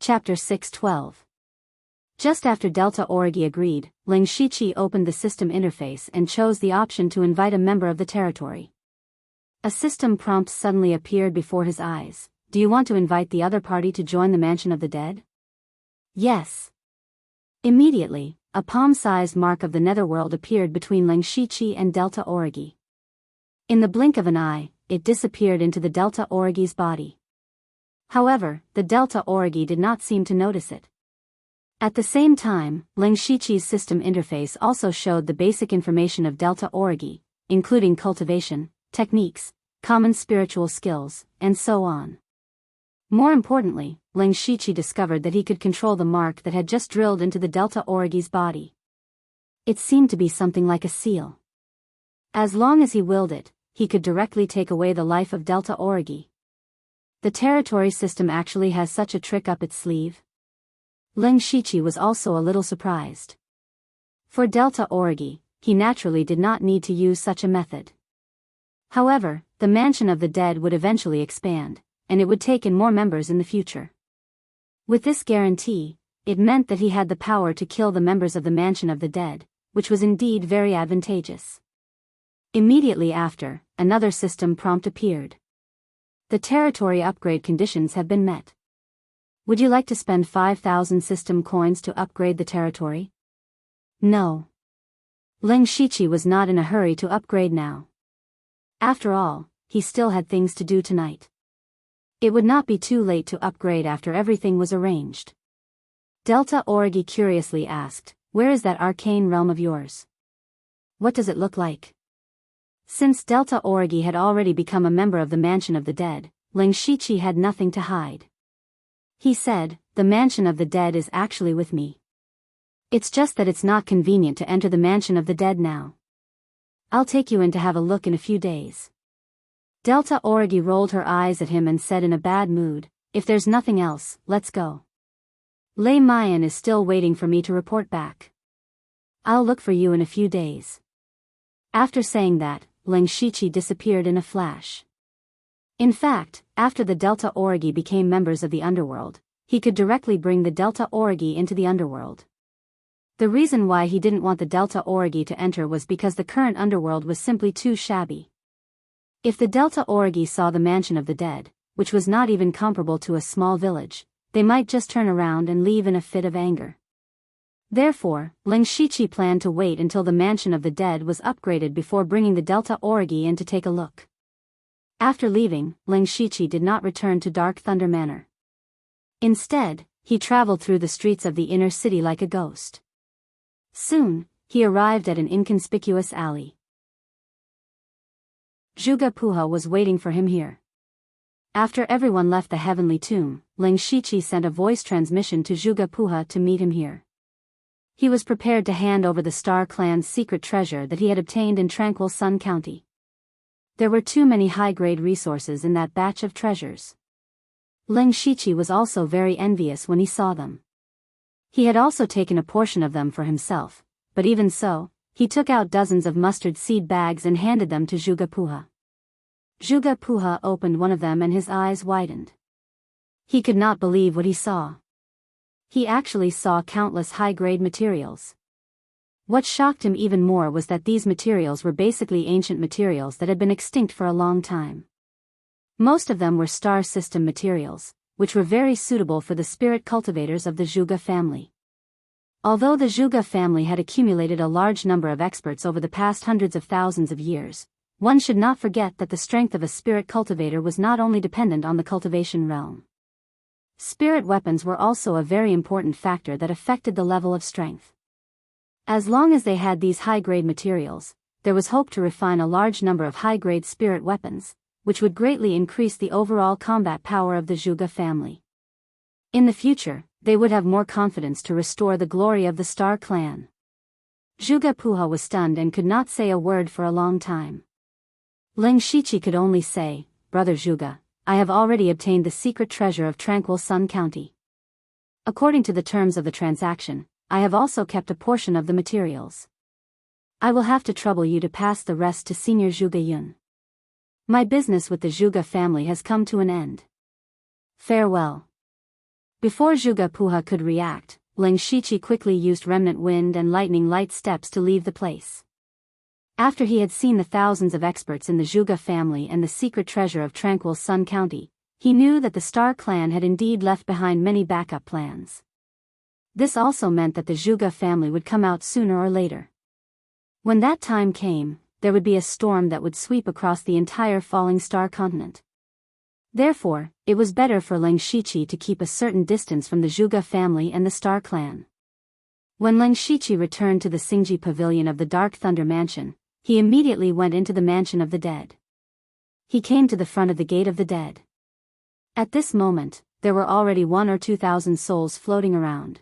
Chapter 6:12. Just after Delta Origi agreed, Ling Shiqi opened the system interface and chose the option to invite a member of the territory. A system prompt suddenly appeared before his eyes. Do you want to invite the other party to join the Mansion of the Dead? Yes. Immediately, a palm-sized mark of the netherworld appeared between Ling Shiqi and Delta Origi. In the blink of an eye, it disappeared into the Delta Origi's body. However, the Delta Origi did not seem to notice it. At the same time, Ling Shiqi's system interface also showed the basic information of Delta Origi, including cultivation, techniques, common spiritual skills, and so on. More importantly, Ling Shiqi discovered that he could control the mark that had just drilled into the Delta Origi's body. It seemed to be something like a seal. As long as he willed it, he could directly take away the life of Delta Origi. The territory system actually has such a trick up its sleeve? Ling Shiqi was also a little surprised. For Delta Origi, he naturally did not need to use such a method. However, the Mansion of the Dead would eventually expand, and it would take in more members in the future. With this guarantee, it meant that he had the power to kill the members of the Mansion of the Dead, which was indeed very advantageous. Immediately after, another system prompt appeared. The territory upgrade conditions have been met. Would you like to spend 5,000 system coins to upgrade the territory? No. Ling Shiqi was not in a hurry to upgrade now. After all, he still had things to do tonight. It would not be too late to upgrade after everything was arranged. Delta Origi curiously asked, "Where is that arcane realm of yours? What does it look like?" Since Delta Origi had already become a member of the Mansion of the Dead, Ling Shiqi had nothing to hide. He said, "The Mansion of the Dead is actually with me. It's just that it's not convenient to enter the Mansion of the Dead now. I'll take you in to have a look in a few days." Delta Origi rolled her eyes at him and said in a bad mood, "If there's nothing else, let's go. Lei Mayan is still waiting for me to report back. I'll look for you in a few days." After saying that, Ling Shiqi disappeared in a flash. In fact, after the Delta Origi became members of the underworld, he could directly bring the Delta Origi into the underworld. The reason why he didn't want the Delta Origi to enter was because the current underworld was simply too shabby. If the Delta Origi saw the Mansion of the Dead, which was not even comparable to a small village, they might just turn around and leave in a fit of anger. Therefore, Ling Shiqi planned to wait until the Mansion of the Dead was upgraded before bringing the Delta Origi in to take a look. After leaving, Ling Shiqi did not return to Dark Thunder Manor. Instead, he traveled through the streets of the inner city like a ghost. Soon, he arrived at an inconspicuous alley. Zhuge Puha was waiting for him here. After everyone left the heavenly tomb, Ling Shiqi sent a voice transmission to Zhuge Puha to meet him here. He was prepared to hand over the Star Clan's secret treasure that he had obtained in Tranquil Sun County. There were too many high-grade resources in that batch of treasures. Ling Shiqi was also very envious when he saw them. He had also taken a portion of them for himself, but even so, he took out dozens of mustard seed bags and handed them to Zhuge Puha. Zhuge Puha opened one of them and his eyes widened. He could not believe what he saw. He actually saw countless high-grade materials. What shocked him even more was that these materials were basically ancient materials that had been extinct for a long time. Most of them were star system materials, which were very suitable for the spirit cultivators of the Zhuge family. Although the Zhuge family had accumulated a large number of experts over the past hundreds of thousands of years, one should not forget that the strength of a spirit cultivator was not only dependent on the cultivation realm. Spirit weapons were also a very important factor that affected the level of strength. As long as they had these high-grade materials, there was hope to refine a large number of high-grade spirit weapons, which would greatly increase the overall combat power of the Zhuge family. In the future, they would have more confidence to restore the glory of the Star Clan. Zhuge Puha was stunned and could not say a word for a long time. Ling Shiqi could only say, "Brother Zhuge, I have already obtained the secret treasure of Tranquil Sun County. According to the terms of the transaction, I have also kept a portion of the materials. I will have to trouble you to pass the rest to Senior Zhuge Yun. My business with the Zhuge family has come to an end. Farewell." Before Zhuge Puha could react, Ling Shiqi quickly used remnant wind and lightning light steps to leave the place. After he had seen the thousands of experts in the Zhuge family and the secret treasure of tranquil Sun County, he knew that the Star clan had indeed left behind many backup plans. This also meant that the Zhuge family would come out sooner or later. When that time came, there would be a storm that would sweep across the entire falling star continent. Therefore, it was better for Ling Shiqi to keep a certain distance from the Zhuge family and the Star clan. When Ling Shiqi returned to the Xingji pavilion of the Dark Thunder Mansion, he immediately went into the Mansion of the Dead. He came to the front of the Gate of the Dead. At this moment, there were already 1,000 or 2,000 souls floating around.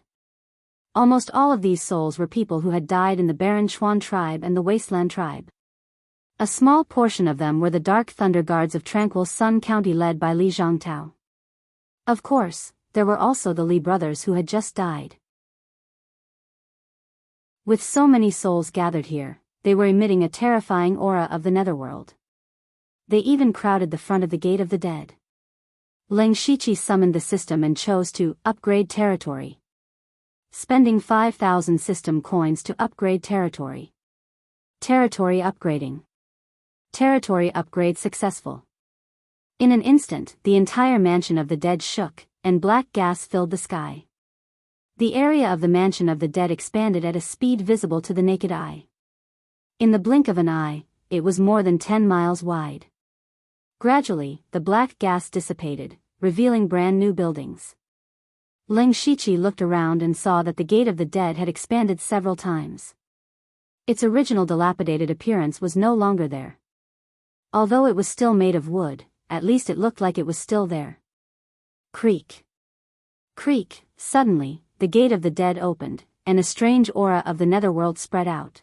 Almost all of these souls were people who had died in the Baron Chuan tribe and the Wasteland tribe. A small portion of them were the Dark Thunder Guards of Tranquil Sun County led by Li Zhangtao. Of course, there were also the Li brothers who had just died. With so many souls gathered here, they were emitting a terrifying aura of the netherworld. They even crowded the front of the Gate of the Dead. Ling Shiqi summoned the system and chose to upgrade territory. Spending 5,000 system coins to upgrade territory. Territory upgrading. Territory upgrade successful. In an instant, the entire Mansion of the Dead shook, and black gas filled the sky. The area of the Mansion of the Dead expanded at a speed visible to the naked eye. In the blink of an eye, it was more than 10 miles wide. Gradually, the black gas dissipated, revealing brand new buildings. Ling Shiqi looked around and saw that the Gate of the Dead had expanded several times. Its original dilapidated appearance was no longer there. Although it was still made of wood, at least it looked like it was still there. Creak. Creak. Suddenly, the Gate of the Dead opened, and a strange aura of the netherworld spread out.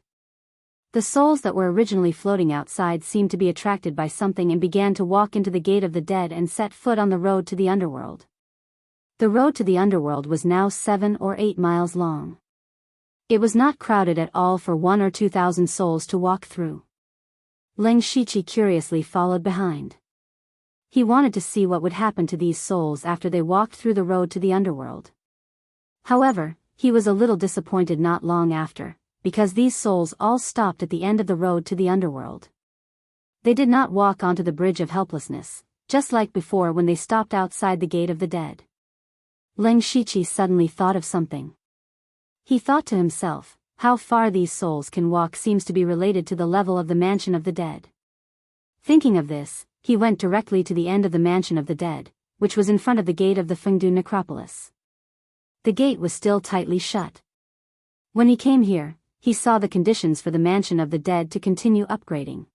The souls that were originally floating outside seemed to be attracted by something and began to walk into the Gate of the Dead and set foot on the road to the underworld. The road to the underworld was now 7 or 8 miles long. It was not crowded at all for 1,000 or 2,000 souls to walk through. Ling Shiqi curiously followed behind. He wanted to see what would happen to these souls after they walked through the road to the underworld. However, he was a little disappointed not long after, because these souls all stopped at the end of the road to the underworld. They did not walk onto the Bridge of Helplessness, just like before when they stopped outside the Gate of the Dead. Ling Shiqi suddenly thought of something. He thought to himself, how far these souls can walk seems to be related to the level of the Mansion of the Dead. Thinking of this, he went directly to the end of the Mansion of the Dead, which was in front of the gate of the Fengdu necropolis. The gate was still tightly shut. When he came here, he saw the conditions for the Mansion of the Dead to continue upgrading.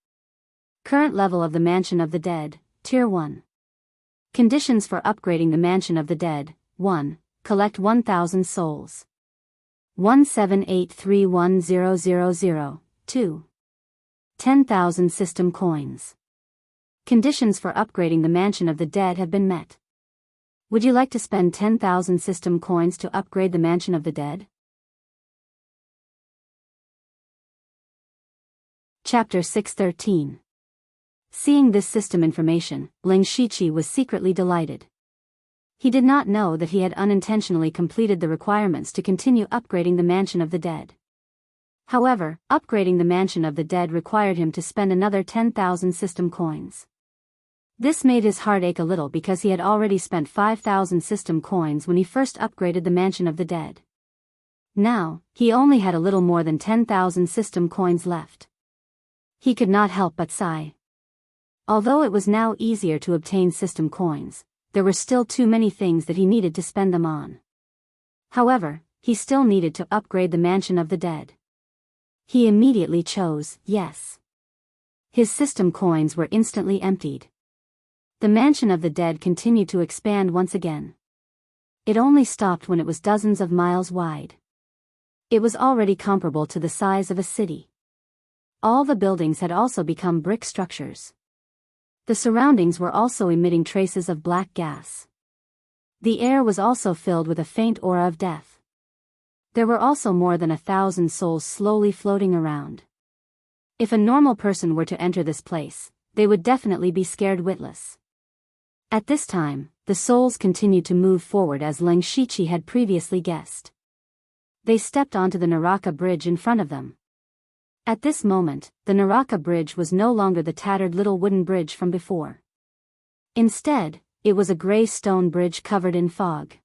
Current level of the Mansion of the Dead, Tier 1. Conditions for upgrading the Mansion of the Dead, 1. Collect 1,000 souls. 178310000, 2. 10,000 system coins. Conditions for upgrading the Mansion of the Dead have been met. Would you like to spend 10,000 system coins to upgrade the Mansion of the Dead? Chapter 613. Seeing this system information, Ling Shiqi was secretly delighted. He did not know that he had unintentionally completed the requirements to continue upgrading the Mansion of the Dead. However, upgrading the Mansion of the Dead required him to spend another 10,000 system coins. This made his heart ache a little because he had already spent 5,000 system coins when he first upgraded the Mansion of the Dead. Now, he only had a little more than 10,000 system coins left. He could not help but sigh. Although it was now easier to obtain system coins, there were still too many things that he needed to spend them on. However, he still needed to upgrade the Mansion of the Dead. He immediately chose yes. His system coins were instantly emptied. The Mansion of the Dead continued to expand once again. It only stopped when it was dozens of miles wide. It was already comparable to the size of a city. All the buildings had also become brick structures. The surroundings were also emitting traces of black gas. The air was also filled with a faint aura of death. There were also more than 1,000 souls slowly floating around. If a normal person were to enter this place, they would definitely be scared witless. At this time, the souls continued to move forward as Ling Shiqi had previously guessed. They stepped onto the Naraka bridge in front of them. At this moment, the Naraka bridge was no longer the tattered little wooden bridge from before. Instead, it was a gray stone bridge covered in fog.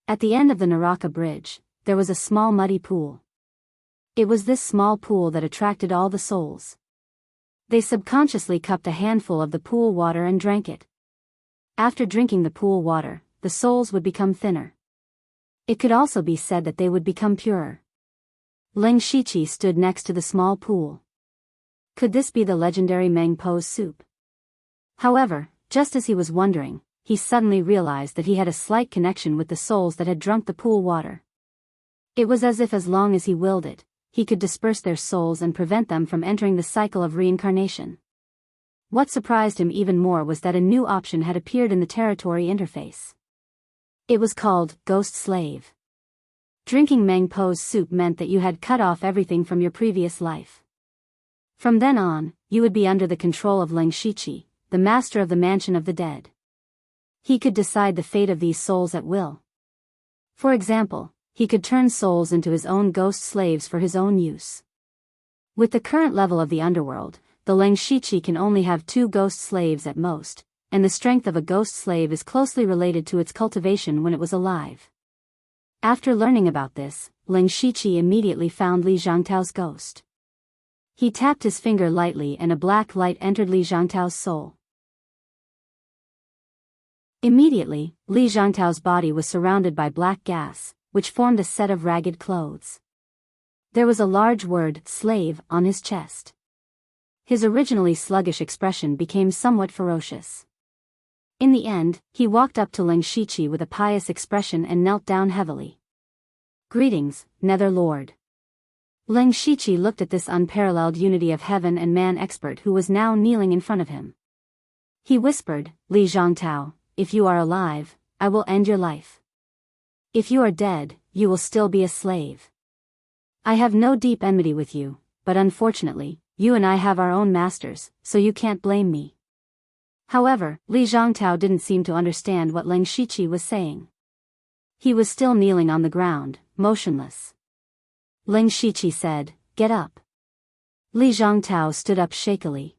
At the end of the Naraka bridge, there was a small muddy pool. It was this small pool that attracted all the souls. They subconsciously cupped a handful of the pool water and drank it. After drinking the pool water, the souls would become thinner. It could also be said that they would become purer. Ling Shiqi stood next to the small pool. Could this be the legendary Mengpo's soup? However, just as he was wondering, he suddenly realized that he had a slight connection with the souls that had drunk the pool water. It was as if as long as he willed it, he could disperse their souls and prevent them from entering the cycle of reincarnation. What surprised him even more was that a new option had appeared in the territory interface. It was called Ghost Slave. Drinking Mengpo's soup meant that you had cut off everything from your previous life. From then on, you would be under the control of Ling Shiqi, the master of the mansion of the dead. He could decide the fate of these souls at will. For example, he could turn souls into his own ghost slaves for his own use. With the current level of the underworld, the Ling Shiqi can only have 2 ghost slaves at most, and the strength of a ghost slave is closely related to its cultivation when it was alive. After learning about this, Ling Shiqi immediately found Li Zhangtao's ghost. He tapped his finger lightly and a black light entered Li Zhangtao's soul. Immediately, Li Zhangtao's body was surrounded by black gas, which formed a set of ragged clothes. There was a large word, slave, on his chest. His originally sluggish expression became somewhat ferocious. In the end, he walked up to Ling Shiqi with a pious expression and knelt down heavily. "Greetings, Nether Lord." Ling Shiqi looked at this unparalleled unity of heaven and man expert who was now kneeling in front of him. He whispered, "Li Zhangtao, if you are alive, I will end your life. If you are dead, you will still be a slave. I have no deep enmity with you, but unfortunately, you and I have our own masters, so you can't blame me." However, Li Zhangtao didn't seem to understand what Ling Shiqi was saying. He was still kneeling on the ground, motionless. Ling Shiqi said, "Get up." Li Zhangtao stood up shakily.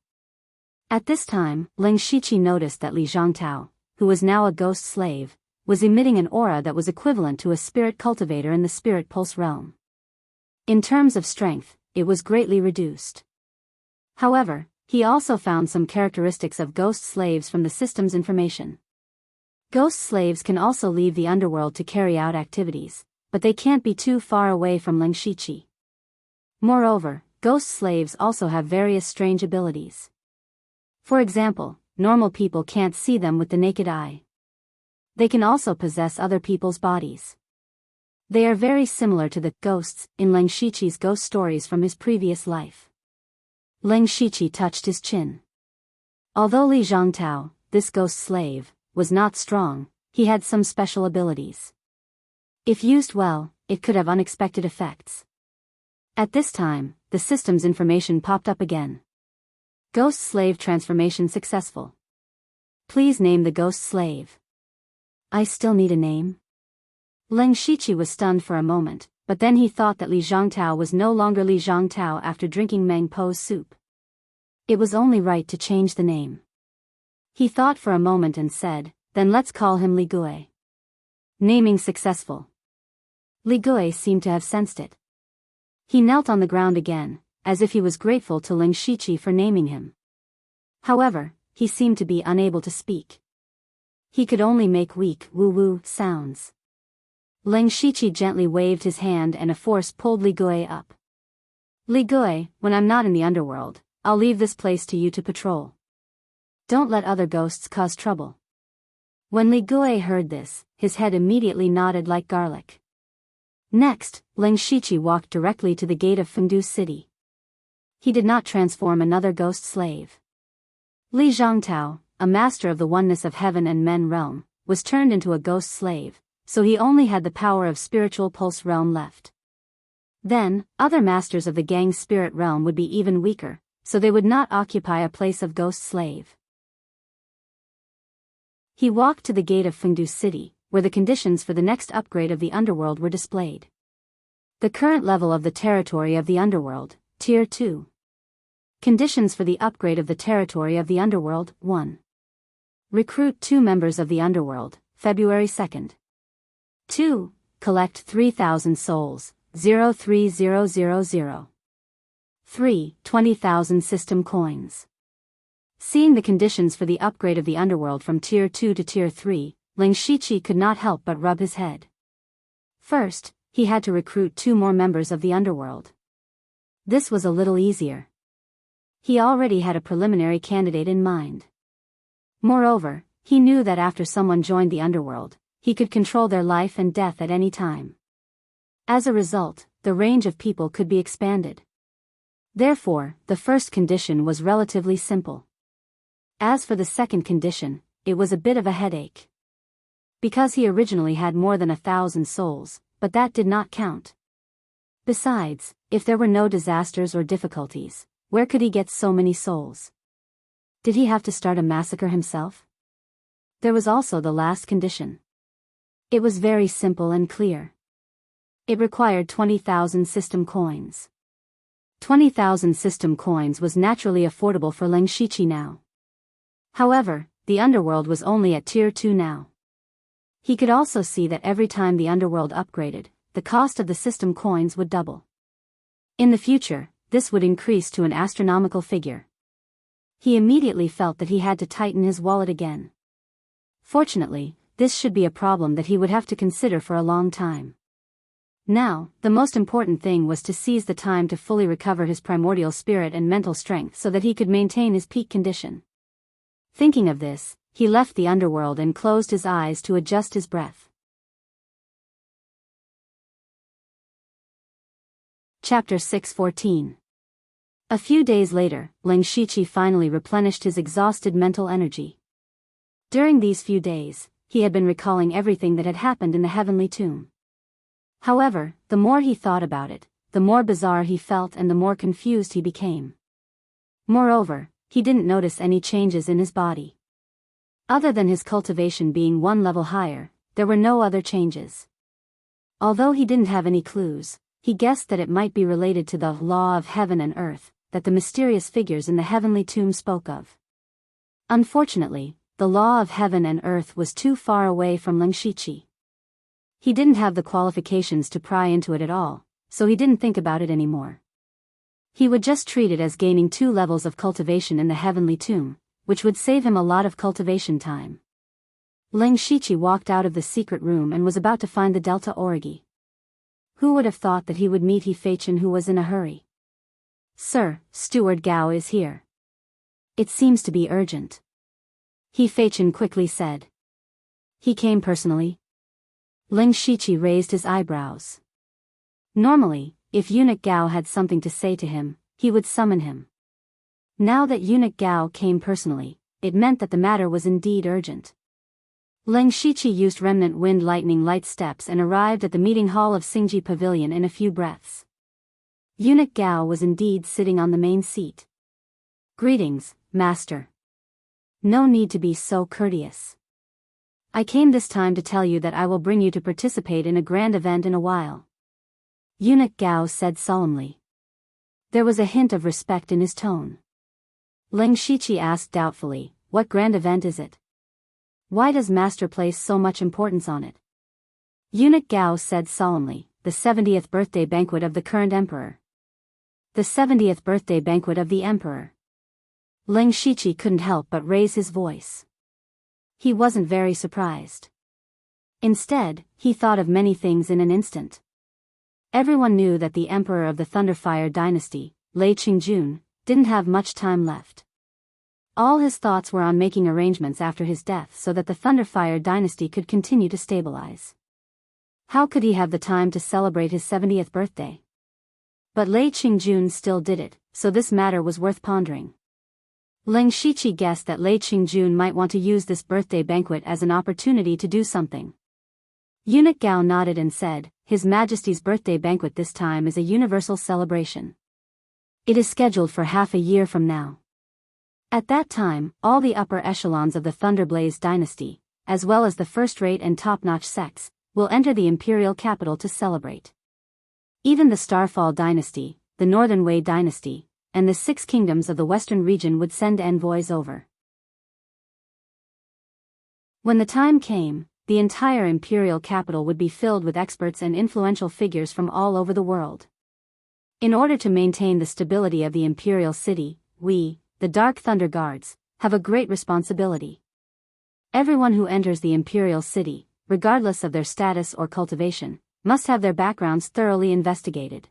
At this time, Ling Shiqi noticed that Li Zhangtao, who was now a ghost slave, was emitting an aura that was equivalent to a spirit cultivator in the spirit pulse realm. In terms of strength, it was greatly reduced. However, he also found some characteristics of ghost slaves from the system's information. Ghost slaves can also leave the underworld to carry out activities, but they can't be too far away from Ling Shiqi. Moreover, ghost slaves also have various strange abilities. For example, normal people can't see them with the naked eye. They can also possess other people's bodies. They are very similar to the ghosts in Ling Shiqi's ghost stories from his previous life. Ling Shiqi touched his chin. Although Li Zhangtao, this ghost slave, was not strong, he had some special abilities. If used well, it could have unexpected effects. At this time, the system's information popped up again. Ghost slave transformation successful. Please name the ghost slave. I still need a name? Ling Shiqi was stunned for a moment, but then he thought that Li Zhangtao was no longer Li Zhangtao after drinking Mengpo's soup. It was only right to change the name. He thought for a moment and said, "Then let's call him Li Gui." Naming successful. Li Gui seemed to have sensed it. He knelt on the ground again, as if he was grateful to Ling Shiqi for naming him. However, he seemed to be unable to speak. He could only make weak woo-woo sounds. Ling Shiqi gently waved his hand and a force pulled Li Gui up. "Li Gui, when I'm not in the underworld, I'll leave this place to you to patrol. Don't let other ghosts cause trouble." When Li Gui heard this, his head immediately nodded like garlic. Next, Ling Shiqi walked directly to the gate of Fengdu City. He did not transform another ghost slave. Li Zhangtao, a master of the oneness of heaven and men realm, was turned into a ghost slave, so he only had the power of spiritual pulse realm left. Then, other masters of the gang's spirit realm would be even weaker, so they would not occupy a place of ghost slave. He walked to the gate of Fengdu City, where the conditions for the next upgrade of the underworld were displayed. The current level of the territory of the underworld, Tier 2. Conditions for the upgrade of the territory of the underworld, 1. Recruit 2 members of the underworld, February 2nd. 2. Collect 3,000 souls, 03000. 3. 20,000 system coins. Seeing the conditions for the upgrade of the underworld from Tier 2 to Tier 3, Ling Shiqi could not help but rub his head. First, he had to recruit 2 more members of the underworld. This was a little easier. He already had a preliminary candidate in mind. Moreover, he knew that after someone joined the underworld, he could control their life and death at any time. As a result, the range of people could be expanded. Therefore, the first condition was relatively simple. As for the second condition, it was a bit of a headache. Because he originally had more than 1,000 souls, but that did not count. Besides, if there were no disasters or difficulties, where could he get so many souls? Did he have to start a massacre himself? There was also the last condition. It was very simple and clear. It required 20,000 system coins. 20,000 system coins was naturally affordable for Ling Shiqi now. However, the underworld was only at Tier 2 now. He could also see that every time the underworld upgraded, the cost of the system coins would double. In the future, this would increase to an astronomical figure. He immediately felt that he had to tighten his wallet again. Fortunately, this should be a problem that he would have to consider for a long time. Now, the most important thing was to seize the time to fully recover his primordial spirit and mental strength so that he could maintain his peak condition. Thinking of this, he left the underworld and closed his eyes to adjust his breath. Chapter 614. A few days later, Ling Shiqi finally replenished his exhausted mental energy. During these few days, he had been recalling everything that had happened in the heavenly tomb. However, the more he thought about it, the more bizarre he felt and the more confused he became. Moreover, he didn't notice any changes in his body. Other than his cultivation being 1 level higher, there were no other changes. Although he didn't have any clues, he guessed that it might be related to the law of heaven and earth that the mysterious figures in the heavenly tomb spoke of. Unfortunately, the law of heaven and earth was too far away from Ling Shiqi. He didn't have the qualifications to pry into it at all, so he didn't think about it anymore. He would just treat it as gaining 2 levels of cultivation in the heavenly tomb, which would save him a lot of cultivation time. Ling Shiqi walked out of the secret room and was about to find the Delta Origi. Who would have thought that he would meet He Feichen, who was in a hurry? "Sir, Steward Gao is here. It seems to be urgent," He Feichen quickly said. "He came personally?" Ling Shiqi raised his eyebrows. Normally, if Eunuch Gao had something to say to him, he would summon him. Now that Eunuch Gao came personally, it meant that the matter was indeed urgent. Ling Shiqi used remnant wind lightning light steps and arrived at the meeting hall of Xingji Pavilion in a few breaths. Eunuch Gao was indeed sitting on the main seat. "Greetings, Master. No need to be so courteous. I came this time to tell you that I will bring you to participate in a grand event in a while," Eunuch Gao said solemnly. There was a hint of respect in his tone. Ling Shiqi asked doubtfully, "What grand event is it? Why does Master place so much importance on it?" Eunuch Gao said solemnly, "The 70th birthday banquet of the current emperor." "The 70th birthday banquet of the emperor." Ling Shiqi couldn't help but raise his voice. He wasn't very surprised. Instead, he thought of many things in an instant. Everyone knew that the emperor of the Thunderfire dynasty, Lei Qingjun, didn't have much time left. All his thoughts were on making arrangements after his death so that the Thunderfire dynasty could continue to stabilize. How could he have the time to celebrate his 70th birthday? But Lei Qingjun still did it, so this matter was worth pondering. Ling Shiqi guessed that Lei Qingjun might want to use this birthday banquet as an opportunity to do something. Eunuch Gao nodded and said, "His Majesty's birthday banquet this time is a universal celebration. It is scheduled for half a year from now. At that time, all the upper echelons of the Thunderblaze dynasty, as well as the first-rate and top-notch sects, will enter the imperial capital to celebrate. Even the Starfall dynasty, the Northern Wei dynasty, and the 6 kingdoms of the western region would send envoys over. When the time came, the entire imperial capital would be filled with experts and influential figures from all over the world. In order to maintain the stability of the imperial city, we, the Dark Thunder Guards, have a great responsibility. Everyone who enters the imperial city, regardless of their status or cultivation, must have their backgrounds thoroughly investigated.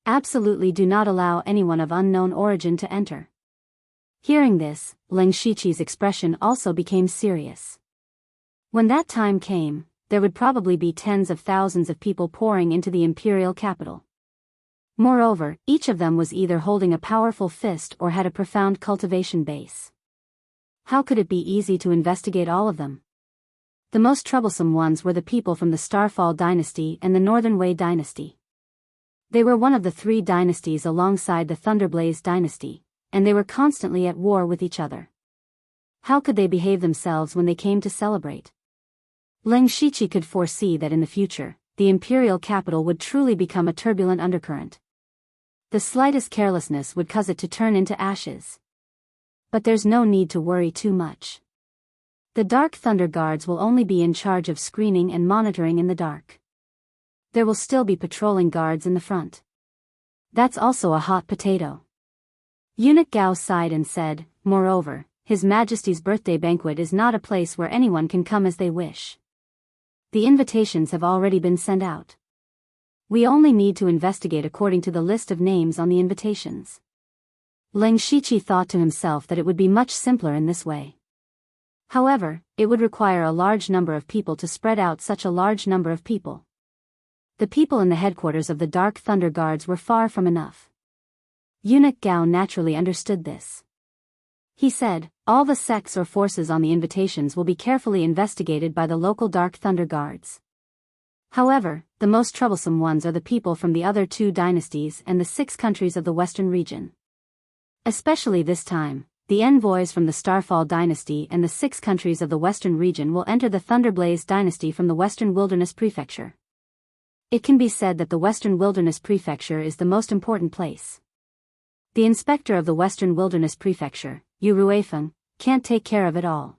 Absolutely do not allow anyone of unknown origin to enter. Hearing this, Ling Shiqi's expression also became serious. When that time came, there would probably be tens of thousands of people pouring into the imperial capital. Moreover, each of them was either holding a powerful fist or had a profound cultivation base. How could it be easy to investigate all of them? The most troublesome ones were the people from the Starfall dynasty and the Northern Wei dynasty. They were one of the 3 dynasties alongside the Thunderblaze dynasty, and they were constantly at war with each other. How could they behave themselves when they came to celebrate? Ling Shiqi could foresee that in the future, the imperial capital would truly become a turbulent undercurrent. The slightest carelessness would cause it to turn into ashes. But there's no need to worry too much. The Dark Thunder Guards will only be in charge of screening and monitoring in the dark. There will still be patrolling guards in the front. That's also a hot potato. Eunuch Gao sighed and said, moreover, His Majesty's birthday banquet is not a place where anyone can come as they wish. The invitations have already been sent out. We only need to investigate according to the list of names on the invitations. Ling Shiqi thought to himself that it would be much simpler in this way. However, it would require a large number of people to spread out such a large number of people. The people in the headquarters of the Dark Thunder Guards were far from enough. Eunuch Gao naturally understood this. He said, all the sects or forces on the invitations will be carefully investigated by the local Dark Thunder Guards. However, the most troublesome ones are the people from the other 2 dynasties and the 6 countries of the western region. Especially this time, the envoys from the Starfall dynasty and the 6 countries of the western region will enter the Thunderblaze dynasty from the Western Wilderness Prefecture. It can be said that the Western Wilderness Prefecture is the most important place. The inspector of the Western Wilderness Prefecture, Yu Ruifeng, can't take care of it all.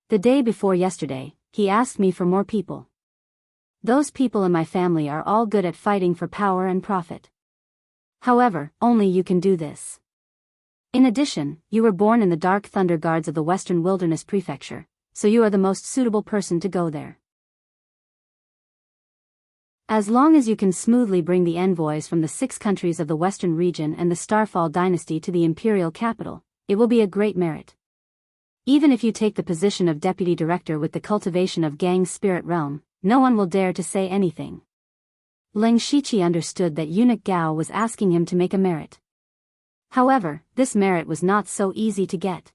The day before yesterday, he asked me for more people. Those people in my family are all good at fighting for power and profit. However, only you can do this. In addition, you were born in the Dark Thunder Guards of the Western Wilderness Prefecture, so you are the most suitable person to go there. As long as you can smoothly bring the envoys from the 6 countries of the Western region and the Starfall dynasty to the imperial capital, it will be a great merit. Even if you take the position of deputy director with the cultivation of Gang's spirit realm, no one will dare to say anything. Ling Shiqi understood that Eunuch Gao was asking him to make a merit. However, this merit was not so easy to get.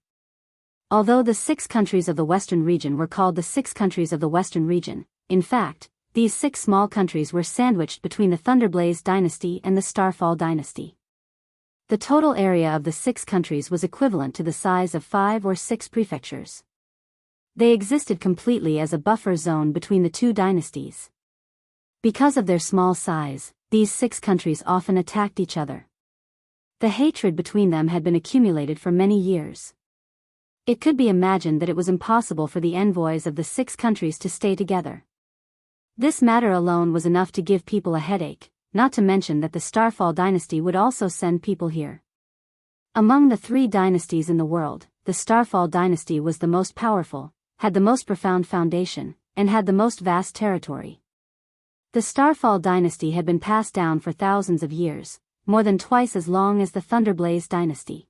Although the 6 countries of the Western region were called the 6 countries of the Western region, in fact, these 6 small countries were sandwiched between the Thunderblaze dynasty and the Starfall dynasty. The total area of the 6 countries was equivalent to the size of 5 or 6 prefectures. They existed completely as a buffer zone between the 2 dynasties. Because of their small size, these 6 countries often attacked each other. The hatred between them had been accumulated for many years. It could be imagined that it was impossible for the envoys of the 6 countries to stay together. This matter alone was enough to give people a headache, not to mention that the Starfall dynasty would also send people here. Among the 3 dynasties in the world, the Starfall dynasty was the most powerful, had the most profound foundation, and had the most vast territory. The Starfall dynasty had been passed down for thousands of years, more than twice as long as the Thunderblaze dynasty.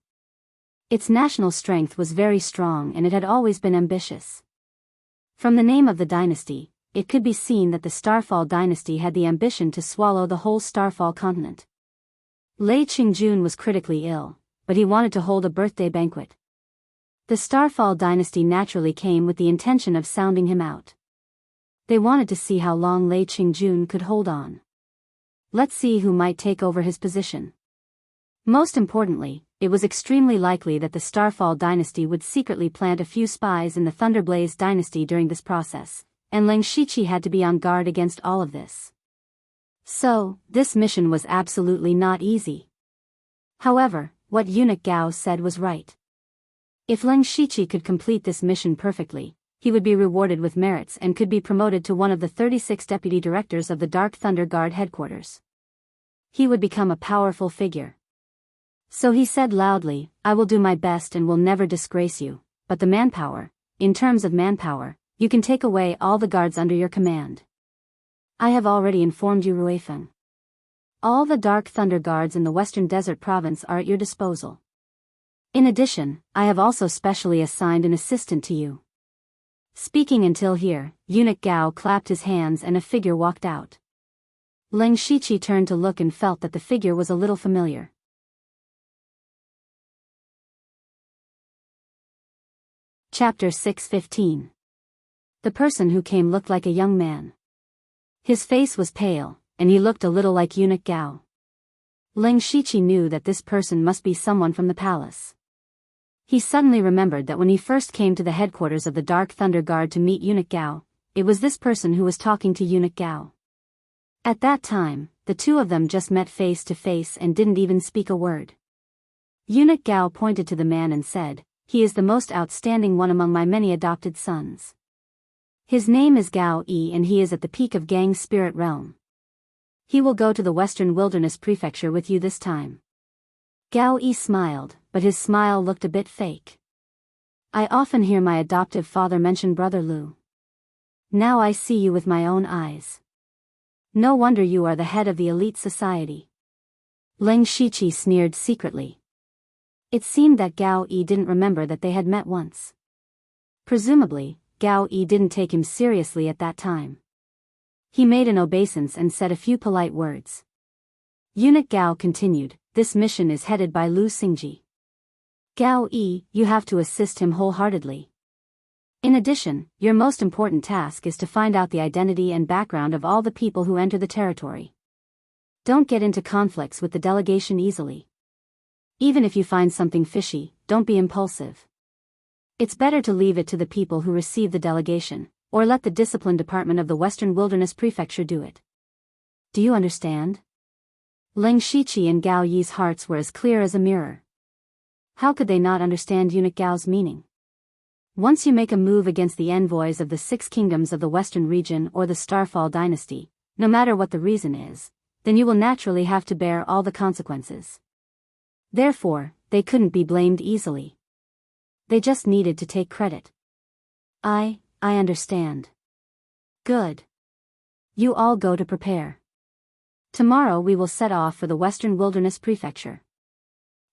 Its national strength was very strong and it had always been ambitious. From the name of the dynasty, it could be seen that the Starfall dynasty had the ambition to swallow the whole Starfall continent. Lei Qingjun was critically ill, but he wanted to hold a birthday banquet. The Starfall dynasty naturally came with the intention of sounding him out. They wanted to see how long Lei Qingjun could hold on. Let's see who might take over his position. Most importantly, it was extremely likely that the Starfall dynasty would secretly plant a few spies in the Thunderblaze dynasty during this process, and Ling Shiqi had to be on guard against all of this. So, this mission was absolutely not easy. However, what Eunuch Gao said was right. If Ling Shiqi could complete this mission perfectly, he would be rewarded with merits and could be promoted to one of the 36 deputy directors of the Dark Thunder Guard headquarters. He would become a powerful figure. So he said loudly, "I will do my best and will never disgrace you, but the manpower, in terms of manpower, you can take away all the guards under your command. I have already informed you, Ruifeng. All the Dark Thunder Guards in the Western Desert Province are at your disposal. In addition, I have also specially assigned an assistant to you." Speaking until here, Eunuch Gao clapped his hands and a figure walked out. Ling Shiqi turned to look and felt that the figure was a little familiar. Chapter 6:15. The person who came looked like a young man. His face was pale, and he looked a little like Eunuch Gao. Ling Shiqi knew that this person must be someone from the palace. He suddenly remembered that when he first came to the headquarters of the Dark Thunder Guard to meet Eunuch Gao, it was this person who was talking to Eunuch Gao. At that time, the two of them just met face to face and didn't even speak a word. Eunuch Gao pointed to the man and said, "He is the most outstanding one among my many adopted sons. His name is Gao Yi and he is at the peak of Gang's spirit realm. He will go to the Western Wilderness Prefecture with you this time." Gao Yi smiled, but his smile looked a bit fake. "I often hear my adoptive father mention Brother Lu. Now I see you with my own eyes. No wonder you are the head of the elite society." Ling Shiqi sneered secretly. It seemed that Gao Yi didn't remember that they had met once. Presumably, Gao Yi didn't take him seriously at that time. He made an obeisance and said a few polite words. Eunuch Gao continued, "This mission is headed by Lu Xingji. Gao Yi, you have to assist him wholeheartedly. In addition, your most important task is to find out the identity and background of all the people who enter the territory. Don't get into conflicts with the delegation easily. Even if you find something fishy, don't be impulsive. It's better to leave it to the people who receive the delegation, or let the discipline department of the Western Wilderness Prefecture do it. Do you understand?" Ling Shiqi and Gao Yi's hearts were as clear as a mirror. How could they not understand Eunuch Gao's meaning? Once you make a move against the envoys of the 6 kingdoms of the Western region or the Starfall dynasty, no matter what the reason is, then you will naturally have to bear all the consequences. Therefore, they couldn't be blamed easily. They just needed to take credit. I understand. Good. You all go to prepare. Tomorrow we will set off for the Western Wilderness Prefecture."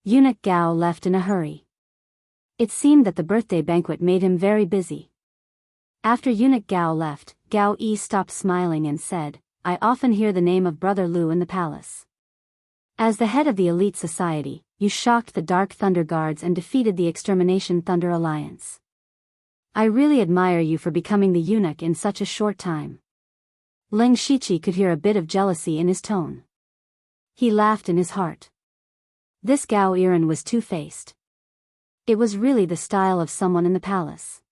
Eunuch Gao left in a hurry. It seemed that the birthday banquet made him very busy. After Eunuch Gao left, Gao Yi stopped smiling and said, "I often hear the name of Brother Lu in the palace. As the head of the elite society, you shocked the Dark Thunder Guards and defeated the Extermination Thunder Alliance. I really admire you for becoming the eunuch in such a short time." Ling Shiqi could hear a bit of jealousy in his tone. He laughed in his heart. This Gao Iran was two-faced. It was really the style of someone in the palace.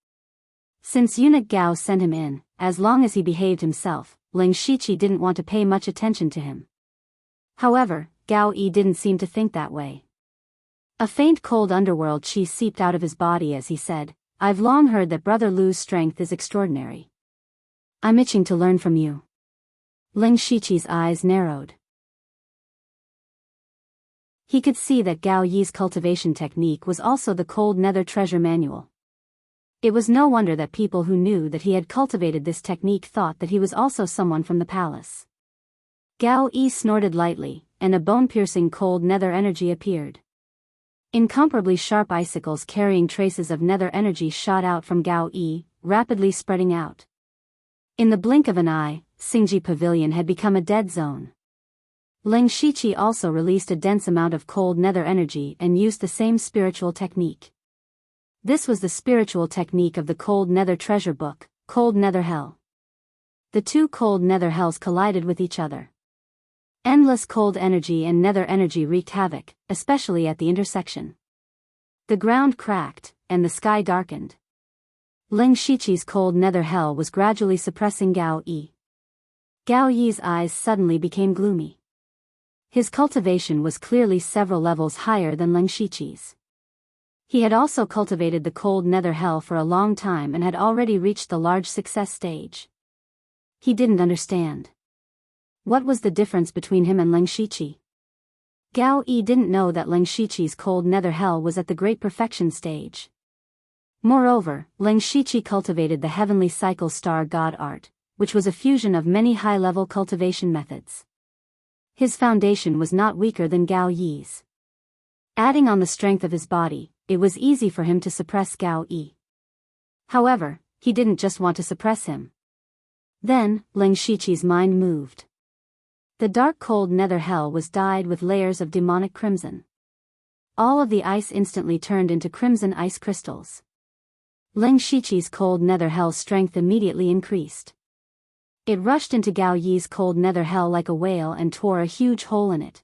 Since Eunuch Gao sent him in, as long as he behaved himself, Ling Shiqi didn't want to pay much attention to him. However, Gao Yi didn't seem to think that way. A faint cold underworld chi seeped out of his body as he said, "I've long heard that Brother Lu's strength is extraordinary. I'm itching to learn from you." Ling Shiqi's eyes narrowed. He could see that Gao Yi's cultivation technique was also the Cold Nether Treasure Manual. It was no wonder that people who knew that he had cultivated this technique thought that he was also someone from the palace. Gao Yi snorted lightly, and a bone-piercing cold nether energy appeared. Incomparably sharp icicles carrying traces of nether energy shot out from Gao Yi, rapidly spreading out. In the blink of an eye, Xingji Pavilion had become a dead zone. Ling Shiqi also released a dense amount of cold nether energy and used the same spiritual technique. This was the spiritual technique of the Cold Nether Treasure Book, Cold Nether Hell. The two Cold Nether Hells collided with each other. Endless cold energy and nether energy wreaked havoc, especially at the intersection. The ground cracked, and the sky darkened. Ling Shiqi's cold nether hell was gradually suppressing Gao Yi. Gao Yi's eyes suddenly became gloomy. His cultivation was clearly several levels higher than Ling Shiqi's. He had also cultivated the cold nether hell for a long time and had already reached the large success stage. He didn't understand. What was the difference between him and Ling Shiqi? Gao Yi didn't know that Ling Shiqi's cold nether hell was at the great perfection stage. Moreover, Ling Shiqi cultivated the heavenly cycle star god art, which was a fusion of many high-level cultivation methods. His foundation was not weaker than Gao Yi's. Adding on the strength of his body, it was easy for him to suppress Gao Yi. However, he didn't just want to suppress him. Then, Ling Shiqi's mind moved. The dark cold nether hell was dyed with layers of demonic crimson. All of the ice instantly turned into crimson ice crystals. Ling Shiqi's cold nether hell's strength immediately increased. It rushed into Gao Yi's cold nether hell like a whale and tore a huge hole in it.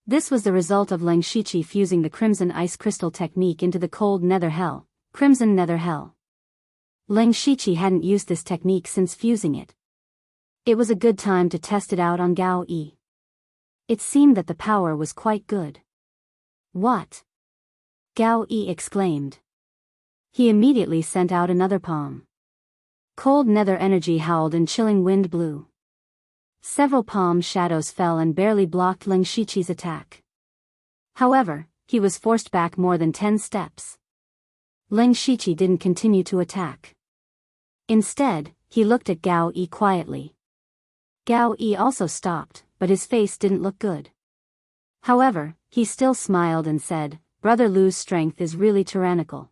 This was the result of Ling Shiqi fusing the crimson ice crystal technique into the cold nether hell, crimson nether hell. Ling Shiqi hadn't used this technique since fusing it. It was a good time to test it out on Gao Yi. It seemed that the power was quite good. What? Gao Yi exclaimed. He immediately sent out another palm. Cold nether energy howled and chilling wind blew. Several palm shadows fell and barely blocked Ling Shiqi's attack. However, he was forced back more than 10 steps. Ling Shiqi didn't continue to attack. Instead, he looked at Gao Yi quietly. Gao Yi also stopped, but his face didn't look good. However, he still smiled and said, "Brother Lu's strength is really tyrannical.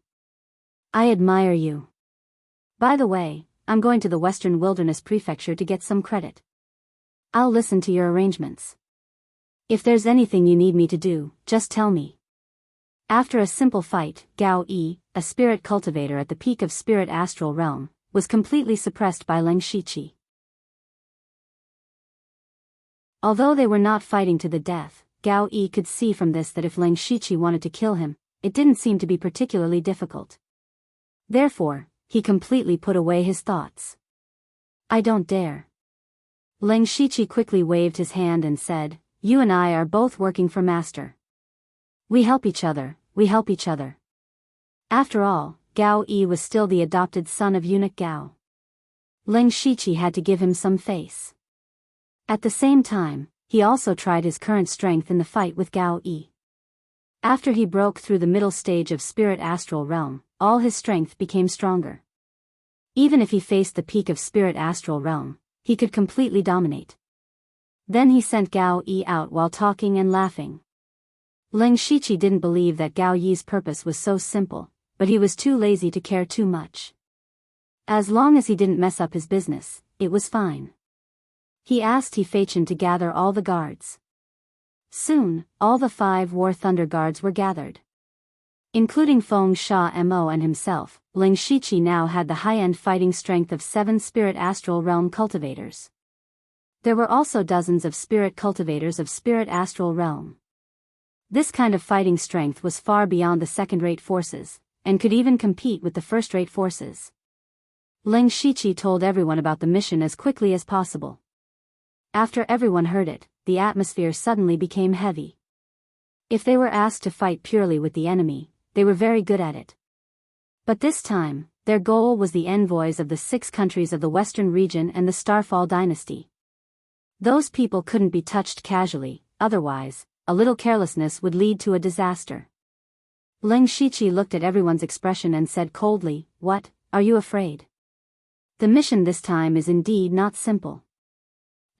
I admire you. By the way, I'm going to the Western Wilderness Prefecture to get some credit. I'll listen to your arrangements. If there's anything you need me to do, just tell me." After a simple fight, Gao Yi, a spirit cultivator at the peak of spirit astral realm, was completely suppressed by Ling Shiqi. Although they were not fighting to the death, Gao Yi could see from this that if Ling Shiqi wanted to kill him, it didn't seem to be particularly difficult. Therefore, he completely put away his thoughts. "I don't dare." Ling Shiqi quickly waved his hand and said, "You and I are both working for Master. We help each other, we help each other." After all, Gao Yi was still the adopted son of eunuch Gao. Ling Shiqi had to give him some face. At the same time, he also tried his current strength in the fight with Gao Yi. After he broke through the middle stage of spirit astral realm, all his strength became stronger. Even if he faced the peak of spirit astral realm, he could completely dominate. Then he sent Gao Yi out while talking and laughing. Ling Shiqi didn't believe that Gao Yi's purpose was so simple, but he was too lazy to care too much. As long as he didn't mess up his business, it was fine. He asked Heifeichen to gather all the guards. Soon, all the 5 War Thunder Guards were gathered. Including Feng Sha Mo and himself, Ling Shiqi now had the high-end fighting strength of 7 spirit astral realm cultivators. There were also dozens of spirit cultivators of spirit astral realm. This kind of fighting strength was far beyond the second-rate forces, and could even compete with the first-rate forces. Ling Shiqi told everyone about the mission as quickly as possible. After everyone heard it, the atmosphere suddenly became heavy. If they were asked to fight purely with the enemy, they were very good at it. But this time, their goal was the envoys of the 6 countries of the Western region and the Starfall dynasty. Those people couldn't be touched casually, otherwise, a little carelessness would lead to a disaster. Ling Shiqi looked at everyone's expression and said coldly, "What, are you afraid? The mission this time is indeed not simple.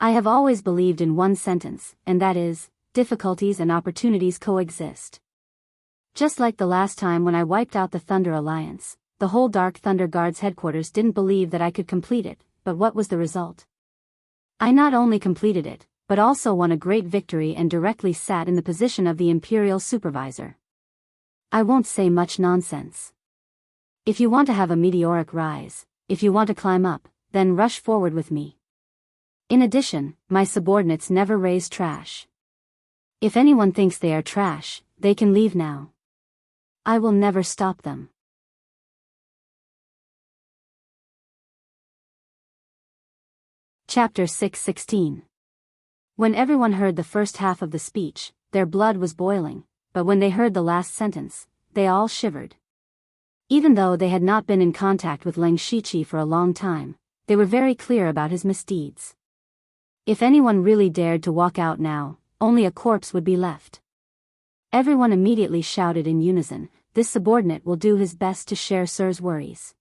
I have always believed in one sentence, and that is, difficulties and opportunities coexist. Just like the last time when I wiped out the Thunder Alliance, the whole Dark Thunder Guard's headquarters didn't believe that I could complete it, but what was the result? I not only completed it, but also won a great victory and directly sat in the position of the Imperial Supervisor. I won't say much nonsense. If you want to have a meteoric rise, if you want to climb up, then rush forward with me." In addition, my subordinates never raise trash. If anyone thinks they are trash, they can leave now. I will never stop them. Chapter 6:16. When everyone heard the first half of the speech, their blood was boiling, but when they heard the last sentence, they all shivered. Even though they had not been in contact with Leng Shiqi for a long time, they were very clear about his misdeeds. If anyone really dared to walk out now, only a corpse would be left. Everyone immediately shouted in unison, "This subordinate will do his best to share Sir's worries."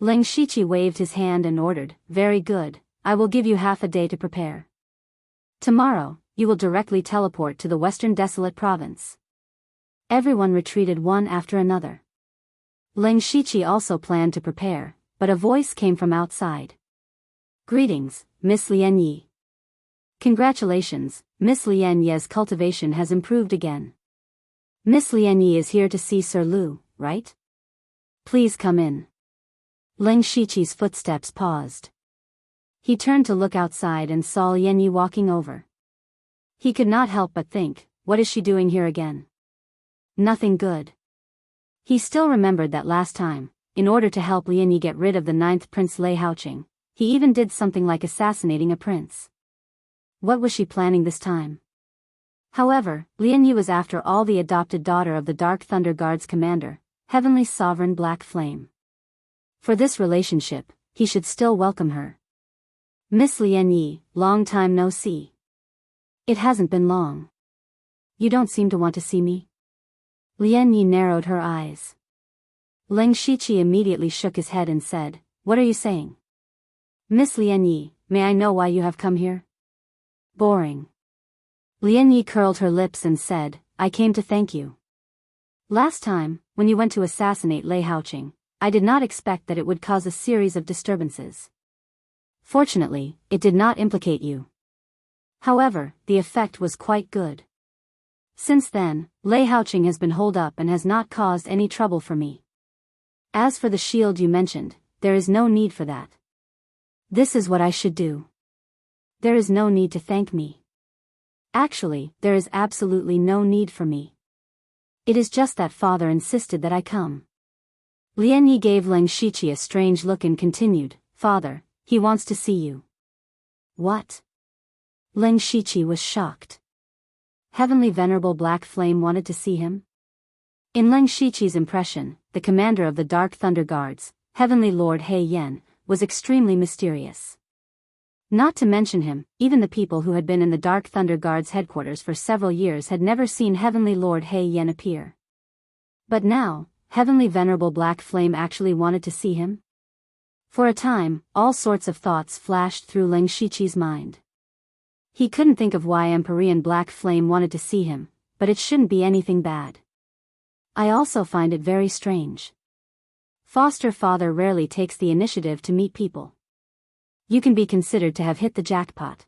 Leng Shiqi waved his hand and ordered, "Very good, I will give you half a day to prepare. Tomorrow, you will directly teleport to the Western Desolate Province." Everyone retreated one after another. Leng Shiqi also planned to prepare, but a voice came from outside. "Greetings, Miss Lian Yi." "Congratulations, Miss Lian Ye's cultivation has improved again. Miss Lian Yi is here to see Sir Lu, right? Please come in." Leng Shiqi's footsteps paused. He turned to look outside and saw Lian Yi walking over. He could not help but think, what is she doing here again? Nothing good. He still remembered that last time, in order to help Lian Yi get rid of the 9th Prince Lei Haoqing, he even did something like assassinating a prince. What was she planning this time? However, Lian Yi was after all the adopted daughter of the Dark Thunder Guard's commander, Heavenly Sovereign Black Flame. For this relationship, he should still welcome her. "Miss Lian Yi, long time no see." "It hasn't been long. You don't seem to want to see me?" Lian Yi narrowed her eyes. Leng Shiqi immediately shook his head and said, "What are you saying? Miss Lian Yi, may I know why you have come here?" "Boring." Lian Yi curled her lips and said, "I came to thank you. Last time, when you went to assassinate Lei Haoqing, I did not expect that it would cause a series of disturbances. Fortunately, it did not implicate you. However, the effect was quite good. Since then, Lei Haoqing has been holed up and has not caused any trouble for me. As for the shield you mentioned, there is no need for that. This is what I should do. There is no need to thank me. Actually, there is absolutely no need for me. It is just that father insisted that I come." Lian Yi gave Leng Shiqi a strange look and continued, "Father, he wants to see you." "What?" Leng Shiqi was shocked. Heavenly Venerable Black Flame wanted to see him? In Leng Shiqi's impression, the commander of the Dark Thunder Guards, Heavenly Lord He Yan, was extremely mysterious. Not to mention him, even the people who had been in the Dark Thunder Guards headquarters for several years had never seen Heavenly Lord He Yan appear. But now, Heavenly Venerable Black Flame actually wanted to see him? For a time, all sorts of thoughts flashed through Leng Shiqi's mind. He couldn't think of why Empyrean Black Flame wanted to see him, but it shouldn't be anything bad. I also find it very strange. Foster father rarely takes the initiative to meet people. You can be considered to have hit the jackpot.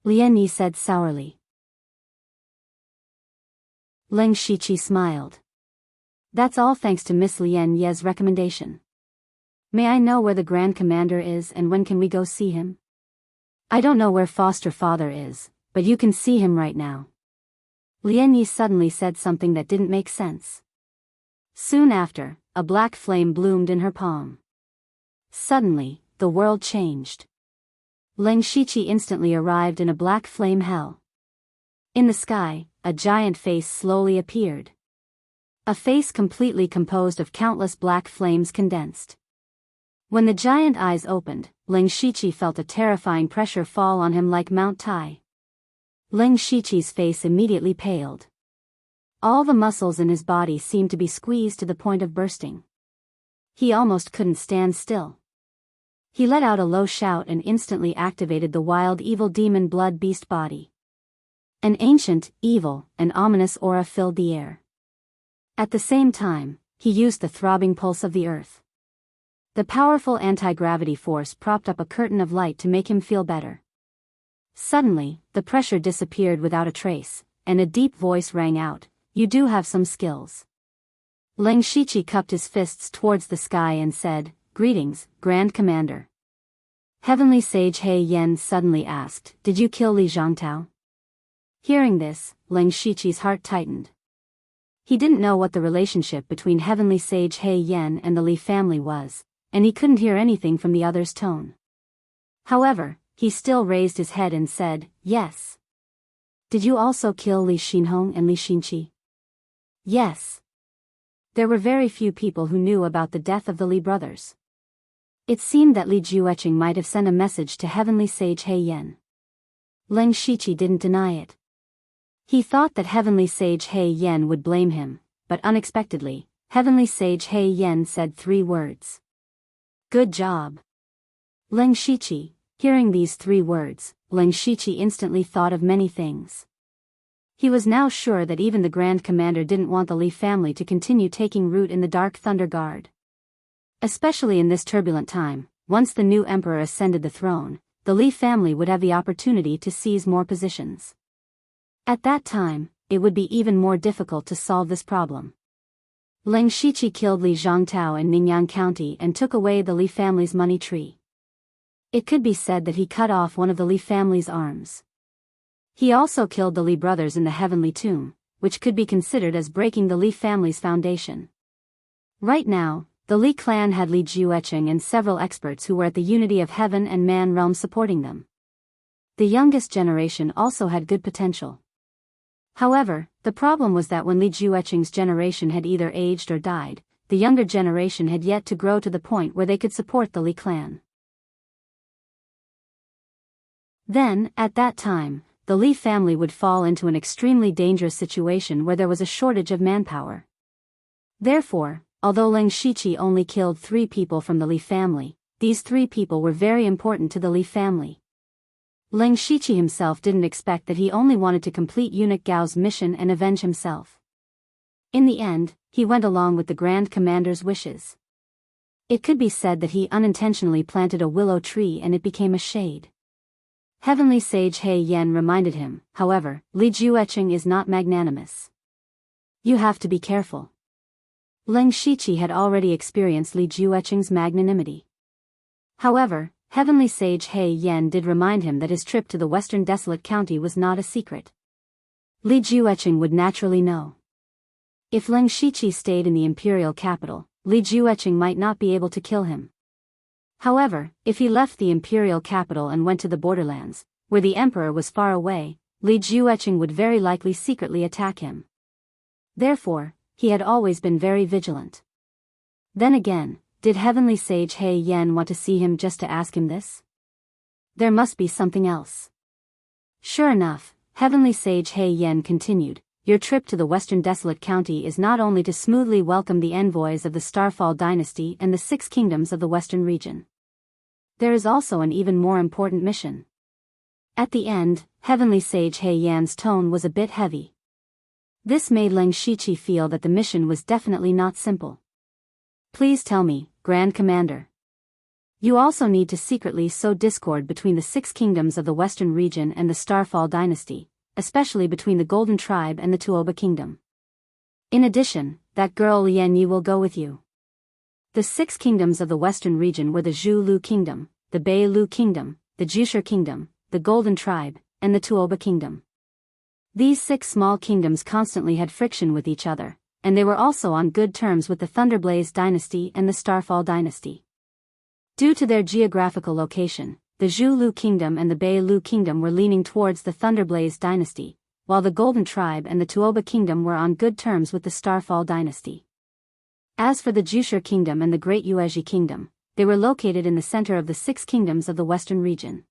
Lian Yi said sourly. Leng Shiqi smiled. That's all thanks to Miss Lian Ye's recommendation. May I know where the Grand Commander is and when can we go see him? I don't know where foster father is, but you can see him right now. Lian Yi suddenly said something that didn't make sense. Soon after, a black flame bloomed in her palm. Suddenly, the world changed. Leng Shiqi instantly arrived in a black flame hell. In the sky, a giant face slowly appeared. A face completely composed of countless black flames condensed. When the giant eyes opened, Leng Shiqi felt a terrifying pressure fall on him like Mount Tai. Leng Shiqi's face immediately paled. All the muscles in his body seemed to be squeezed to the point of bursting. He almost couldn't stand still. He let out a low shout and instantly activated the wild evil demon blood beast body. An ancient, evil, and ominous aura filled the air. At the same time, he used the throbbing pulse of the earth. The powerful anti-gravity force propped up a curtain of light to make him feel better. Suddenly, the pressure disappeared without a trace, and a deep voice rang out, "You do have some skills." Leng Shiqi cupped his fists towards the sky and said, "Greetings, Grand Commander." Heavenly Sage He Yan suddenly asked, "Did you kill Li Zhangtao?" Hearing this, Ling Shiqi's heart tightened. He didn't know what the relationship between Heavenly Sage He Yan and the Li family was, and he couldn't hear anything from the other's tone. However, he still raised his head and said, "Yes." "Did you also kill Li Xinhong and Li Xinqi?" "Yes." There were very few people who knew about the death of the Li brothers. It seemed that Li Jueqing might have sent a message to Heavenly Sage He Yan. Ling Shiqi didn't deny it. He thought that Heavenly Sage He Yan would blame him, but unexpectedly, Heavenly Sage He Yan said 3 words. "Good job." Ling Shiqi, hearing these 3 words, Ling Shiqi instantly thought of many things. He was now sure that even the Grand Commander didn't want the Li family to continue taking root in the Dark Thunder Guard. Especially in this turbulent time, once the new emperor ascended the throne, the Li family would have the opportunity to seize more positions. At that time, it would be even more difficult to solve this problem. Ling Shiqi killed Li Zhangtao in Ningyang County and took away the Li family's money tree. It could be said that he cut off one of the Li family's arms. He also killed the Li brothers in the Heavenly Tomb, which could be considered as breaking the Li family's foundation. Right now, the Li clan had Li Jueqing and several experts who were at the unity of heaven and man realm supporting them. The youngest generation also had good potential. However, the problem was that when Li Jueqing's generation had either aged or died, the younger generation had yet to grow to the point where they could support the Li clan. Then, at that time, the Li family would fall into an extremely dangerous situation where there was a shortage of manpower. Therefore, although Ling Shiqi only killed 3 people from the Li family, these 3 people were very important to the Li family. Ling Shiqi himself didn't expect that he only wanted to complete Eunuch Gao's mission and avenge himself. In the end, he went along with the Grand Commander's wishes. It could be said that he unintentionally planted a willow tree and it became a shade. Heavenly Sage He Yan reminded him, however, Li Jueqing is not magnanimous. You have to be careful. Ling Shiqi had already experienced Li Jueqing's magnanimity. However, Heavenly Sage He Yan did remind him that his trip to the Western Desolate County was not a secret. Li Jueqing would naturally know. If Ling Shiqi stayed in the imperial capital, Li Jueqing might not be able to kill him. However, if he left the imperial capital and went to the borderlands, where the emperor was far away, Li Jueqing would very likely secretly attack him. Therefore, he had always been very vigilant. Then again, did Heavenly Sage He Yan want to see him just to ask him this? There must be something else. Sure enough, Heavenly Sage He Yan continued, "Your trip to the Western Desolate County is not only to smoothly welcome the envoys of the Starfall dynasty and the 6 kingdoms of the Western region. There is also an even more important mission." At the end, Heavenly Sage He Yan's tone was a bit heavy. This made Ling Shiqi feel that the mission was definitely not simple. "Please tell me, Grand Commander. You also need to secretly sow discord between the 6 kingdoms of the Western region and the Starfall dynasty, especially between the Golden Tribe and the Tuoba Kingdom. In addition, that girl Lian Yi will go with you." The 6 kingdoms of the Western region were the Zhu Lu Kingdom, the Bei Lu Kingdom, the Jushur Kingdom, the Golden Tribe, and the Tuoba Kingdom. These 6 small kingdoms constantly had friction with each other, and they were also on good terms with the Thunderblaze dynasty and the Starfall dynasty. Due to their geographical location, the Zhu Lu Kingdom and the Bei Lu Kingdom were leaning towards the Thunderblaze dynasty, while the Golden Tribe and the Tuoba Kingdom were on good terms with the Starfall dynasty. As for the Jushur Kingdom and the Great Yuezhi Kingdom, they were located in the center of the 6 kingdoms of the Western region.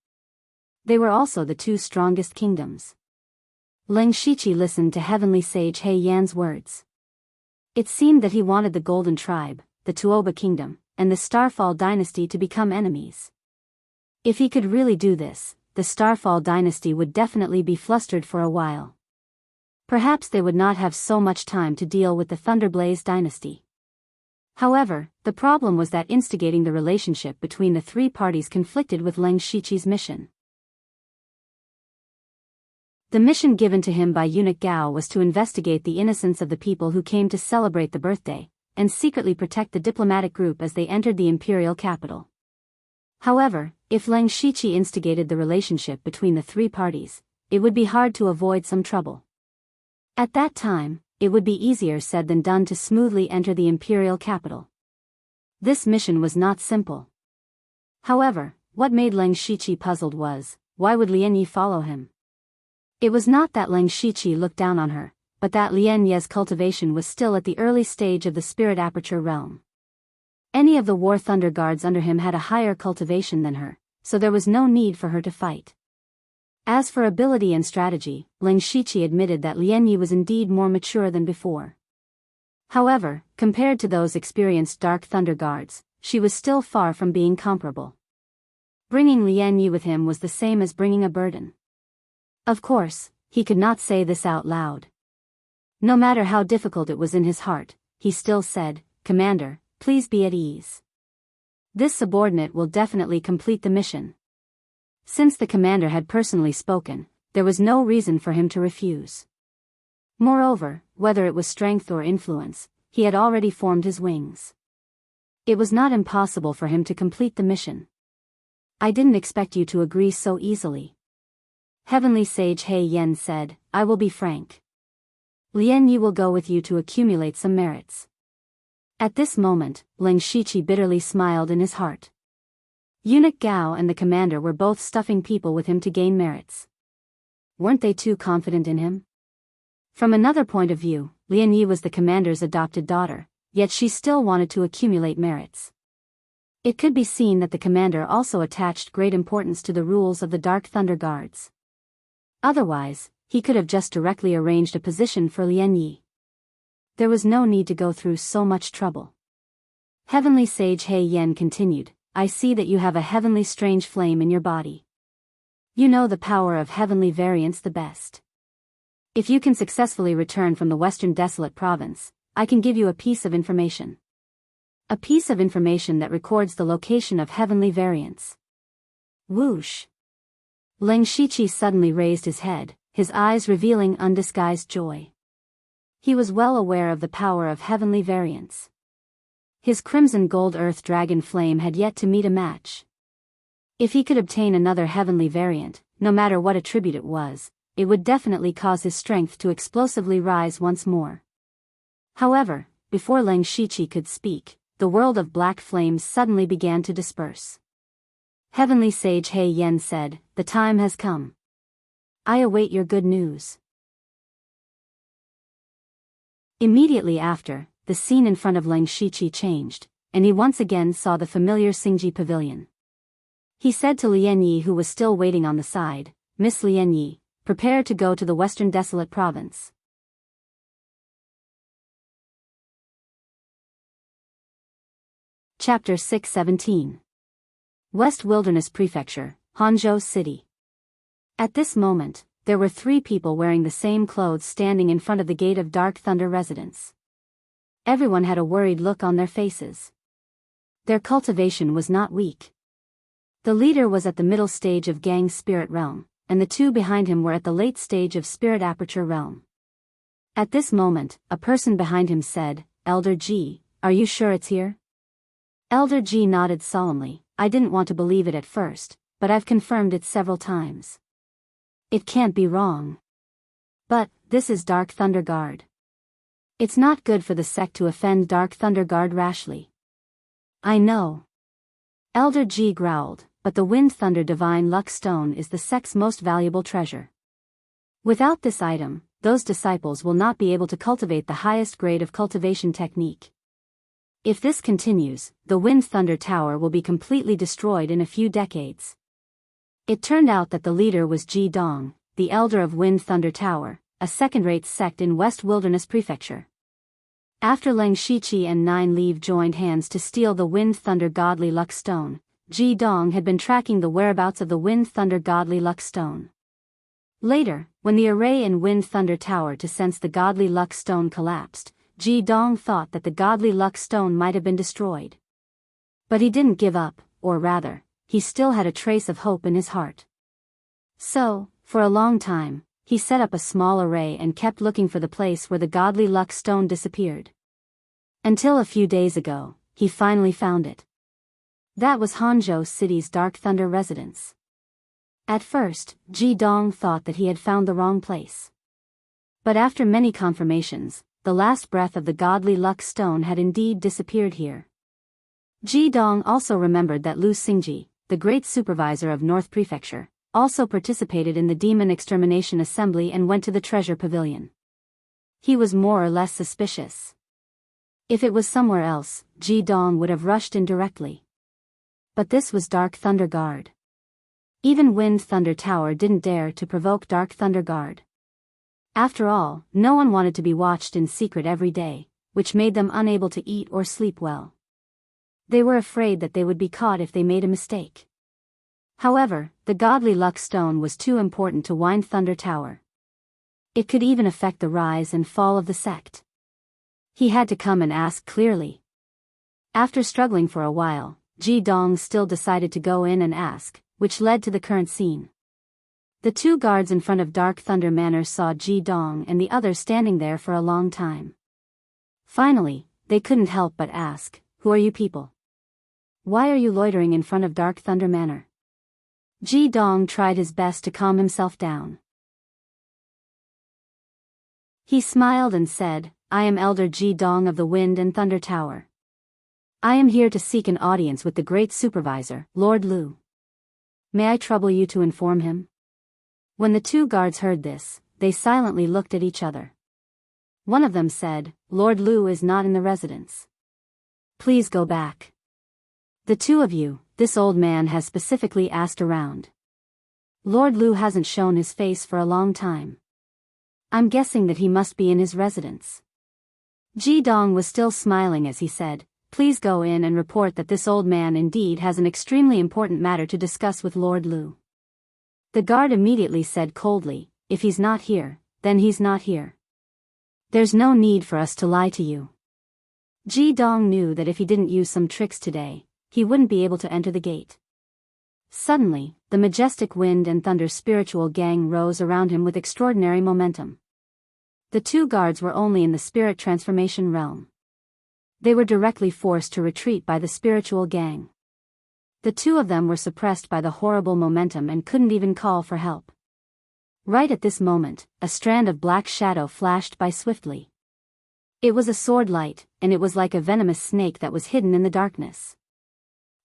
They were also the 2 strongest kingdoms. Ling Shiqi listened to Heavenly Sage He Yan's words. It seemed that he wanted the Golden Tribe, the Tuoba Kingdom, and the Starfall dynasty to become enemies. If he could really do this, the Starfall dynasty would definitely be flustered for a while. Perhaps they would not have so much time to deal with the Thunderblaze dynasty. However, the problem was that instigating the relationship between the 3 parties conflicted with Ling Shiqi's mission. The mission given to him by Eunuch Gao was to investigate the innocence of the people who came to celebrate the birthday, and secretly protect the diplomatic group as they entered the imperial capital. However, if Lang Shiqi instigated the relationship between the three parties, it would be hard to avoid some trouble. At that time, it would be easier said than done to smoothly enter the imperial capital. This mission was not simple. However, what made Lang Shiqi puzzled was, why would Lian Yi follow him? It was not that Lang Shiqi looked down on her, but that Lian Yi's cultivation was still at the early stage of the spirit aperture realm. Any of the War Thunder Guards under him had a higher cultivation than her, so there was no need for her to fight. As for ability and strategy, Lang Shiqi admitted that Lian Yi was indeed more mature than before. However, compared to those experienced Dark Thunder Guards, she was still far from being comparable. Bringing Lian Yi with him was the same as bringing a burden. Of course, he could not say this out loud. No matter how difficult it was in his heart, he still said, "Commander, please be at ease. This subordinate will definitely complete the mission." Since the commander had personally spoken, there was no reason for him to refuse. Moreover, whether it was strength or influence, he had already formed his wings. It was not impossible for him to complete the mission. "I didn't expect you to agree so easily." Heavenly Sage He Yen said, "I will be frank. Lian Yi will go with you to accumulate some merits." At this moment, Lang Shiqi bitterly smiled in his heart. Eunuch Gao and the commander were both stuffing people with him to gain merits. Weren't they too confident in him? From another point of view, Lian Yi was the commander's adopted daughter, yet she still wanted to accumulate merits. It could be seen that the commander also attached great importance to the rules of the Dark Thunder Guards. Otherwise, he could have just directly arranged a position for Lian Yi. There was no need to go through so much trouble. Heavenly Sage He Yen continued, "I see that you have a heavenly strange flame in your body. You know the power of heavenly variance the best. If you can successfully return from the Western Desolate Province, I can give you a piece of information. A piece of information that records the location of heavenly variance." Whoosh! Lang Shiqi suddenly raised his head, his eyes revealing undisguised joy. He was well aware of the power of heavenly variance. His crimson gold earth dragon flame had yet to meet a match. If he could obtain another heavenly variant, no matter what attribute it was, it would definitely cause his strength to explosively rise once more. However, before Lang Shiqi could speak, the world of black flames suddenly began to disperse. Heavenly Sage He Yen said, "The time has come. I await your good news." Immediately after, the scene in front of Lang Shiqi changed, and he once again saw the familiar Xingji pavilion. He said to Lian Yi, who was still waiting on the side, "Miss Lian Yi, prepare to go to the Western Desolate Province." Chapter 617. West Wilderness Prefecture, Hanzhou City. At this moment, there were 3 people wearing the same clothes standing in front of the gate of Dark Thunder residence. Everyone had a worried look on their faces. Their cultivation was not weak. The leader was at the middle stage of Gang Spirit Realm, and the 2 behind him were at the late stage of Spirit Aperture Realm. At this moment, a person behind him said, "Elder Ji, are you sure it's here?" Elder Ji nodded solemnly. "I didn't want to believe it at first, but I've confirmed it several times. It can't be wrong. But, this is Dark Thunder Guard. It's not good for the sect to offend Dark Thunder Guard rashly." "I know." Elder Ji growled, "But the Wind Thunder Divine Luck Stone is the sect's most valuable treasure. Without this item, those disciples will not be able to cultivate the highest grade of cultivation technique. If this continues, the Wind Thunder Tower will be completely destroyed in a few decades." It turned out that the leader was Ji Dong, the elder of Wind Thunder Tower, a second-rate sect in West Wilderness Prefecture. After Lang Shiqi and Nine Leave joined hands to steal the Wind Thunder Godly Luck Stone, Ji Dong had been tracking the whereabouts of the Wind Thunder Godly Luck Stone. Later, when the array in Wind Thunder Tower to sense the Godly Luck Stone collapsed, Ji Dong thought that the Godly Luck Stone might have been destroyed. But he didn't give up, or rather, he still had a trace of hope in his heart. So, for a long time, he set up a small array and kept looking for the place where the Godly Luck Stone disappeared. Until a few days ago, he finally found it. That was Hangzhou City's Dark Thunder residence. At first, Ji Dong thought that he had found the wrong place. But after many confirmations, the last breath of the godly luck stone had indeed disappeared here. Ji Dong also remembered that Lu Xingji, the great supervisor of North Prefecture, also participated in the Demon Extermination Assembly and went to the Treasure Pavilion. He was more or less suspicious. If it was somewhere else, Ji Dong would have rushed in directly. But this was Dark Thunder Guard. Even Wind Thunder Tower didn't dare to provoke Dark Thunder Guard. After all, no one wanted to be watched in secret every day, which made them unable to eat or sleep well. They were afraid that they would be caught if they made a mistake. However, the godly luck stone was too important to Wind Thunder Tower. It could even affect the rise and fall of the sect. He had to come and ask clearly. After struggling for a while, Ji Dong still decided to go in and ask, which led to the current scene. The two guards in front of Dark Thunder Manor saw Ji Dong and the others standing there for a long time. Finally, they couldn't help but ask, "Who are you people? Why are you loitering in front of Dark Thunder Manor?" Ji Dong tried his best to calm himself down. He smiled and said, "I am Elder Ji Dong of the Wind and Thunder Tower. I am here to seek an audience with the great supervisor, Lord Lu. May I trouble you to inform him?" When the two guards heard this, they silently looked at each other. One of them said, "Lord Lu is not in the residence. Please go back. The two of you, this old man has specifically asked around. Lord Lu hasn't shown his face for a long time. I'm guessing that he must be in his residence." Ji Dong was still smiling as he said, "Please go in and report that this old man indeed has an extremely important matter to discuss with Lord Lu." The guard immediately said coldly, "If he's not here, then he's not here. There's no need for us to lie to you." Ji Dong knew that if he didn't use some tricks today, he wouldn't be able to enter the gate. Suddenly, the majestic Wind and Thunder spiritual gang rose around him with extraordinary momentum. The two guards were only in the spirit transformation realm. They were directly forced to retreat by the spiritual gang. The two of them were suppressed by the horrible momentum and couldn't even call for help. Right at this moment, a strand of black shadow flashed by swiftly. It was a sword light, and it was like a venomous snake that was hidden in the darkness.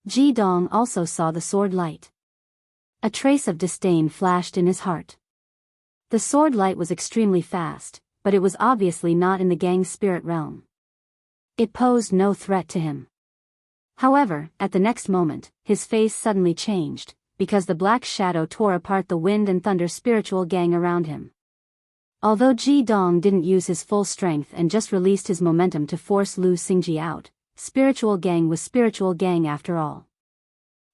Ji Dong also saw the sword light. A trace of disdain flashed in his heart. The sword light was extremely fast, but it was obviously not in the gang's spirit realm. It posed no threat to him. However, at the next moment, his face suddenly changed, because the black shadow tore apart the Wind and Thunder spiritual gang around him. Although Ji Dong didn't use his full strength and just released his momentum to force Lu Xingji out, spiritual gang was spiritual gang after all.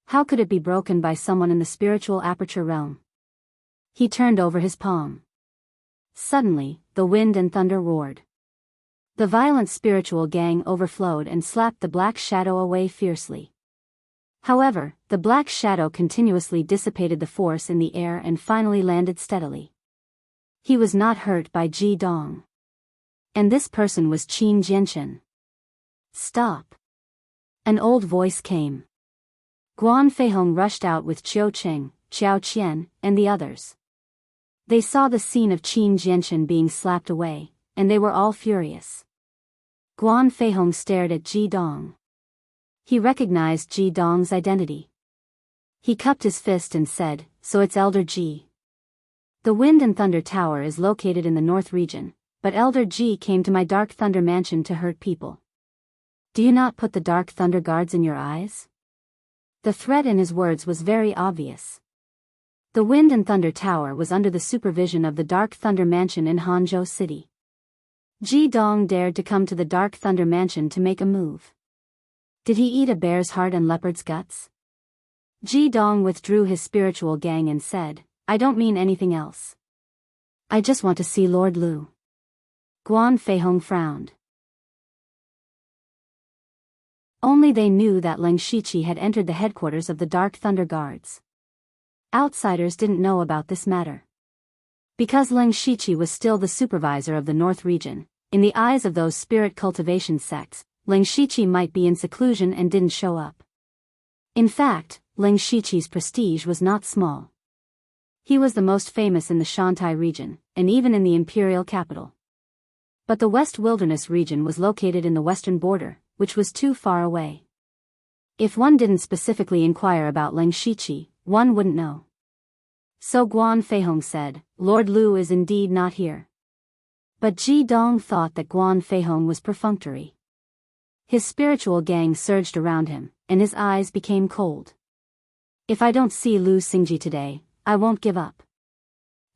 How could it be broken by someone in the spiritual aperture realm? He turned over his palm. Suddenly, the Wind and Thunder roared. The violent spiritual gang overflowed and slapped the black shadow away fiercely. However, the black shadow continuously dissipated the force in the air and finally landed steadily. He was not hurt by Ji Dong. And this person was Qin Jianchen. "Stop!" An old voice came. Guan Feihong rushed out with Qiu Cheng, Xiao Qian, and the others. They saw the scene of Qin Jianchen being slapped away, and they were all furious. Guan Feihong stared at Ji Dong. He recognized Ji Dong's identity. He cupped his fist and said, "So it's Elder Ji. The Wind and Thunder Tower is located in the North region, but Elder Ji came to my Dark Thunder Mansion to hurt people. Do you not put the Dark Thunder Guards in your eyes?" The threat in his words was very obvious. The Wind and Thunder Tower was under the supervision of the Dark Thunder Mansion in Hangzhou City. Ji Dong dared to come to the Dark Thunder Mansion to make a move. Did he eat a bear's heart and leopard's guts? Ji Dong withdrew his spiritual gang and said, "I don't mean anything else. I just want to see Lord Lu." Guan Feihong frowned. Only they knew that Leng Shiqi had entered the headquarters of the Dark Thunder Guards. Outsiders didn't know about this matter. Because Leng Shiqi was still the supervisor of the North region, in the eyes of those spirit cultivation sects, Leng Shiqi might be in seclusion and didn't show up. In fact, Ling Shiqi's prestige was not small. He was the most famous in the Shantai region, and even in the imperial capital. But the West Wilderness region was located in the western border, which was too far away. If one didn't specifically inquire about Ling Shiqi, one wouldn't know. So Guan Feihong said, "Lord Lu is indeed not here." But Ji Dong thought that Guan Feihong was perfunctory. His spiritual gang surged around him, and his eyes became cold. "If I don't see Lu Xingji today, I won't give up."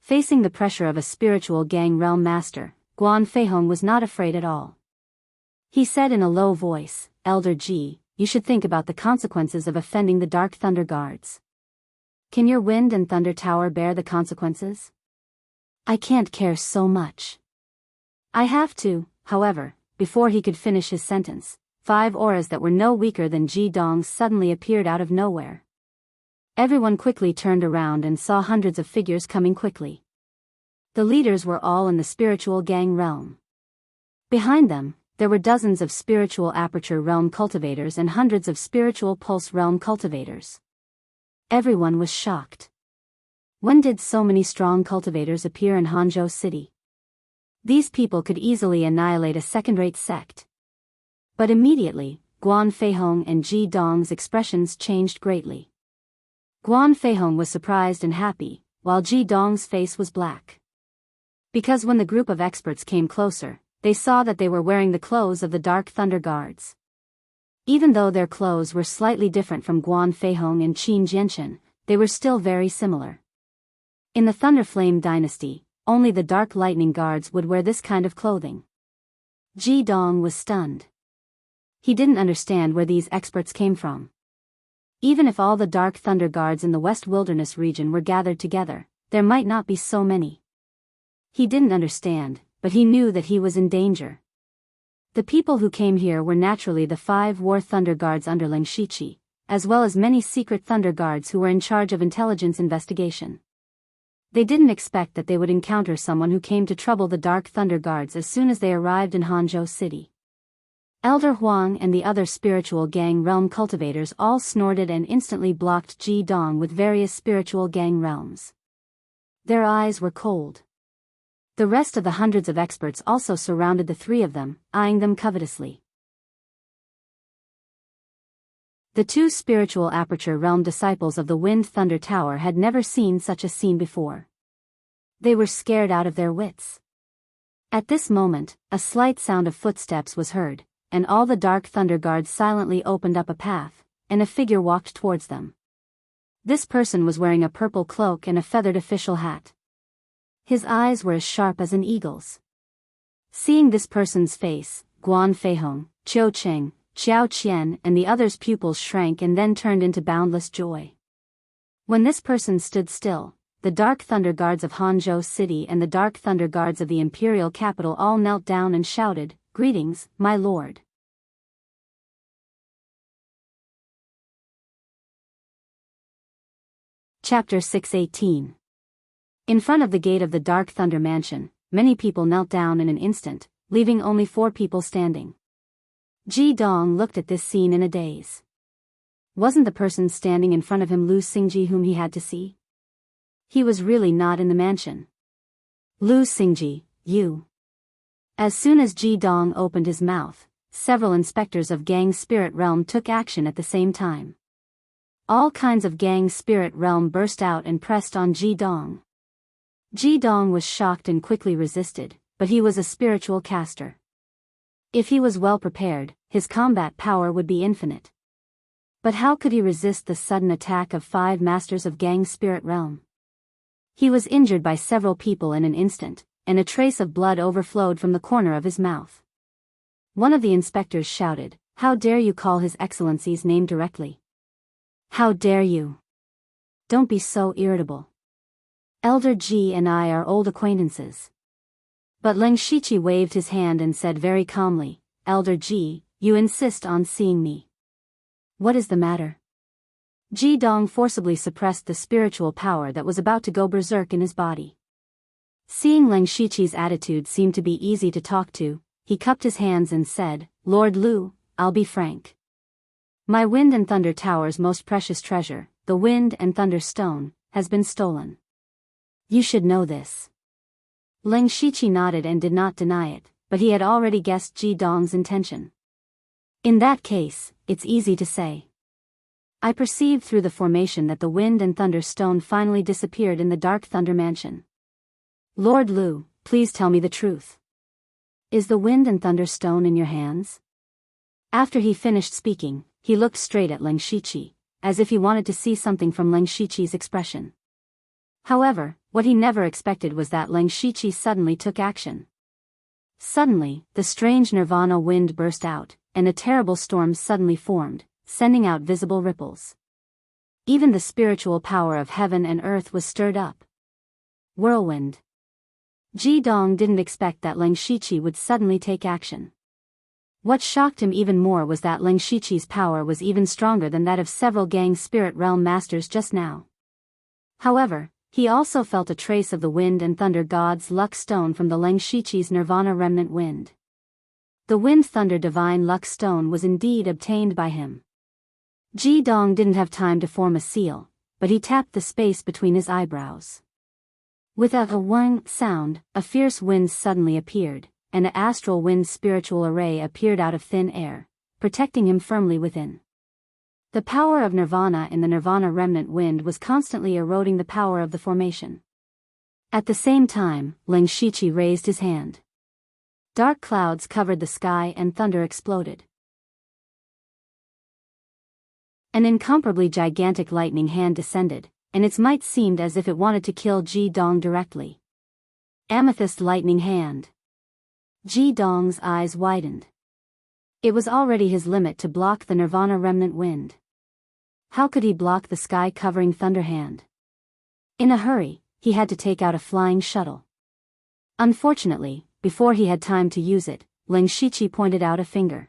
Facing the pressure of a spiritual gang realm master, Guan Feihong was not afraid at all. He said in a low voice, "Elder Ji, you should think about the consequences of offending the Dark Thunder Guards. Can your Wind and Thunder Tower bear the consequences?" "I can't care so much. I have to." However, before he could finish his sentence, 5 auras that were no weaker than Ji Dong's suddenly appeared out of nowhere. Everyone quickly turned around and saw hundreds of figures coming quickly. The leaders were all in the spiritual gang realm. Behind them, there were dozens of spiritual aperture realm cultivators and hundreds of spiritual pulse realm cultivators. Everyone was shocked. When did so many strong cultivators appear in Hangzhou City? These people could easily annihilate a second-rate sect. But immediately, Guan Feihong and Ji Dong's expressions changed greatly. Guan Feihong was surprised and happy, while Ji Dong's face was black. Because when the group of experts came closer, they saw that they were wearing the clothes of the Dark Thunder Guards. Even though their clothes were slightly different from Guan Feihong and Qin Jianchen, they were still very similar. In the Thunder Flame dynasty, only the Dark Lightning Guards would wear this kind of clothing. Ji Dong was stunned. He didn't understand where these experts came from. Even if all the Dark Thunder Guards in the West Wilderness region were gathered together, there might not be so many. He didn't understand, but he knew that he was in danger. The people who came here were naturally the 5 War Thunder Guards under Ling Shiqi, as well as many secret Thunder Guards who were in charge of intelligence investigation. They didn't expect that they would encounter someone who came to trouble the Dark Thunder Guards as soon as they arrived in Hangzhou City. Elder Huang and the other spiritual gang realm cultivators all snorted and instantly blocked Ji Dong with various spiritual gang realms. Their eyes were cold. The rest of the hundreds of experts also surrounded the 3 of them, eyeing them covetously. The 2 spiritual aperture realm disciples of the Wind Thunder Tower had never seen such a scene before. They were scared out of their wits. At this moment, a slight sound of footsteps was heard, and all the Dark Thunder Guards silently opened up a path, and a figure walked towards them. This person was wearing a purple cloak and a feathered official hat. His eyes were as sharp as an eagle's. Seeing this person's face, Guan Feihong, Qiu Cheng, Xiao Qian and the others' pupils shrank and then turned into boundless joy. When this person stood still, the Dark Thunder Guards of Hangzhou City and the Dark Thunder Guards of the imperial capital all knelt down and shouted, "Greetings, my lord." Chapter 618. In front of the gate of the Dark Thunder Mansion, many people knelt down in an instant, leaving only 4 people standing. Ji Dong looked at this scene in a daze. Wasn't the person standing in front of him Lu Xingji whom he had to see? He was really not in the mansion. "Lu Xingji, you." As soon as Ji Dong opened his mouth, several inspectors of Gang Spirit Realm took action at the same time. All kinds of Gang Spirit Realm burst out and pressed on Ji Dong. Ji Dong was shocked and quickly resisted, but he was a spiritual caster. If he was well prepared, his combat power would be infinite. But how could he resist the sudden attack of 5 masters of Gang Spirit Realm? He was injured by several people in an instant, and a trace of blood overflowed from the corner of his mouth. One of the inspectors shouted, "How dare you call His Excellency's name directly? How dare you? Don't be so irritable. Elder Ji and I are old acquaintances." But Ling Shiqi waved his hand and said very calmly, "Elder Ji, you insist on seeing me. What is the matter?" Ji Dong forcibly suppressed the spiritual power that was about to go berserk in his body. Seeing Ling Shiqi's attitude seemed to be easy to talk to, he cupped his hands and said, "Lord Lu, I'll be frank. My Wind and Thunder Tower's most precious treasure, the Wind and Thunder Stone, has been stolen. You should know this. Ling Shiqi nodded and did not deny it, but he had already guessed Ji Dong's intention. In that case, it's easy to say. I perceived through the formation that the Wind and Thunder Stone finally disappeared in the Dark Thunder Mansion. Lord Lu, please tell me the truth. Is the Wind and Thunder Stone in your hands? After he finished speaking, he looked straight at Ling Shiqi, as if he wanted to see something from Ling Shiqi's expression. However, what he never expected was that Ling Shiqi suddenly took action. Suddenly, the strange nirvana wind burst out, and a terrible storm suddenly formed, sending out visible ripples. Even the spiritual power of heaven and earth was stirred up. Whirlwind. Ji Dong didn't expect that Ling Shiqi would suddenly take action. What shocked him even more was that Ling Shiqi's power was even stronger than that of several Gang Spirit Realm masters just now. However, he also felt a trace of the Wind and Thunder God's Luck Stone from the Ling Shiqi's Nirvana Remnant Wind. The Wind Thunder Divine Luck Stone was indeed obtained by him. Ji Dong didn't have time to form a seal, but he tapped the space between his eyebrows. With a wang sound, a fierce wind suddenly appeared, and an astral wind spiritual array appeared out of thin air, protecting him firmly within. The power of Nirvana in the Nirvana Remnant Wind was constantly eroding the power of the formation. At the same time, Ling Shiqi raised his hand. Dark clouds covered the sky and thunder exploded. An incomparably gigantic lightning hand descended, and its might seemed as if it wanted to kill Ji Dong directly. Amethyst Lightning Hand. Ji Dong's eyes widened. It was already his limit to block the Nirvana Remnant Wind. How could he block the sky-covering Thunder Hand? In a hurry, he had to take out a flying shuttle. Unfortunately, before he had time to use it, Ling Shiqi pointed out a finger.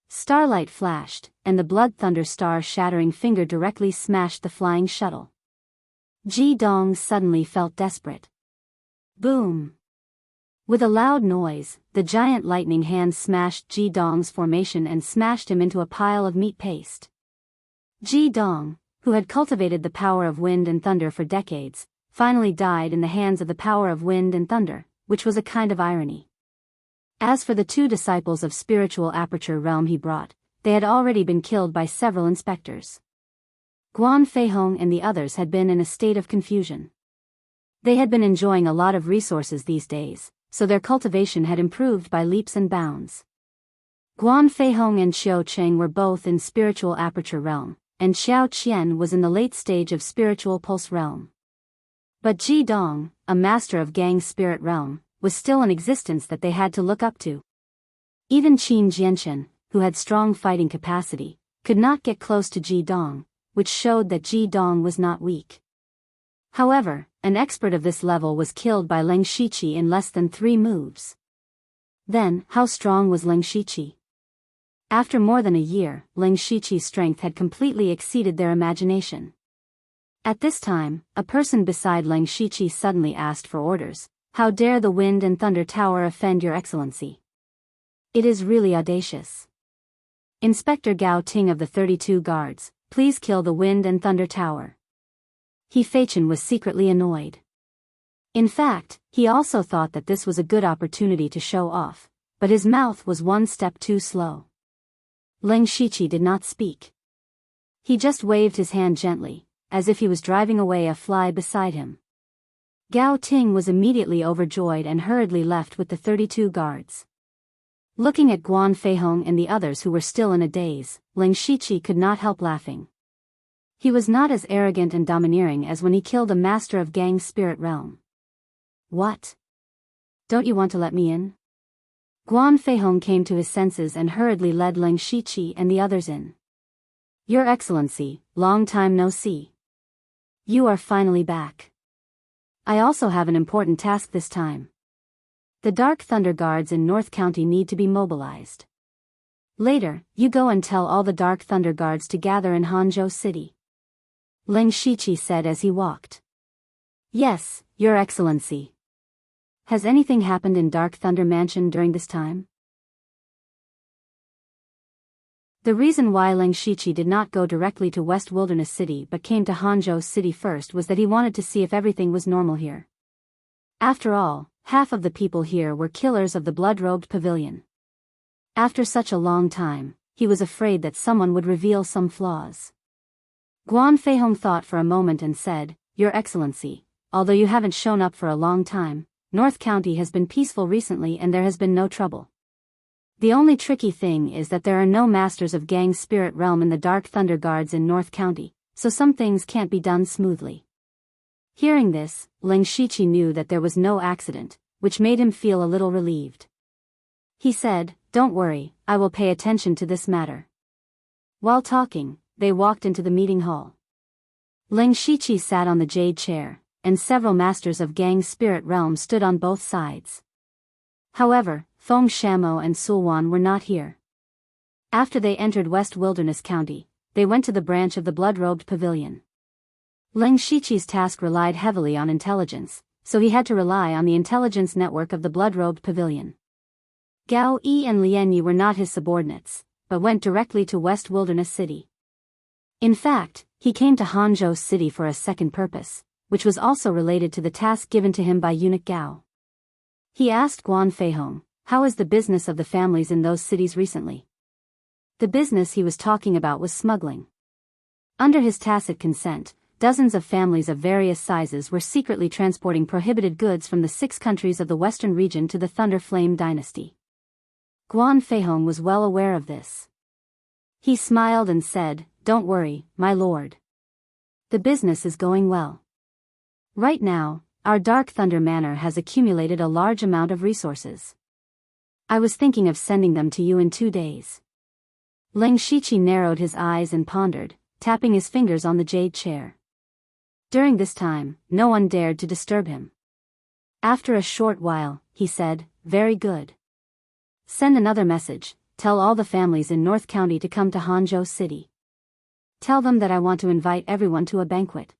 Starlight flashed, and the Blood Thunder Star-shattering finger directly smashed the flying shuttle. Ji Dong suddenly felt desperate. Boom! With a loud noise, the giant lightning hand smashed Ji Dong's formation and smashed him into a pile of meat paste. Ji Dong, who had cultivated the power of wind and thunder for decades, finally died in the hands of the power of wind and thunder, which was a kind of irony. As for the two disciples of spiritual aperture realm he brought, they had already been killed by several inspectors. Guan Feihong and the others had been in a state of confusion. They had been enjoying a lot of resources these days, so their cultivation had improved by leaps and bounds. Guan Feihong and Xiao Cheng were both in spiritual aperture realm, and Xiao Qian was in the late stage of spiritual pulse realm. But Ji Dong, a master of Gang Spirit Realm, was still in existence that they had to look up to. Even Qin Jianchen, who had strong fighting capacity, could not get close to Ji Dong, which showed that Ji Dong was not weak. However, an expert of this level was killed by Ling Shiqi in less than 3 moves. Then, how strong was Ling Shiqi? After more than a year, Ling Shiqi's strength had completely exceeded their imagination. At this time, a person beside Ling Shiqi suddenly asked for orders. How dare the Wind and Thunder Tower offend your excellency? It is really audacious. Inspector Gao Ting of the 32 Guards, please kill the Wind and Thunder Tower. He Feichen was secretly annoyed. In fact, he also thought that this was a good opportunity to show off, but his mouth was one step too slow. Ling Shiqi did not speak. He just waved his hand gently, as if he was driving away a fly beside him. Gao Ting was immediately overjoyed and hurriedly left with the 32 guards. Looking at Guan Feihong and the others who were still in a daze, Ling Shiqi could not help laughing. He was not as arrogant and domineering as when he killed a master of Gang Spirit Realm. What? Don't you want to let me in? Guan Feihong came to his senses and hurriedly led Ling Shiqi and the others in. Your Excellency, long time no see. You are finally back. I also have an important task this time. The Dark Thunder Guards in North County need to be mobilized. Later, you go and tell all the Dark Thunder Guards to gather in Hanzhou City. Ling Shiqi said as he walked. Yes, Your Excellency. Has anything happened in Dark Thunder Mansion during this time? The reason why Ling Shiqi did not go directly to West Wilderness City but came to Hanzhou City first was that he wanted to see if everything was normal here. After all, half of the people here were killers of the blood-robed pavilion. After such a long time, he was afraid that someone would reveal some flaws. Guan Feihong thought for a moment and said, "Your Excellency, although you haven't shown up for a long time, North County has been peaceful recently and there has been no trouble. The only tricky thing is that there are no masters of Gang Spirit Realm in the Dark Thunder Guards in North County, so some things can't be done smoothly." Hearing this, Ling Shiqi knew that there was no accident, which made him feel a little relieved. He said, "Don't worry, I will pay attention to this matter." While talking, they walked into the meeting hall. Ling Shiqi sat on the jade chair, and several masters of Gang Spirit Realm stood on both sides. However, Feng Shamo and Sulwan were not here. After they entered West Wilderness County, they went to the branch of the blood-robed pavilion. Ling Shiqi's task relied heavily on intelligence, so he had to rely on the intelligence network of the blood-robed pavilion. Gao Yi and Lian Yi were not his subordinates, but went directly to West Wilderness City. In fact, he came to Hanzhou City for a second purpose, which was also related to the task given to him by eunuch Gao. He asked Guan Feihong, "How is the business of the families in those cities recently?" The business he was talking about was smuggling. Under his tacit consent, dozens of families of various sizes were secretly transporting prohibited goods from the 6 countries of the western region to the Thunder Flame dynasty. Guan Feihong was well aware of this. He smiled and said, "Don't worry, my lord. The business is going well. Right now, our Dark Thunder Manor has accumulated a large amount of resources. I was thinking of sending them to you in 2 days." Ling Shiqi narrowed his eyes and pondered, tapping his fingers on the jade chair. During this time, no one dared to disturb him. After a short while, he said, "Very good. Send another message, tell all the families in North County to come to Hanzhou City. Tell them that I want to invite everyone to a banquet."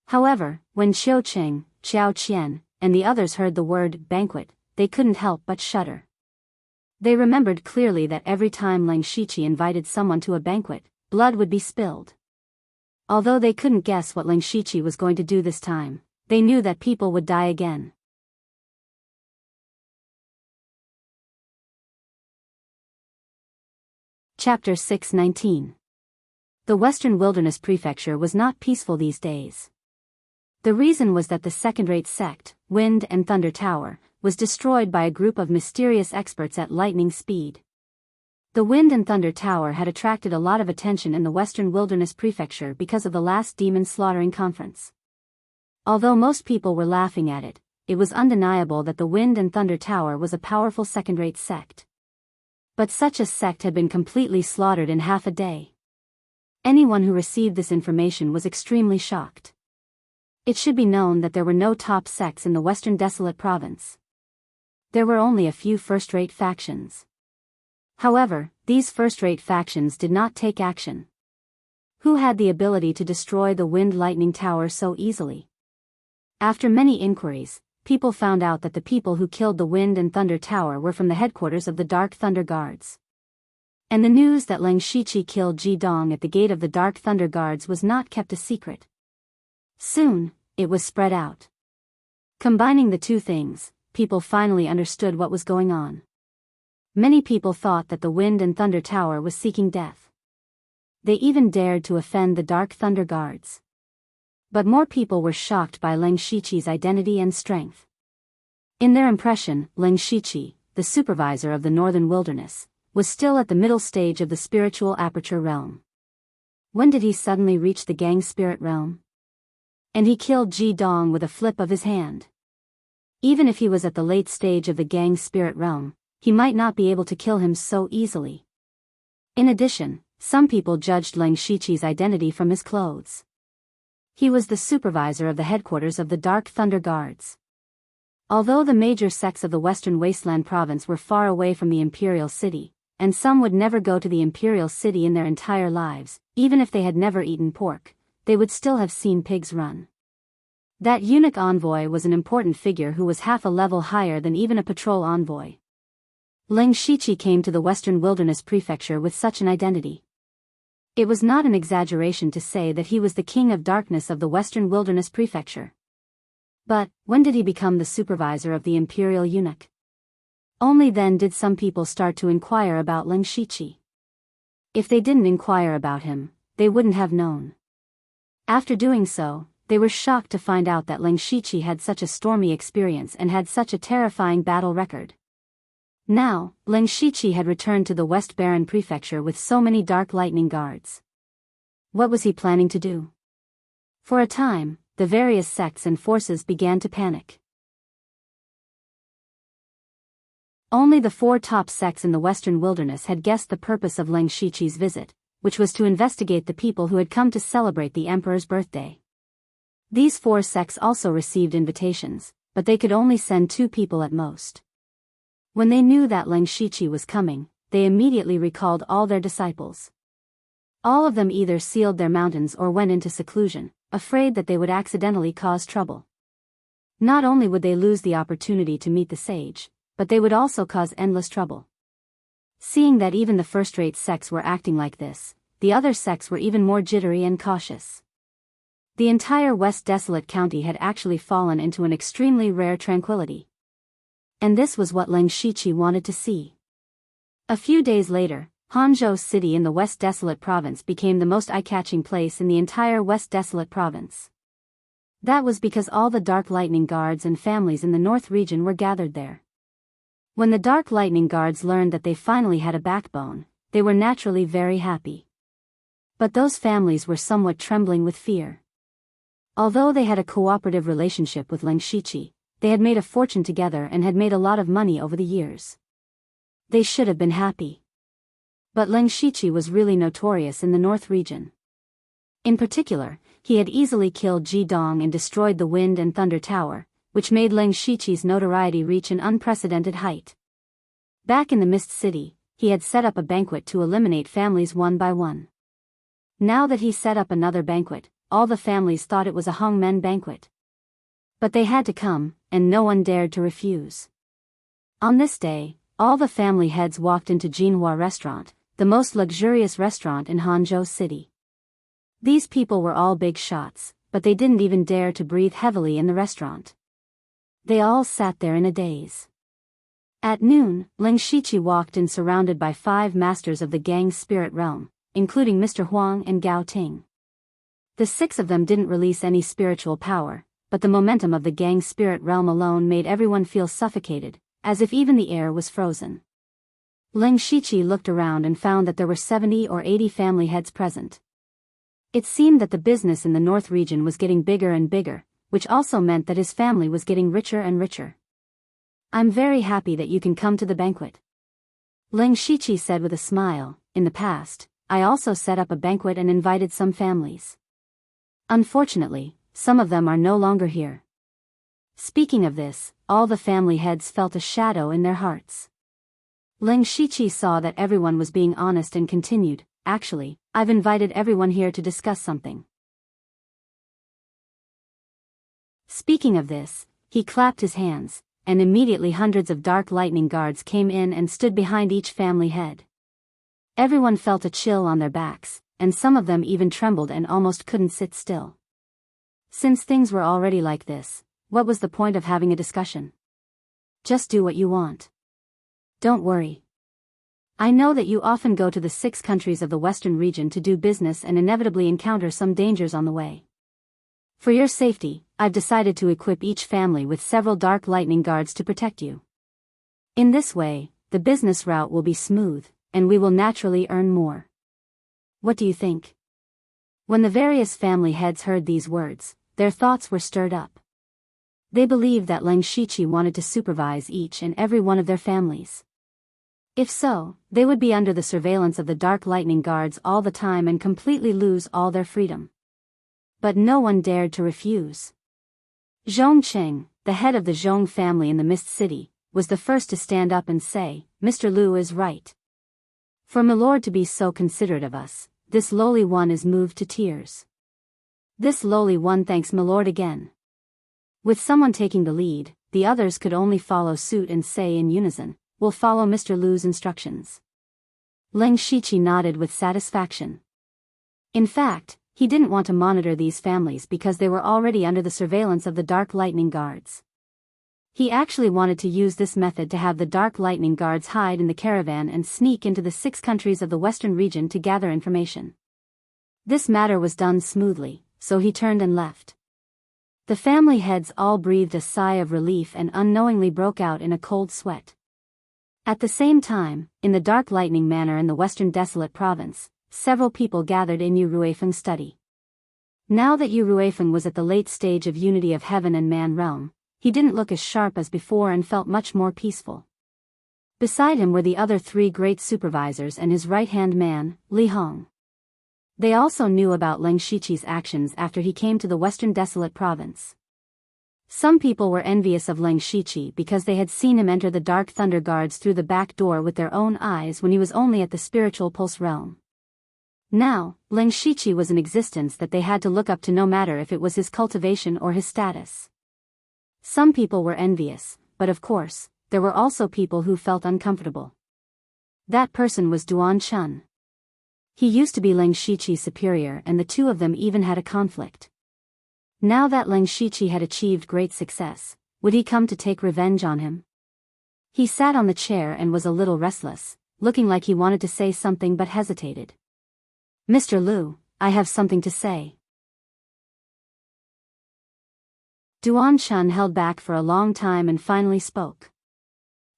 However, when Qiu Cheng, Xiao Qian, and the others heard the word banquet, they couldn't help but shudder. They remembered clearly that every time Ling Shiqi invited someone to a banquet, blood would be spilled. Although they couldn't guess what Ling Shiqi was going to do this time, they knew that people would die again. Chapter 619. The Western Wilderness Prefecture was not peaceful these days. The reason was that the second-rate sect, Wind and Thunder Tower, was destroyed by a group of mysterious experts at lightning speed. The Wind and Thunder Tower had attracted a lot of attention in the Western Wilderness Prefecture because of the last demon slaughtering conference. Although most people were laughing at it, it was undeniable that the Wind and Thunder Tower was a powerful second-rate sect. But such a sect had been completely slaughtered in half a day. Anyone who received this information was extremely shocked. It should be known that there were no top sects in the Western Desolate Province. There were only a few first-rate factions. However, these first-rate factions did not take action. Who had the ability to destroy the Wind Lightning Tower so easily? After many inquiries, people found out that the people who killed the Wind and Thunder Tower were from the headquarters of the Dark Thunder Guards. And the news that Ling Shiqi killed Ji Dong at the gate of the Dark Thunder Guards was not kept a secret. Soon, it was spread out. Combining the two things, people finally understood what was going on. Many people thought that the Wind and Thunder Tower was seeking death. They even dared to offend the Dark Thunder Guards. But more people were shocked by Ling Shiqi's identity and strength. In their impression, Ling Shiqi, the supervisor of the Northern Wilderness, was still at the middle stage of the spiritual aperture realm. When did he suddenly reach the Gang Spirit Realm? And he killed Ji Dong with a flip of his hand. Even if he was at the late stage of the Gang Spirit Realm, he might not be able to kill him so easily. In addition, some people judged Ling Shiqi's identity from his clothes. He was the supervisor of the headquarters of the Dark Thunder Guards. Although the major sects of the Western Wasteland Province were far away from the Imperial City, and some would never go to the Imperial City in their entire lives, even if they had never eaten pork, they would still have seen pigs run. That eunuch envoy was an important figure who was half a level higher than even a patrol envoy. Ling Shiqi came to the Western Wilderness Prefecture with such an identity. It was not an exaggeration to say that he was the king of darkness of the Western Wilderness Prefecture. But, when did he become the supervisor of the imperial eunuch? Only then did some people start to inquire about Ling Shiqi. If they didn't inquire about him, they wouldn't have known. After doing so, they were shocked to find out that Ling Shiqi had such a stormy experience and had such a terrifying battle record. Now, Ling Shiqi had returned to the West Baron Prefecture with so many dark lightning guards. What was he planning to do? For a time, the various sects and forces began to panic. Only the 4 top sects in the Western Wilderness had guessed the purpose of Ling Shiqi's visit, which was to investigate the people who had come to celebrate the emperor's birthday. These 4 sects also received invitations, but they could only send 2 people at most. When they knew that Ling Shiqi was coming, they immediately recalled all their disciples. All of them either sealed their mountains or went into seclusion, afraid that they would accidentally cause trouble. Not only would they lose the opportunity to meet the sage, but they would also cause endless trouble. Seeing that even the first-rate sects were acting like this, the other sects were even more jittery and cautious. The entire West Desolate County had actually fallen into an extremely rare tranquility. And this was what Ling Shiqi wanted to see. A few days later, Hanzhou City in the West Desolate Province became the most eye-catching place in the entire West Desolate Province. That was because all the Dark Lightning Guards and families in the North region were gathered there. When the Dark Lightning Guards learned that they finally had a backbone, they were naturally very happy. But those families were somewhat trembling with fear. Although they had a cooperative relationship with Ling Shiqi, they had made a fortune together and had made a lot of money over the years. They should have been happy. But Ling Shiqi was really notorious in the North region. In particular, he had easily killed Ji Dong and destroyed the Wind and Thunder Tower, which made Ling Shiqi's notoriety reach an unprecedented height. Back in the Mist City, he had set up a banquet to eliminate families one by one. Now that he set up another banquet, all the families thought it was a Hongmen banquet. But they had to come, and no one dared to refuse. On this day, all the family heads walked into Jinhua Restaurant, the most luxurious restaurant in Hanzhou City. These people were all big shots, but they didn't even dare to breathe heavily in the restaurant. They all sat there in a daze. At noon, Ling Shiqi walked in surrounded by 5 masters of the gang's spirit realm, including Mr. Huang and Gao Ting. The 6 of them didn't release any spiritual power, but the momentum of the gang's spirit realm alone made everyone feel suffocated, as if even the air was frozen. Ling Shiqi looked around and found that there were 70 or 80 family heads present. It seemed that the business in the North region was getting bigger and bigger, which also meant that his family was getting richer and richer. "I'm very happy that you can come to the banquet," Ling Shiqi said with a smile. "In the past, I also set up a banquet and invited some families. Unfortunately, some of them are no longer here." Speaking of this, all the family heads felt a shadow in their hearts. Ling Shiqi saw that everyone was being honest and continued, "Actually, I've invited everyone here to discuss something." Speaking of this, he clapped his hands, and immediately hundreds of Dark Lightning Guards came in and stood behind each family head. Everyone felt a chill on their backs, and some of them even trembled and almost couldn't sit still. Since things were already like this, what was the point of having a discussion? Just do what you want. Don't worry. I know that you often go to the 6 countries of the Western region to do business and inevitably encounter some dangers on the way. For your safety, I've decided to equip each family with several Dark Lightning Guards to protect you. In this way, the business route will be smooth, and we will naturally earn more. What do you think? When the various family heads heard these words, their thoughts were stirred up. They believed that Ling Shiqi wanted to supervise each and every one of their families. If so, they would be under the surveillance of the Dark Lightning Guards all the time and completely lose all their freedom. But no one dared to refuse. Zhong Cheng, the head of the Zhong family in the Mist City, was the first to stand up and say, "Mr. Liu is right. For Milord to be so considerate of us, this lowly one is moved to tears. This lowly one thanks Milord again." With someone taking the lead, the others could only follow suit and say in unison, we'll follow Mr. Lu's instructions. Ling Shiqi nodded with satisfaction. In fact, he didn't want to monitor these families because they were already under the surveillance of the Dark Lightning Guards. He actually wanted to use this method to have the Dark Lightning Guards hide in the caravan and sneak into the 6 countries of the western region to gather information. This matter was done smoothly, so he turned and left. The family heads all breathed a sigh of relief and unknowingly broke out in a cold sweat. At the same time, in the Dark Lightning Manor in the western desolate province, several people gathered in Yu Ruifeng's study. Now that Yu Ruifeng was at the late stage of unity of heaven and man realm, he didn't look as sharp as before and felt much more peaceful. Beside him were the other 3 great supervisors and his right-hand man, Li Hong. They also knew about Ling Shiqi's actions after he came to the western desolate province. Some people were envious of Ling Shiqi because they had seen him enter the Dark Thunder Guards through the back door with their own eyes when he was only at the spiritual pulse realm. Now, Ling Shiqi was an existence that they had to look up to no matter if it was his cultivation or his status. Some people were envious, but of course, there were also people who felt uncomfortable. That person was Duan Chun. He used to be Ling Shiqi's superior and the two of them even had a conflict. Now that Ling Shiqi had achieved great success, would he come to take revenge on him? He sat on the chair and was a little restless, looking like he wanted to say something but hesitated. Mr. Lu, I have something to say. Duan Chun held back for a long time and finally spoke.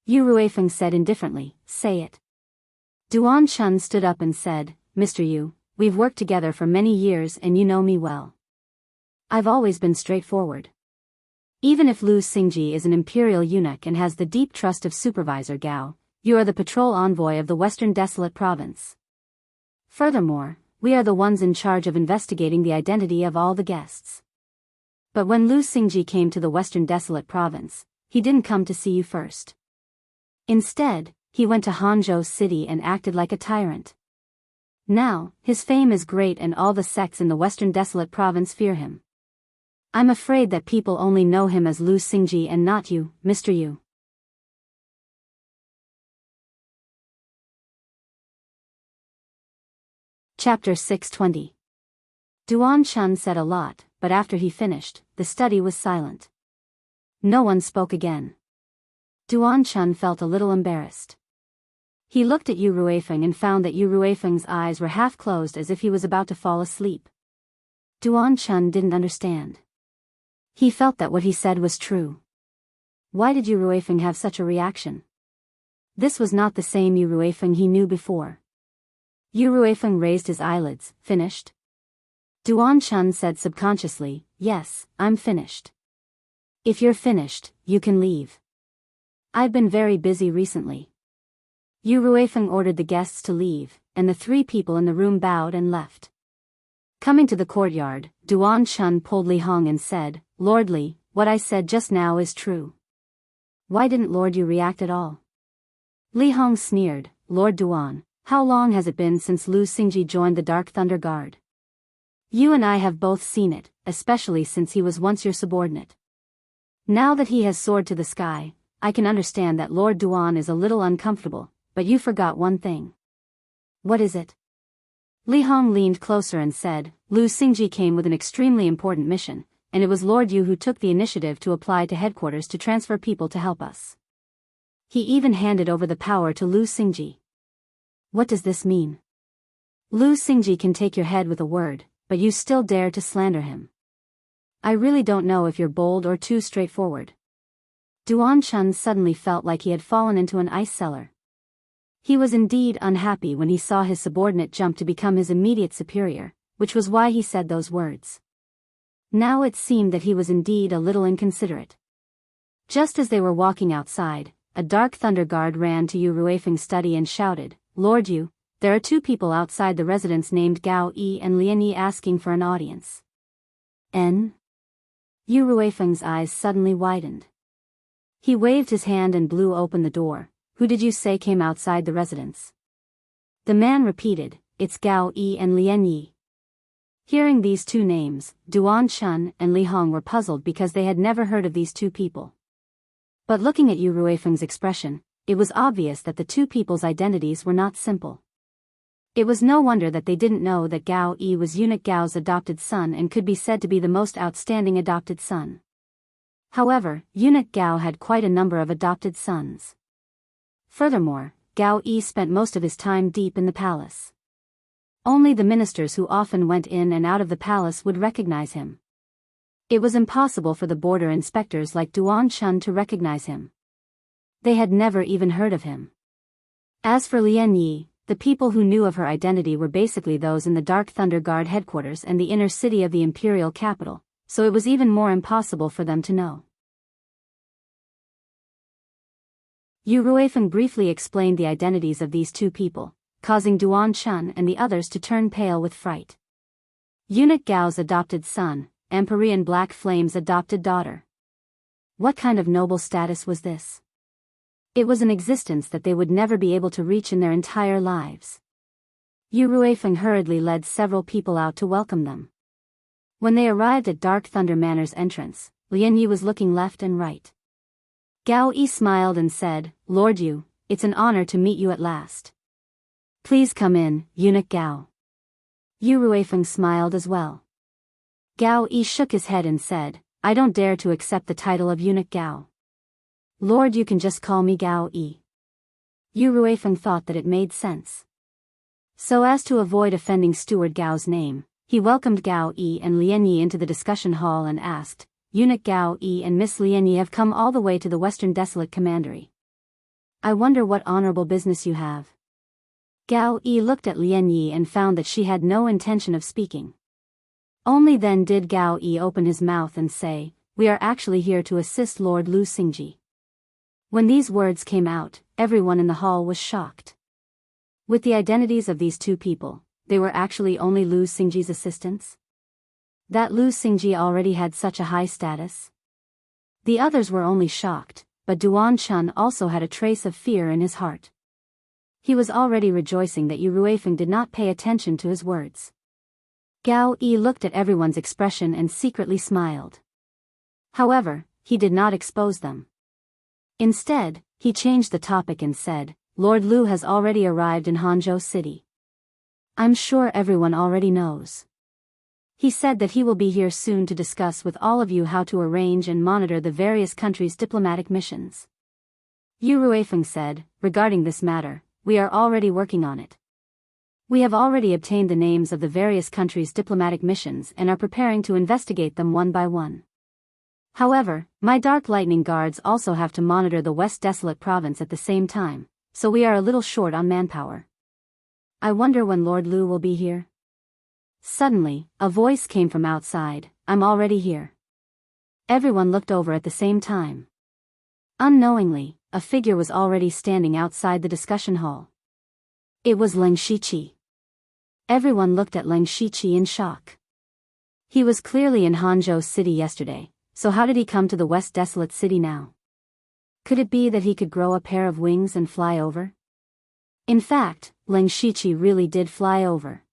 Yu Ruifeng said indifferently, say it. Duan Chun stood up and said, Mr. Yu, we've worked together for many years and you know me well. I've always been straightforward. Even if Lu Xingji is an imperial eunuch and has the deep trust of Supervisor Gao, you are the patrol envoy of the Western Desolate Province. Furthermore, we are the ones in charge of investigating the identity of all the guests. But when Lu Xingji came to the Western Desolate Province, he didn't come to see you first. Instead, he went to Hangzhou City and acted like a tyrant. Now, his fame is great and all the sects in the Western Desolate Province fear him. I'm afraid that people only know him as Lu Xingji and not you, Mr. Yu. Chapter 620. Duan Chun said a lot, but after he finished, the study was silent. No one spoke again. Duan Chun felt a little embarrassed. He looked at Yu Ruifeng and found that Yu Ruifeng's eyes were half closed as if he was about to fall asleep. Duan Chun didn't understand. He felt that what he said was true. Why did Yu Ruifeng have such a reaction? This was not the same Yu Ruifeng he knew before. Yu Ruifeng raised his eyelids. Finished? Duan Chun said subconsciously, yes, I'm finished. If you're finished, you can leave. I've been very busy recently. Yu Ruifeng ordered the guests to leave, and the 3 people in the room bowed and left. Coming to the courtyard, Duan Chun pulled Li Hong and said, Lord Li, what I said just now is true. Why didn't Lord Yu react at all? Li Hong sneered, Lord Duan, how long has it been since Lu Xingji joined the Dark Thunder Guard? You and I have both seen it, especially since he was once your subordinate. Now that he has soared to the sky, I can understand that Lord Duan is a little uncomfortable, but you forgot one thing. What is it? Li Hong leaned closer and said, Lu Xingji came with an extremely important mission, and it was Lord Yu who took the initiative to apply to headquarters to transfer people to help us. He even handed over the power to Lu Xingji. What does this mean? Lu Xingji can take your head with a word, but you still dare to slander him. I really don't know if you're bold or too straightforward. Duan Chun suddenly felt like he had fallen into an ice cellar. He was indeed unhappy when he saw his subordinate jump to become his immediate superior, which was why he said those words. Now it seemed that he was indeed a little inconsiderate. Just as they were walking outside, a Dark Thunder Guard ran to Yu Ruifeng's study and shouted, Lord Yu, there are 2 people outside the residence named Gao Yi and Lian Yi asking for an audience. Yu Ruifeng's eyes suddenly widened. He waved his hand and blew open the door. Who did you say came outside the residence? The man repeated, it's Gao Yi and Lian Yi. Hearing these 2 names, Duan Chun and Li Hong were puzzled because they had never heard of these 2 people. But looking at Yu Ruifeng's expression, it was obvious that the two people's identities were not simple. It was no wonder that they didn't know that Gao Yi was eunuch Gao's adopted son and could be said to be the most outstanding adopted son. However, eunuch Gao had quite a number of adopted sons. Furthermore, Gao Yi spent most of his time deep in the palace. Only the ministers who often went in and out of the palace would recognize him. It was impossible for the border inspectors like Duan Chun to recognize him. They had never even heard of him. As for Lian Yi, the people who knew of her identity were basically those in the Dark Thunder Guard headquarters and the inner city of the imperial capital, so it was even more impossible for them to know. Yu Ruifeng briefly explained the identities of these two people, causing Duan Chun and the others to turn pale with fright. Eunuch Gao's adopted son, Empyrean Black Flame's adopted daughter. What kind of noble status was this? It was an existence that they would never be able to reach in their entire lives. Yu Ruifeng hurriedly led several people out to welcome them. When they arrived at Dark Thunder Manor's entrance, Lian Yi was looking left and right. Gao Yi smiled and said, "Lord Yu, it's an honor to meet you at last. Please come in, eunuch Gao." Yu Ruifeng smiled as well. Gao Yi shook his head and said, "I don't dare to accept the title of eunuch Gao. Lord, you can just call me Gao Yi." Yu Ruifeng thought that it made sense. So as to avoid offending Steward Gao's name, he welcomed Gao Yi and Lian Yi into the discussion hall and asked, "Eunuch Gao Yi and Miss Lian Yi have come all the way to the Western Desolate Commandery. I wonder what honorable business you have." Gao Yi looked at Lian Yi and found that she had no intention of speaking. Only then did Gao Yi open his mouth and say, "We are actually here to assist Lord Lu Xingji." When these words came out, everyone in the hall was shocked. With the identities of these two people, they were actually only Lu Xingji's assistants? That Lu Xingji already had such a high status? The others were only shocked, but Duan Chun also had a trace of fear in his heart. He was already rejoicing that Yu Ruifeng did not pay attention to his words. Gao Yi looked at everyone's expression and secretly smiled. However, he did not expose them. Instead, he changed the topic and said, "Lord Lu has already arrived in Hangzhou City. I'm sure everyone already knows. He said that he will be here soon to discuss with all of you how to arrange and monitor the various countries' diplomatic missions." Yu Ruifeng said, "Regarding this matter, we are already working on it. We have already obtained the names of the various countries' diplomatic missions and are preparing to investigate them one by one. However, my Dark Lightning Guards also have to monitor the West Desolate Province at the same time, so we are a little short on manpower. I wonder when Lord Lu will be here." Suddenly, a voice came from outside, "I'm already here." Everyone looked over at the same time. Unknowingly, a figure was already standing outside the discussion hall. It was Leng Shiqi. Everyone looked at Leng Shiqi in shock. He was clearly in Hangzhou City yesterday, so how did he come to the West Desolate City now? Could it be that he could grow a pair of wings and fly over? In fact, Leng Shiqi really did fly over.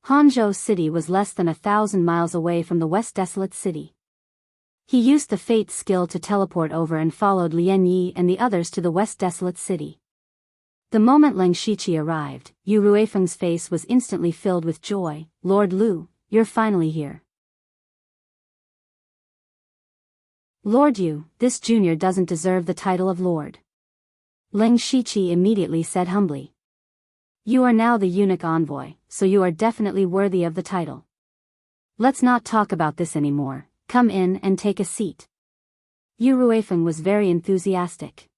Hangzhou City was less than 1,000 miles away from the West Desolate City. He used the Fate skill to teleport over and followed Lian Yi and the others to the West Desolate City. The moment Leng Shiqi arrived, Yu Ruifeng's face was instantly filled with joy. "Lord Lu, you're finally here." "Lord Yu, this junior doesn't deserve the title of Lord," Leng Shiqi immediately said humbly. "You are now the eunuch envoy, so you are definitely worthy of the title. Let's not talk about this anymore, come in and take a seat." Yu Ruifeng was very enthusiastic.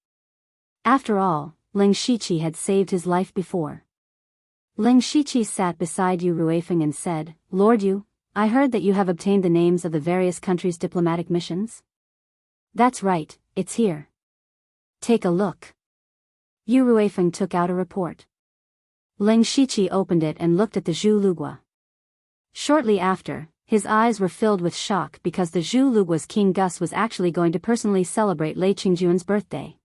After all, Leng Shiqi had saved his life before. Leng Shiqi sat beside Yu Ruifeng and said, "Lord Yu, I heard that you have obtained the names of the various countries' diplomatic missions?" "That's right, it's here. Take a look." Yu Ruifeng took out a report. Leng Shiqi opened it and looked at the Zhu Lugua. Shortly after, his eyes were filled with shock because the Zhu Lugua's King Gus was actually going to personally celebrate Lei Qingjuan's birthday.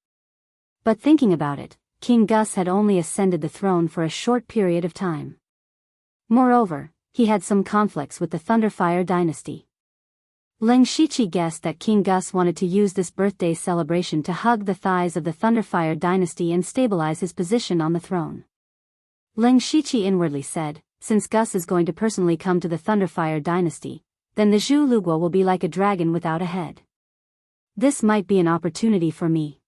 But thinking about it, King Gus had only ascended the throne for a short period of time. Moreover, he had some conflicts with the Thunderfire dynasty. Leng Shiqi guessed that King Gus wanted to use this birthday celebration to hug the thighs of the Thunderfire dynasty and stabilize his position on the throne. Leng Shiqi inwardly said, since Gus is going to personally come to the Thunderfire dynasty, then the Zhu Lugua will be like a dragon without a head. This might be an opportunity for me.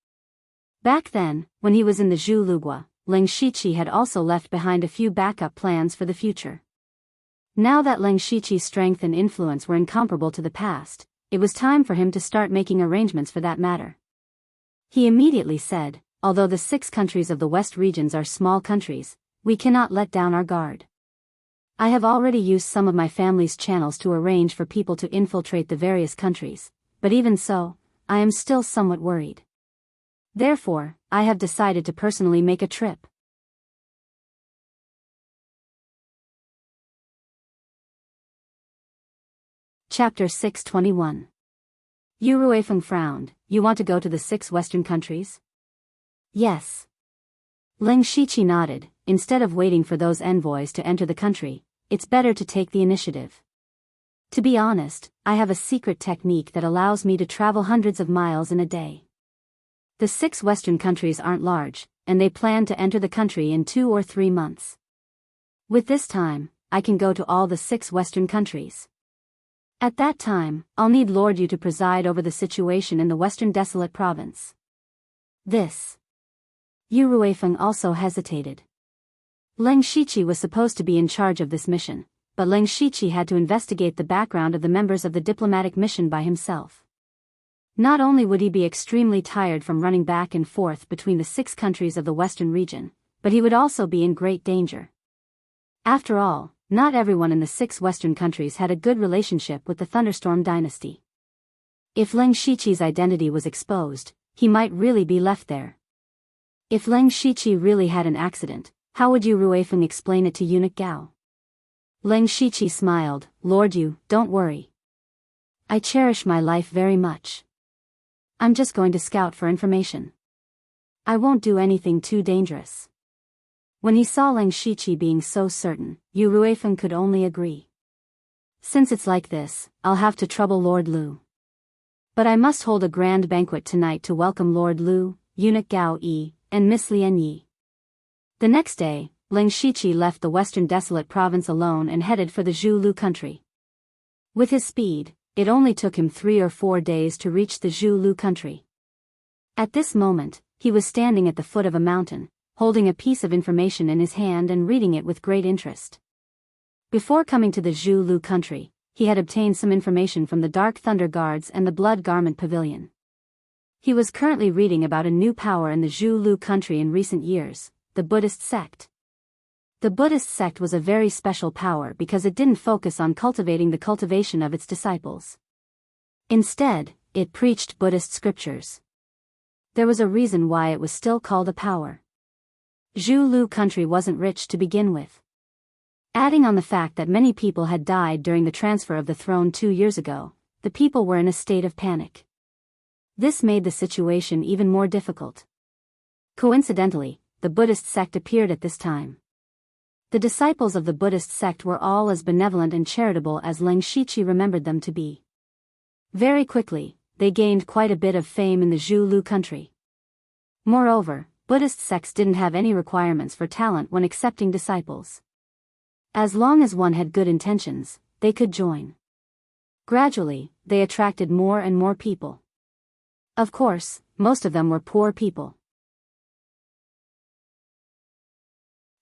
Back then, when he was in the Zhu Lugua, Leng Shiqi had also left behind a few backup plans for the future. Now that Leng Shiqi's strength and influence were incomparable to the past, it was time for him to start making arrangements for that matter. He immediately said, although the 6 countries of the West regions are small countries, we cannot let down our guard. I have already used some of my family's channels to arrange for people to infiltrate the various countries, but even so, I am still somewhat worried. Therefore, I have decided to personally make a trip. Chapter 621. Yu Ruifeng frowned. You want to go to the 6 Western countries? Yes. Leng Shiqi nodded. Instead of waiting for those envoys to enter the country, it's better to take the initiative. To be honest, I have a secret technique that allows me to travel hundreds of miles in a day. The 6 Western countries aren't large, and they plan to enter the country in 2 or 3 months. With this time, I can go to all the 6 Western countries. At that time, I'll need Lord Yu to preside over the situation in the Western Desolate Province. This. Yu Ruifeng also hesitated. Leng Shiqi was supposed to be in charge of this mission, but Leng Shiqi had to investigate the background of the members of the diplomatic mission by himself. Not only would he be extremely tired from running back and forth between the 6 countries of the Western region, but he would also be in great danger. After all, not everyone in the 6 Western countries had a good relationship with the Thunderstorm dynasty. If Leng Shiqi's identity was exposed, he might really be left there. If Leng Shiqi really had an accident, how would Yu Ruifeng explain it to Eunuch Gao? Leng Shiqi smiled. Lord Yu, don't worry. I cherish my life very much. I'm just going to scout for information. I won't do anything too dangerous. When he saw Leng Shiqi being so certain, Yu Ruifeng could only agree. Since it's like this, I'll have to trouble Lord Lu. But I must hold a grand banquet tonight to welcome Lord Lu, Eunuch Gao Yi, and Miss Lian Yi. The next day, Leng Shiqi left the Western Desolate Province alone and headed for the Zhu Lu country. With his speed, it only took him 3 or 4 days to reach the Zhu Lu country. At this moment, he was standing at the foot of a mountain, holding a piece of information in his hand and reading it with great interest. Before coming to the Zhu Lu country, he had obtained some information from the Dark Thunder Guards and the Blood Garment Pavilion. He was currently reading about a new power in the Zhu Lu country in recent years, the Buddhist sect. The Buddhist sect was a very special power because it didn't focus on cultivating the cultivation of its disciples. Instead, it preached Buddhist scriptures. There was a reason why it was still called a power. Zhu Lu country wasn't rich to begin with. Adding on the fact that many people had died during the transfer of the throne 2 years ago, the people were in a state of panic. This made the situation even more difficult. Coincidentally, the Buddhist sect appeared at this time. The disciples of the Buddhist sect were all as benevolent and charitable as Leng Shiqi remembered them to be. Very quickly, they gained quite a bit of fame in the Zhu Lu country. Moreover, Buddhist sects didn't have any requirements for talent when accepting disciples. As long as one had good intentions, they could join. Gradually, they attracted more and more people. Of course, most of them were poor people.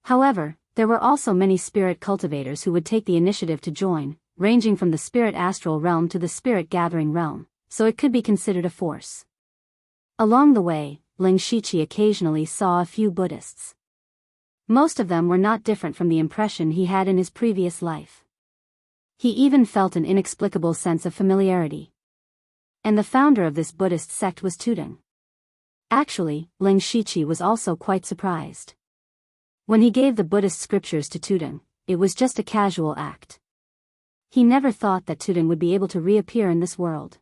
However, there were also many spirit cultivators who would take the initiative to join, ranging from the spirit astral realm to the spirit gathering realm, so it could be considered a force. Along the way, Leng Shiqi occasionally saw a few Buddhists. Most of them were not different from the impression he had in his previous life. He even felt an inexplicable sense of familiarity. And the founder of this Buddhist sect was Tudong. Actually, Leng Shiqi was also quite surprised. When he gave the Buddhist scriptures to Tudong, it was just a casual act. He never thought that Tudong would be able to reappear in this world.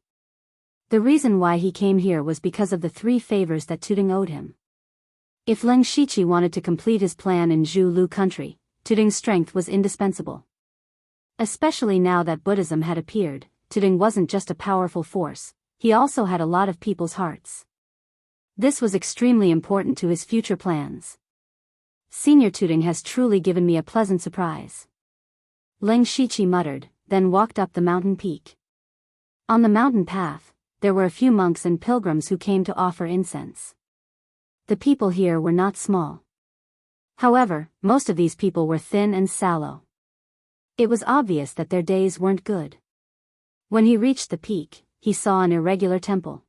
The reason why he came here was because of the 3 favors that Tudong owed him. If Leng Shiqi wanted to complete his plan in Zhu Lu country, Tudong's strength was indispensable. Especially now that Buddhism had appeared, Tuding wasn't just a powerful force, he also had a lot of people's hearts. This was extremely important to his future plans. Senior Tuding has truly given me a pleasant surprise. Ling Shiqi muttered, then walked up the mountain peak. On the mountain path, there were a few monks and pilgrims who came to offer incense. The people here were not small. However, most of these people were thin and sallow. It was obvious that their days weren't good. When he reached the peak, he saw an irregular temple.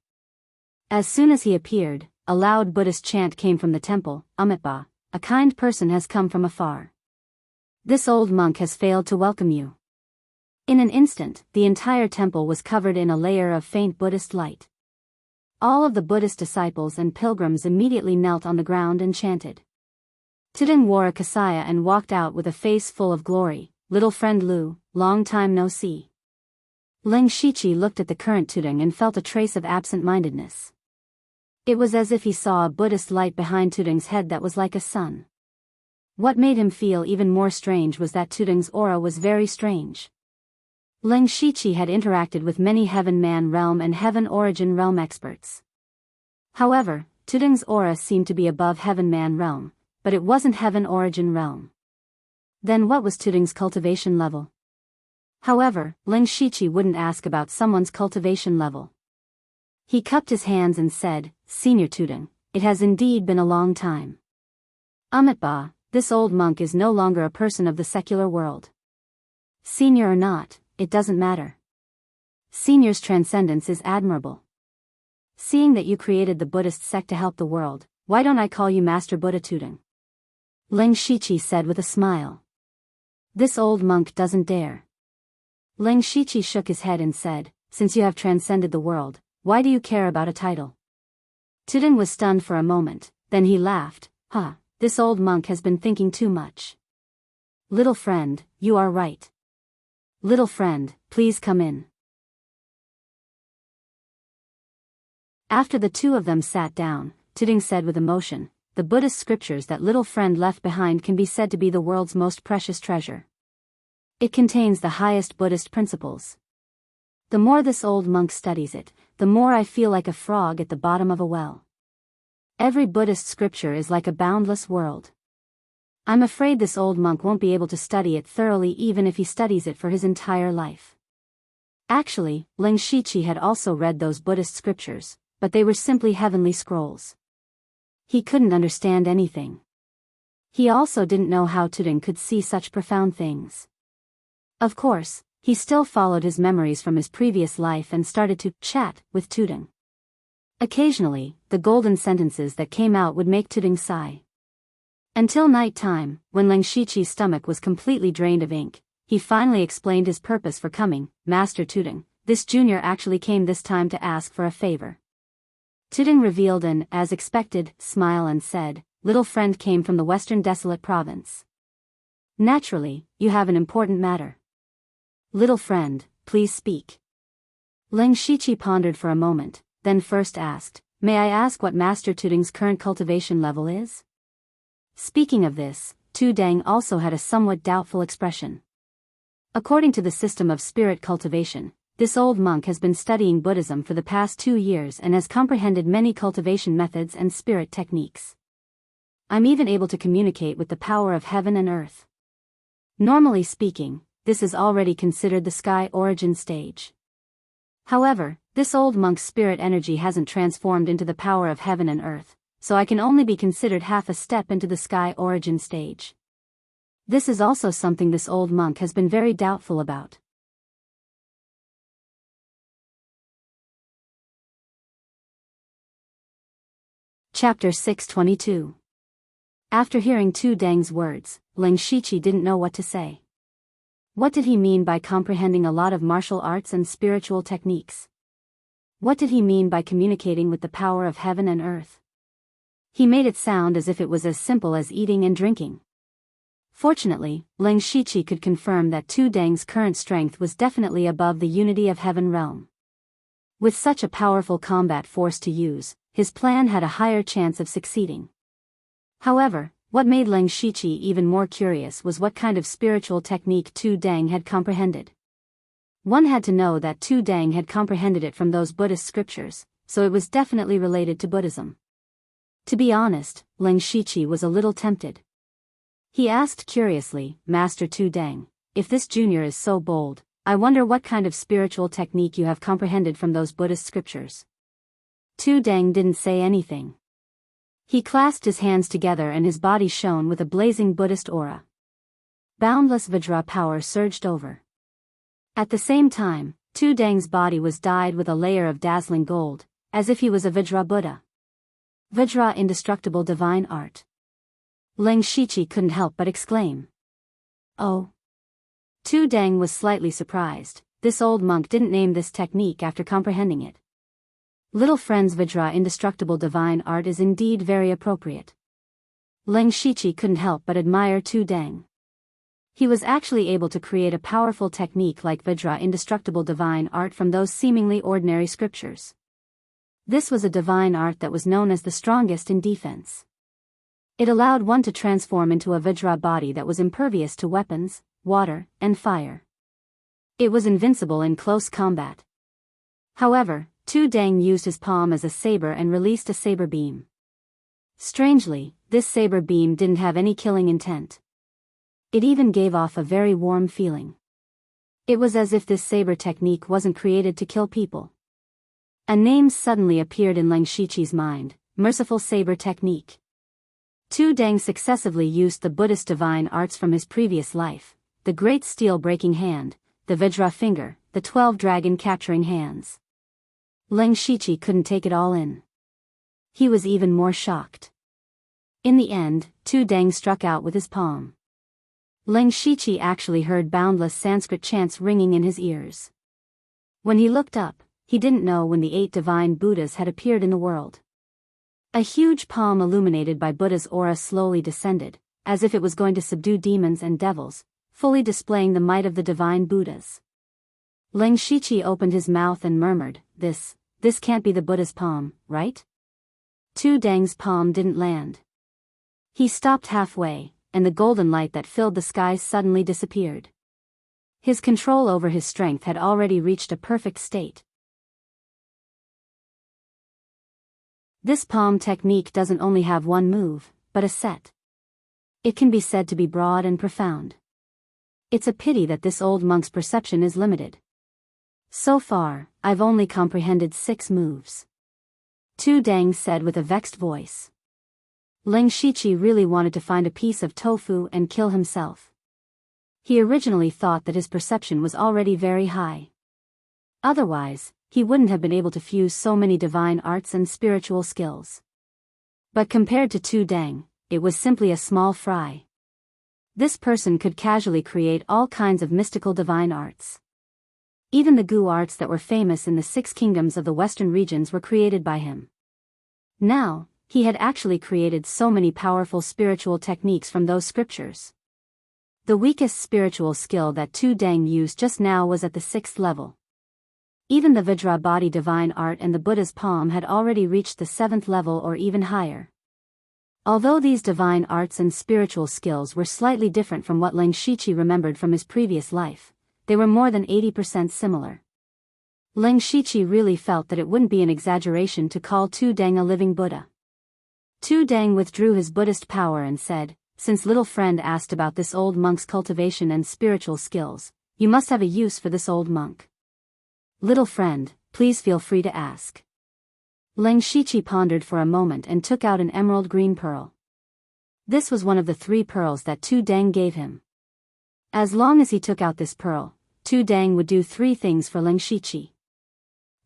As soon as he appeared, a loud Buddhist chant came from the temple, Amitabha, a kind person has come from afar. This old monk has failed to welcome you. In an instant, the entire temple was covered in a layer of faint Buddhist light. All of the Buddhist disciples and pilgrims immediately knelt on the ground and chanted. Tuding wore a kasaya and walked out with a face full of glory. Little friend Lu, long time no see. Ling Shiqi looked at the current Tuding and felt a trace of absent-mindedness. It was as if he saw a Buddhist light behind Tuding's head that was like a sun. What made him feel even more strange was that Tuding's aura was very strange. Ling Shiqi had interacted with many Heaven Man Realm and Heaven Origin Realm experts. However, Tuding's aura seemed to be above Heaven Man Realm, but it wasn't Heaven Origin Realm. Then what was Tuding's cultivation level? However, Ling Shiqi wouldn't ask about someone's cultivation level. He cupped his hands and said, Senior Tuding, it has indeed been a long time. Amitabha, this old monk is no longer a person of the secular world. Senior or not, it doesn't matter. Senior's transcendence is admirable. Seeing that you created the Buddhist sect to help the world, why don't I call you Master Buddha Tuding? Ling Shiqi said with a smile. This old monk doesn't dare. Ling Shiqi shook his head and said, Since you have transcended the world, why do you care about a title? Tuding was stunned for a moment, then he laughed, this old monk has been thinking too much. Little friend, you are right. Little friend, please come in. After the two of them sat down, Tuding said with emotion, the Buddhist scriptures that little friend left behind can be said to be the world's most precious treasure. It contains the highest Buddhist principles. The more this old monk studies it, the more I feel like a frog at the bottom of a well. Every Buddhist scripture is like a boundless world. I'm afraid this old monk won't be able to study it thoroughly even if he studies it for his entire life. Actually, Ling Shiqi had also read those Buddhist scriptures, but they were simply heavenly scrolls. He couldn't understand anything. He also didn't know how Tuding could see such profound things. Of course, he still followed his memories from his previous life and started to chat with Tuding. Occasionally, the golden sentences that came out would make Tuding sigh. Until night time, when Ling Shiqi's stomach was completely drained of ink, he finally explained his purpose for coming. Master Tuding, this junior actually came this time to ask for a favor. Tuding revealed an, as expected, smile and said, Little friend came from the western desolate province. Naturally, you have an important matter. Little friend, please speak. Ling Shiqi pondered for a moment, then first asked, May I ask what Master Tuding's current cultivation level is? Speaking of this, Tuding also had a somewhat doubtful expression. According to the system of spirit cultivation, this old monk has been studying Buddhism for the past 2 years and has comprehended many cultivation methods and spirit techniques. I'm even able to communicate with the power of heaven and earth. Normally speaking, this is already considered the sky origin stage. However, this old monk's spirit energy hasn't transformed into the power of heaven and earth, so I can only be considered half a step into the sky origin stage. This is also something this old monk has been very doubtful about. Chapter 622. After hearing Tuding's words, Ling Shiqi didn't know what to say. What did he mean by comprehending a lot of martial arts and spiritual techniques? What did he mean by communicating with the power of heaven and earth? He made it sound as if it was as simple as eating and drinking. Fortunately, Ling Shiqi could confirm that Tuding's current strength was definitely above the unity of heaven realm. With such a powerful combat force to use, his plan had a higher chance of succeeding. However, what made Ling Shiqi even more curious was what kind of spiritual technique Tuding had comprehended. One had to know that Tu Dang had comprehended it from those Buddhist scriptures, so it was definitely related to Buddhism. To be honest, Ling Shiqi was a little tempted. He asked curiously, Master Tu Dang, if this junior is so bold, I wonder what kind of spiritual technique you have comprehended from those Buddhist scriptures. Tu Dang didn't say anything. He clasped his hands together and his body shone with a blazing Buddhist aura. Boundless Vajra power surged over. At the same time, Tu Dang's body was dyed with a layer of dazzling gold, as if he was a Vajra Buddha. Vajra indestructible divine art. Ling Shiqi couldn't help but exclaim. Oh. Tu Dang was slightly surprised. This old monk didn't name this technique after comprehending it. Little friend's Vajra indestructible divine art is indeed very appropriate. Ling Shiqi couldn't help but admire Tu Dang. He was actually able to create a powerful technique like Vajra indestructible divine art from those seemingly ordinary scriptures. This was a divine art that was known as the strongest in defense. It allowed one to transform into a Vajra body that was impervious to weapons, water, and fire. It was invincible in close combat. However, Tu Dang used his palm as a saber and released a saber beam. Strangely, this saber beam didn't have any killing intent. It even gave off a very warm feeling. It was as if this saber technique wasn't created to kill people. A name suddenly appeared in Ling Shiqi's mind, Merciful Saber Technique. Tu Dang successively used the Buddhist divine arts from his previous life, the Great Steel-breaking hand, the Vajra finger, the 12 dragon-capturing hands. Ling Shiqi couldn't take it all in. He was even more shocked. In the end, Tu Dang struck out with his palm. Ling Shiqi actually heard boundless Sanskrit chants ringing in his ears. When he looked up, he didn't know when the 8 divine Buddhas had appeared in the world. A huge palm illuminated by Buddha's aura slowly descended, as if it was going to subdue demons and devils, fully displaying the might of the divine Buddhas. Ling Shiqi opened his mouth and murmured, This can't be the Buddha's palm, right? Tu Dang's palm didn't land. He stopped halfway, and the golden light that filled the skies suddenly disappeared. His control over his strength had already reached a perfect state. This palm technique doesn't only have one move, but a set. It can be said to be broad and profound. It's a pity that this old monk's perception is limited. So far, I've only comprehended 6 moves. Tu Dang said with a vexed voice. Ling Shiqi really wanted to find a piece of tofu and kill himself. He originally thought that his perception was already very high. Otherwise, he wouldn't have been able to fuse so many divine arts and spiritual skills. But compared to Tu Dang, it was simply a small fry. This person could casually create all kinds of mystical divine arts. Even the Gu arts that were famous in the 6 kingdoms of the western regions were created by him. Now, he had actually created so many powerful spiritual techniques from those scriptures. The weakest spiritual skill that Tu Dang used just now was at the 6th level. Even the Vajra body divine art and the Buddha's palm had already reached the 7th level or even higher. Although these divine arts and spiritual skills were slightly different from what Ling Shiqi remembered from his previous life, they were more than 80% similar. Ling Shiqi really felt that it wouldn't be an exaggeration to call Tu Dang a living Buddha. Tu Dang withdrew his Buddhist power and said, Since little friend asked about this old monk's cultivation and spiritual skills, you must have a use for this old monk. Little friend, please feel free to ask. Ling Shiqi pondered for a moment and took out an emerald green pearl. This was one of the 3 pearls that Tu Dang gave him. As long as he took out this pearl, Tu Dang would do 3 things for Ling Shiqi.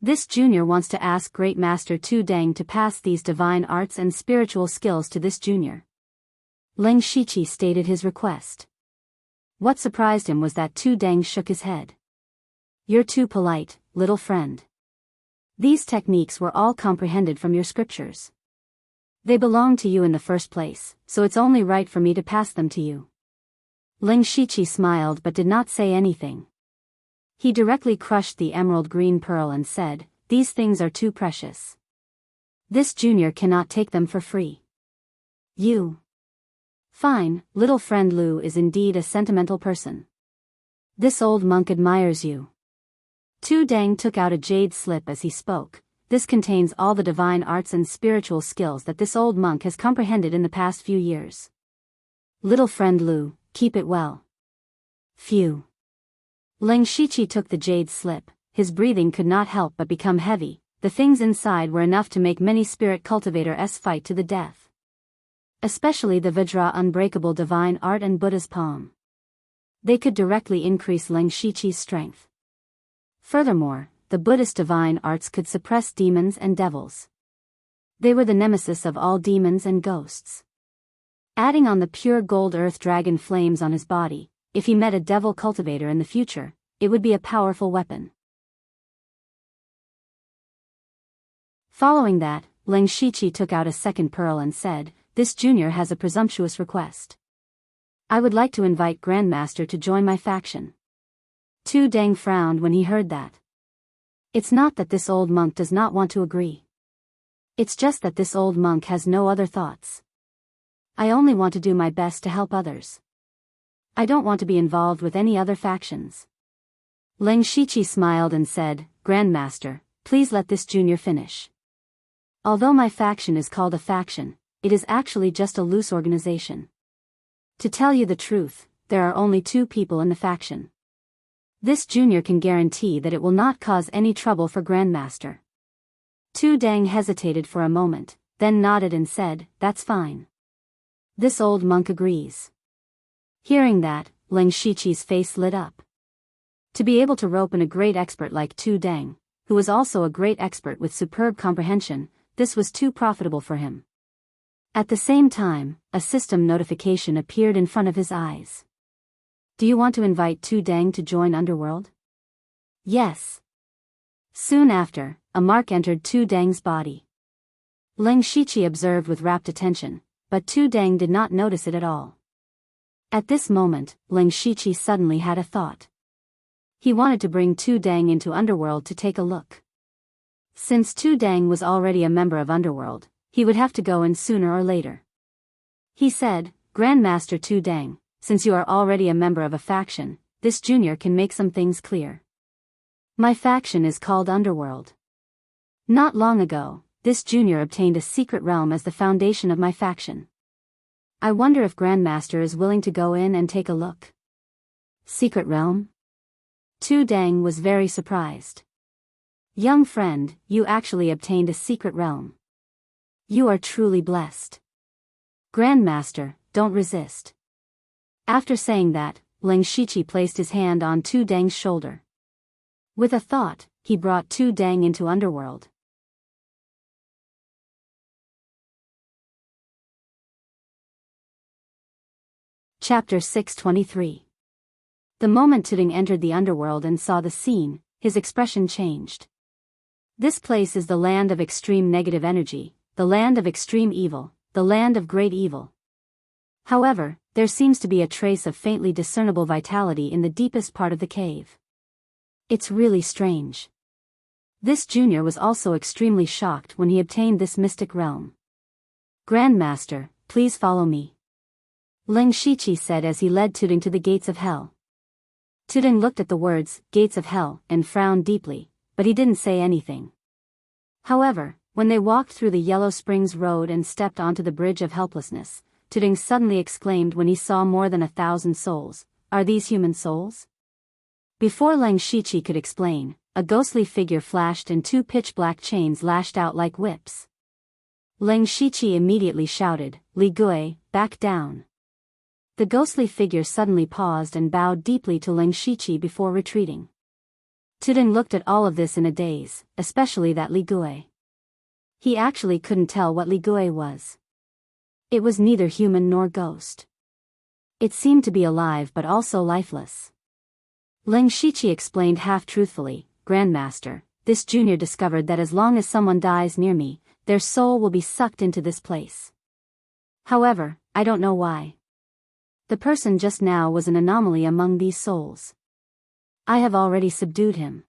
This junior wants to ask Great Master Tu Dang to pass these divine arts and spiritual skills to this junior. Ling Shiqi stated his request. What surprised him was that Tu Dang shook his head. You're too polite, little friend. These techniques were all comprehended from your scriptures. They belong to you in the first place, so it's only right for me to pass them to you. Ling Shiqi smiled but did not say anything. He directly crushed the emerald green pearl and said, These things are too precious. This junior cannot take them for free. You. Fine, little friend Lu is indeed a sentimental person. This old monk admires you. Tu Dang took out a jade slip as he spoke. This contains all the divine arts and spiritual skills that this old monk has comprehended in the past few years. Little friend Lu, keep it well. Phew. Ling Shiqi took the jade slip. His breathing could not help but become heavy. The things inside were enough to make many spirit cultivators fight to the death. Especially the Vajra unbreakable divine art and Buddha's palm. They could directly increase Ling Shiqi's strength. Furthermore, the Buddhist divine arts could suppress demons and devils. They were the nemesis of all demons and ghosts. Adding on the pure gold earth dragon flames on his body, if he met a devil cultivator in the future, it would be a powerful weapon. Following that, Ling Shiqi took out a second pearl and said, "This junior has a presumptuous request. I would like to invite Grandmaster to join my faction." Tu Dang frowned when he heard that. It's not that this old monk does not want to agree. It's just that this old monk has no other thoughts. I only want to do my best to help others. I don't want to be involved with any other factions. Ling Shiqi smiled and said, "Grandmaster, please let this junior finish. Although my faction is called a faction, it is actually just a loose organization. To tell you the truth, there are only 2 people in the faction. This junior can guarantee that it will not cause any trouble for Grandmaster." Tu Dang hesitated for a moment, then nodded and said, "That's fine. This old monk agrees." Hearing that, Ling Shiqi's face lit up. To be able to rope in a great expert like Tu Dang, who was also a great expert with superb comprehension, this was too profitable for him. At the same time, a system notification appeared in front of his eyes. "Do you want to invite Tu Dang to join Underworld?" "Yes." Soon after, a mark entered Tu Dang's body. Ling Shiqi observed with rapt attention, but Tu Dang did not notice it at all. At this moment, Ling Shiqi suddenly had a thought. He wanted to bring Tu Dang into Underworld to take a look. Since Tu Dang was already a member of Underworld, he would have to go in sooner or later. He said, "Grandmaster Tu Dang, since you are already a member of a faction, this junior can make some things clear. My faction is called Underworld. Not long ago, this junior obtained a secret realm as the foundation of my faction. I wonder if Grandmaster is willing to go in and take a look." "Secret realm?" Tu Dang was very surprised. "Young friend, you actually obtained a secret realm. You are truly blessed. Grandmaster, don't resist." After saying that, Ling Shiqi placed his hand on Tu Dang's shoulder. With a thought, he brought Tu Dang into Underworld. Chapter 623. The moment Tuding entered the Underworld and saw the scene, his expression changed. This place is the land of extreme negative energy, the land of extreme evil, the land of great evil. However, there seems to be a trace of faintly discernible vitality in the deepest part of the cave. It's really strange. This junior was also extremely shocked when he obtained this mystic realm. "Grandmaster, please follow me," Ling Shiqi said as he led Tuding to the gates of hell. Tuding looked at the words, "gates of hell," and frowned deeply, but he didn't say anything. However, when they walked through the Yellow Springs Road and stepped onto the Bridge of Helplessness, Tuding suddenly exclaimed when he saw more than 1,000 souls. "Are these human souls?" Before Ling Shiqi could explain, a ghostly figure flashed and 2 pitch-black chains lashed out like whips. Ling Shiqi immediately shouted, "Li Gui, back down." The ghostly figure suddenly paused and bowed deeply to Ling Shiqi before retreating. Tuding looked at all of this in a daze, especially that Li Gui. He actually couldn't tell what Li Gui was. It was neither human nor ghost. It seemed to be alive but also lifeless. Ling Shiqi explained half-truthfully, "Grandmaster, this junior discovered that as long as someone dies near me, their soul will be sucked into this place. However, I don't know why. The person just now was an anomaly among these souls. I have already subdued him.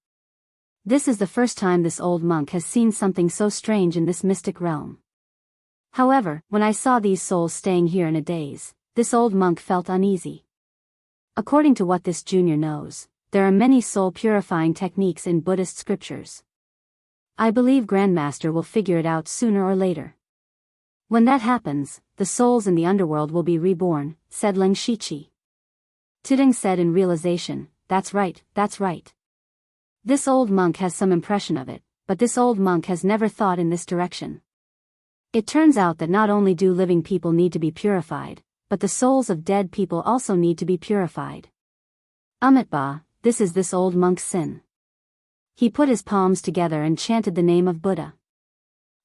This is the first time this old monk has seen something so strange in this mystic realm. However, when I saw these souls staying here in a daze, this old monk felt uneasy. According to what this junior knows, there are many soul-purifying techniques in Buddhist scriptures. I believe Grandmaster will figure it out sooner or later. When that happens, the souls in the underworld will be reborn, said Ling Shiqi. Tudong said in realization, that's right, that's right. This old monk has some impression of it, but this old monk has never thought in this direction. It turns out that not only do living people need to be purified, but the souls of dead people also need to be purified. Amitabha, this is this old monk's sin. He put his palms together and chanted the name of Buddha.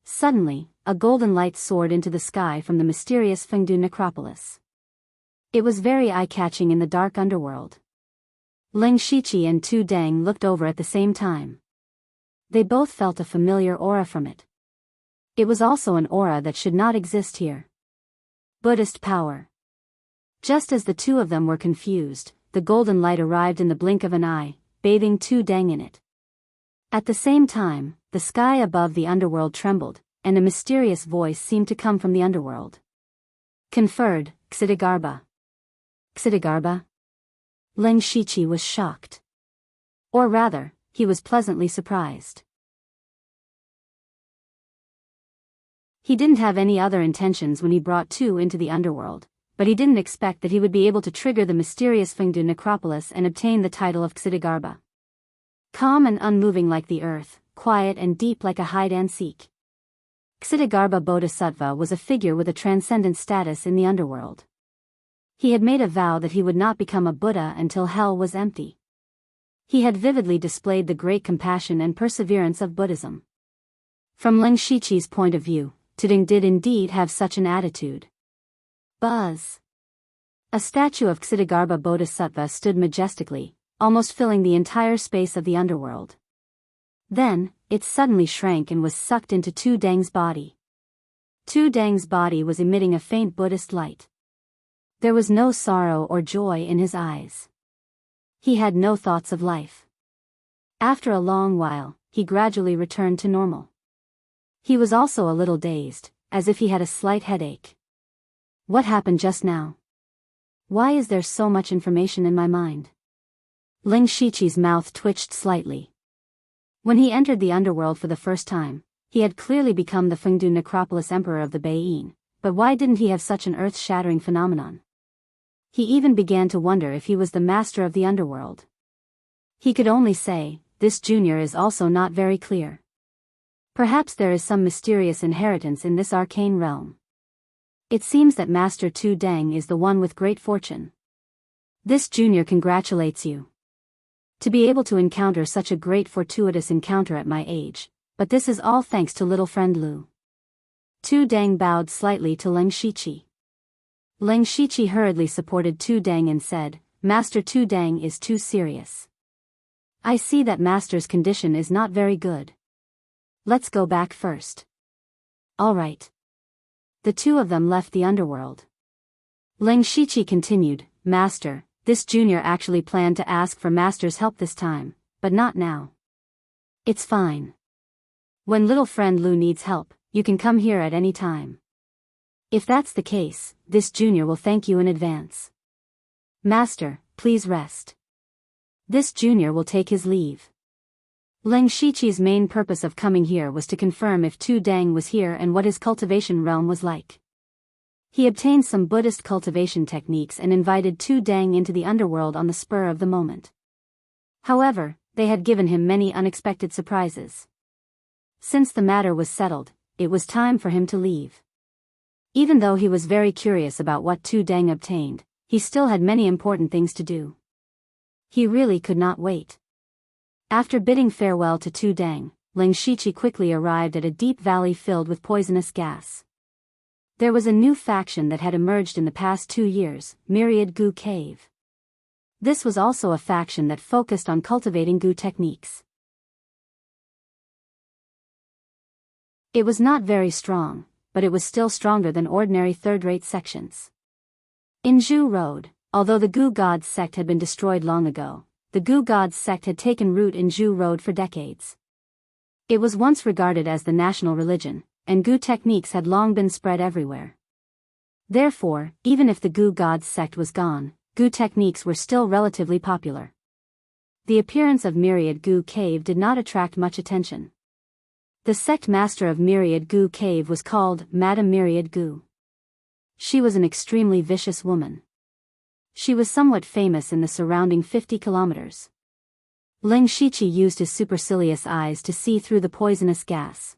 Suddenly, a golden light soared into the sky from the mysterious Fengdu necropolis. It was very eye-catching in the dark underworld. Ling Shiqi and Tu Dang looked over at the same time. They both felt a familiar aura from it. It was also an aura that should not exist here. Buddhist power. Just as the two of them were confused, the golden light arrived in the blink of an eye, bathing Tu Dang in it. At the same time, the sky above the underworld trembled, and a mysterious voice seemed to come from the underworld. Conferred, Ksitigarbha. Ksitigarbha? Ling Shiqi was shocked. Or rather, he was pleasantly surprised. He didn't have any other intentions when he brought Tu into the underworld, but he didn't expect that he would be able to trigger the mysterious Fengdu necropolis and obtain the title of Ksitigarbha. Calm and unmoving like the earth, quiet and deep like a hide-and-seek. Ksitigarbha Bodhisattva was a figure with a transcendent status in the underworld. He had made a vow that he would not become a Buddha until hell was empty. He had vividly displayed the great compassion and perseverance of Buddhism. From Ling Shiqi's point of view, Tudong did indeed have such an attitude. Buzz. A statue of Ksitigarbha Bodhisattva stood majestically, almost filling the entire space of the underworld. Then, it suddenly shrank and was sucked into Tu Dang's body. Tu Dang's body was emitting a faint Buddhist light. There was no sorrow or joy in his eyes. He had no thoughts of life. After a long while, he gradually returned to normal. He was also a little dazed, as if he had a slight headache. What happened just now? Why is there so much information in my mind? Ling Shiqi's mouth twitched slightly. When he entered the underworld for the first time, he had clearly become the Fengdu necropolis emperor of the Baiyin, but why didn't he have such an earth-shattering phenomenon? He even began to wonder if he was the master of the underworld. He could only say, this junior is also not very clear. Perhaps there is some mysterious inheritance in this arcane realm. It seems that Master Tu Dang is the one with great fortune. This junior congratulates you. To be able to encounter such a great fortuitous encounter at my age, but this is all thanks to little friend Lu. Tu Dang bowed slightly to Ling Shiqi. Ling Shiqi hurriedly supported Tu Dang and said, Master Tu Dang is too serious. I see that Master's condition is not very good. Let's go back first. All right. The two of them left the underworld. Ling Shiqi continued, Master, this junior actually planned to ask for Master's help this time, but not now. It's fine. When little friend Lu needs help, you can come here at any time. If that's the case, this junior will thank you in advance. Master, please rest. This junior will take his leave. Ling Shiqi's main purpose of coming here was to confirm if Tu Dang was here and what his cultivation realm was like. He obtained some Buddhist cultivation techniques and invited Tu Dang into the underworld on the spur of the moment. However, they had given him many unexpected surprises. Since the matter was settled, it was time for him to leave. Even though he was very curious about what Tu Dang obtained, he still had many important things to do. He really could not wait. After bidding farewell to Tu Dang, Ling Shiqi quickly arrived at a deep valley filled with poisonous gas. There was a new faction that had emerged in the past 2 years, Myriad Gu Cave. This was also a faction that focused on cultivating Gu techniques. It was not very strong, but it was still stronger than ordinary third-rate sections. In Zhu Road, although the Gu Gods sect had been destroyed long ago, the Gu Gods sect had taken root in Zhu Road for decades. It was once regarded as the national religion, and Gu techniques had long been spread everywhere. Therefore, even if the Gu Gods sect was gone, Gu techniques were still relatively popular. The appearance of Myriad Gu Cave did not attract much attention. The sect master of Myriad Gu Cave was called Madame Myriad Gu. She was an extremely vicious woman. She was somewhat famous in the surrounding 50 kilometers. Ling Shiqi used his supercilious eyes to see through the poisonous gas.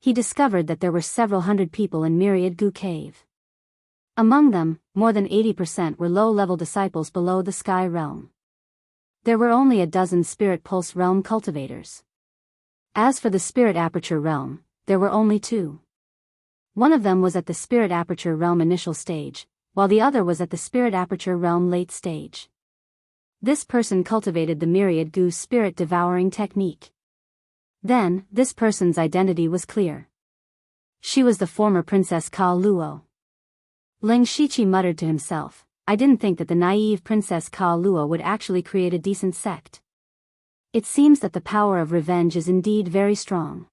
He discovered that there were several hundred people in Myriad Gu Cave. Among them, more than 80% were low-level disciples below the Sky Realm. There were only a dozen Spirit Pulse Realm cultivators. As for the Spirit Aperture Realm, there were only 2. One of them was at the Spirit Aperture Realm initial stage, while the other was at the Spirit Aperture Realm late stage. This person cultivated the Myriad Gu Spirit Devouring technique. Then, this person's identity was clear. She was the former Princess Ka Luo. Ling Shiqi muttered to himself, I didn't think that the naive Princess Ka Luo would actually create a decent sect. It seems that the power of revenge is indeed very strong.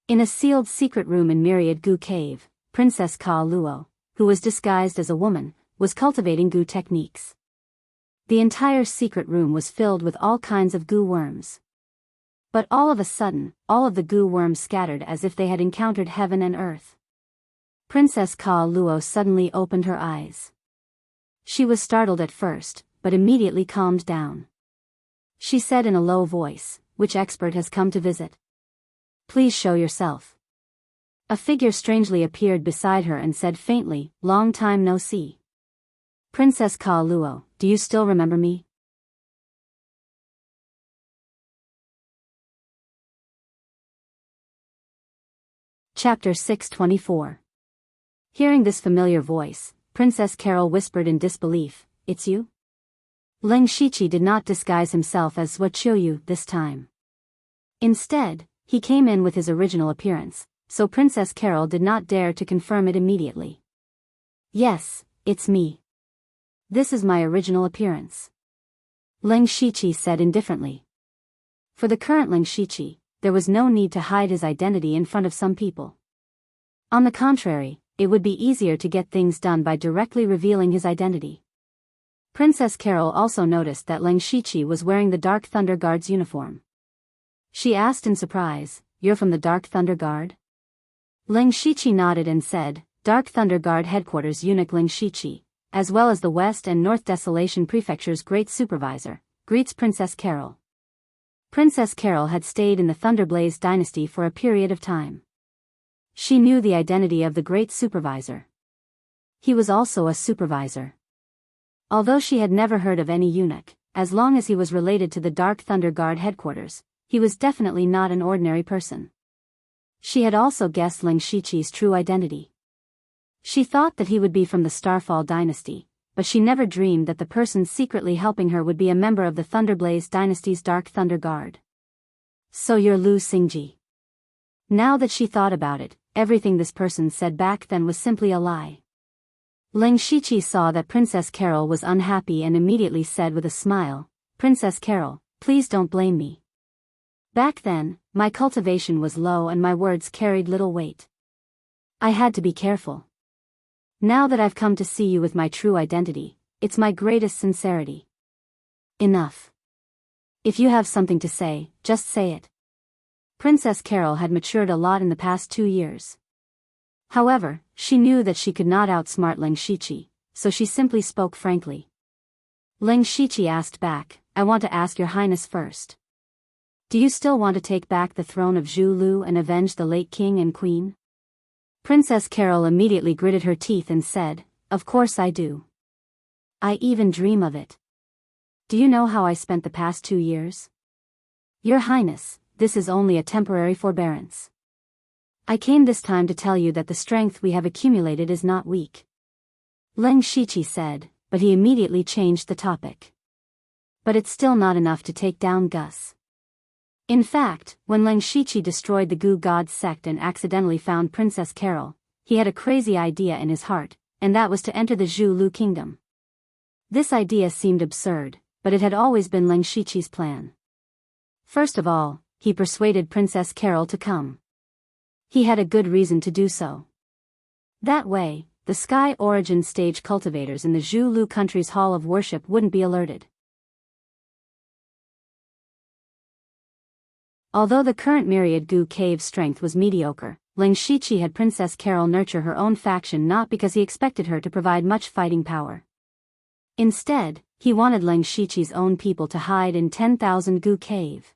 In a sealed secret room in Myriad Gu Cave, Princess Ka Luo, who was disguised as a woman, was cultivating Gu techniques. The entire secret room was filled with all kinds of Gu worms. But all of a sudden, all of the Gu worms scattered as if they had encountered heaven and earth. Princess Ka Luo suddenly opened her eyes. She was startled at first, but immediately calmed down. She said in a low voice, which expert has come to visit? Please show yourself. A figure strangely appeared beside her and said faintly, long time no see. Princess Ka Luo, do you still remember me? Chapter 624. Hearing this familiar voice, Princess Carol whispered in disbelief, It's you? Ling Shiqi did not disguise himself as Zhuoqiu this time. Instead, he came in with his original appearance, so Princess Carol did not dare to confirm it immediately. Yes, it's me. This is my original appearance. Ling Shiqi said indifferently. For the current Ling Shiqi, there was no need to hide his identity in front of some people. On the contrary, it would be easier to get things done by directly revealing his identity. Princess Carol also noticed that Ling Shiqi was wearing the Dark Thunder Guard's uniform. She asked in surprise, You're from the Dark Thunder Guard? Ling Shiqi nodded and said, Dark Thunder Guard Headquarters Eunuch Ling Shiqi, as well as the West and North Desolation Prefecture's Great Supervisor, greets Princess Carol. Princess Carol had stayed in the Thunderblaze dynasty for a period of time. She knew the identity of the Great Supervisor. He was also a supervisor. Although she had never heard of any eunuch, as long as he was related to the Dark Thunder Guard headquarters, he was definitely not an ordinary person. She had also guessed Ling Shiqi's true identity. She thought that he would be from the Starfall dynasty, but she never dreamed that the person secretly helping her would be a member of the Thunderblaze dynasty's Dark Thunder Guard. So you're Lu Xingji. Now that she thought about it, everything this person said back then was simply a lie. Ling Shiqi saw that Princess Carol was unhappy and immediately said with a smile, Princess Carol, please don't blame me. Back then, my cultivation was low and my words carried little weight. I had to be careful. Now that I've come to see you with my true identity, it's my greatest sincerity. Enough. If you have something to say, just say it. Princess Carol had matured a lot in the past 2 years. However, she knew that she could not outsmart Ling Shiqi, so she simply spoke frankly. Ling Shiqi asked back, I want to ask your highness first. Do you still want to take back the throne of Zhu Lu and avenge the late king and queen? Princess Carol immediately gritted her teeth and said, Of course I do. I even dream of it. Do you know how I spent the past 2 years? Your highness, this is only a temporary forbearance. I came this time to tell you that the strength we have accumulated is not weak. Ling Shiqi said, but he immediately changed the topic. But it's still not enough to take down Gus. In fact, when Ling Shiqi destroyed the Gu God sect and accidentally found Princess Carol, he had a crazy idea in his heart, and that was to enter the Zhu Lu kingdom. This idea seemed absurd, but it had always been Ling Shiqi's plan. First of all, he persuaded Princess Carol to come. He had a good reason to do so. That way, the Sky Origin stage cultivators in the Zhu Lu country's Hall of Worship wouldn't be alerted. Although the current myriad goo cave's strength was mediocre, Ling Shiqi had Princess Carol nurture her own faction not because he expected her to provide much fighting power. Instead, he wanted Ling Shiqi's own people to hide in 10,000 goo cave.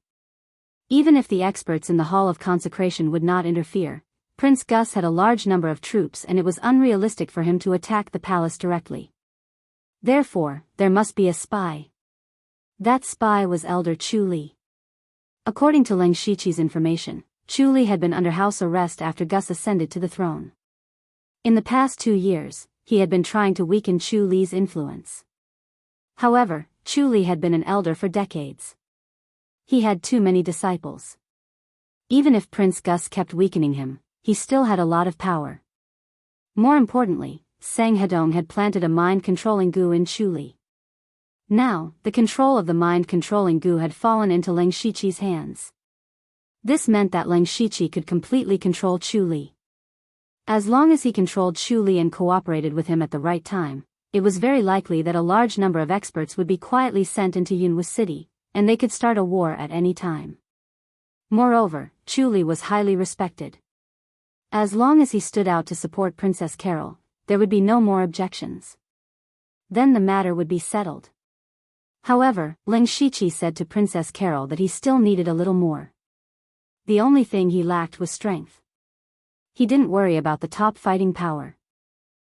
Even if the experts in the Hall of Consecration would not interfere, Prince Gus had a large number of troops and it was unrealistic for him to attack the palace directly. Therefore, there must be a spy. That spy was Elder Chu Li. According to Ling Shiqi's information, Chu Li had been under house arrest after Gus ascended to the throne. In the past 2 years, he had been trying to weaken Chu Li's influence. However, Chu Li had been an elder for decades. He had too many disciples. Even if Prince Gus kept weakening him, he still had a lot of power. More importantly, Sang Hedong had planted a mind-controlling goo in Chu Li. Now, the control of the mind-controlling goo had fallen into Ling Shiqi's hands. This meant that Ling Shiqi could completely control Chu Li. As long as he controlled Chu Li and cooperated with him at the right time, it was very likely that a large number of experts would be quietly sent into Yunwu City, and they could start a war at any time. Moreover, Chu Li was highly respected. As long as he stood out to support Princess Carol, there would be no more objections. Then the matter would be settled. However, Ling Shiqi said to Princess Carol that he still needed a little more. The only thing he lacked was strength. He didn't worry about the top fighting power.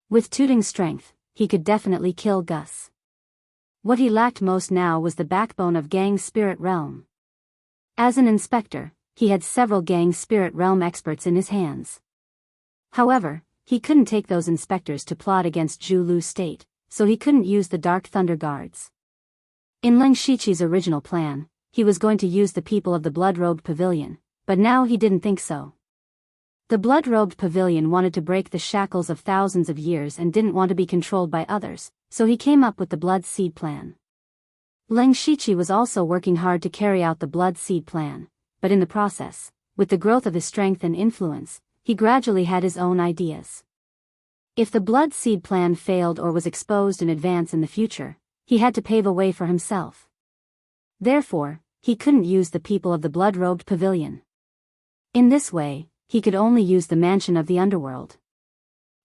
With Tooting's strength, he could definitely kill Gus. What he lacked most now was the backbone of Gang's spirit realm. As an inspector, he had several Gang spirit realm experts in his hands. However, he couldn't take those inspectors to plot against Zhu State, so he couldn't use the Dark Thunder Guards. In Ling Shiqi's original plan, he was going to use the people of the Blood-Robed Pavilion, but now he didn't think so. The Blood-Robed Pavilion wanted to break the shackles of thousands of years and didn't want to be controlled by others, so he came up with the Blood Seed Plan. Ling Shiqi was also working hard to carry out the Blood Seed Plan, but in the process, with the growth of his strength and influence, he gradually had his own ideas. If the Blood Seed Plan failed or was exposed in advance in the future, he had to pave a way for himself. Therefore, he couldn't use the people of the Blood-Robed Pavilion. In this way, he could only use the Mansion of the Underworld.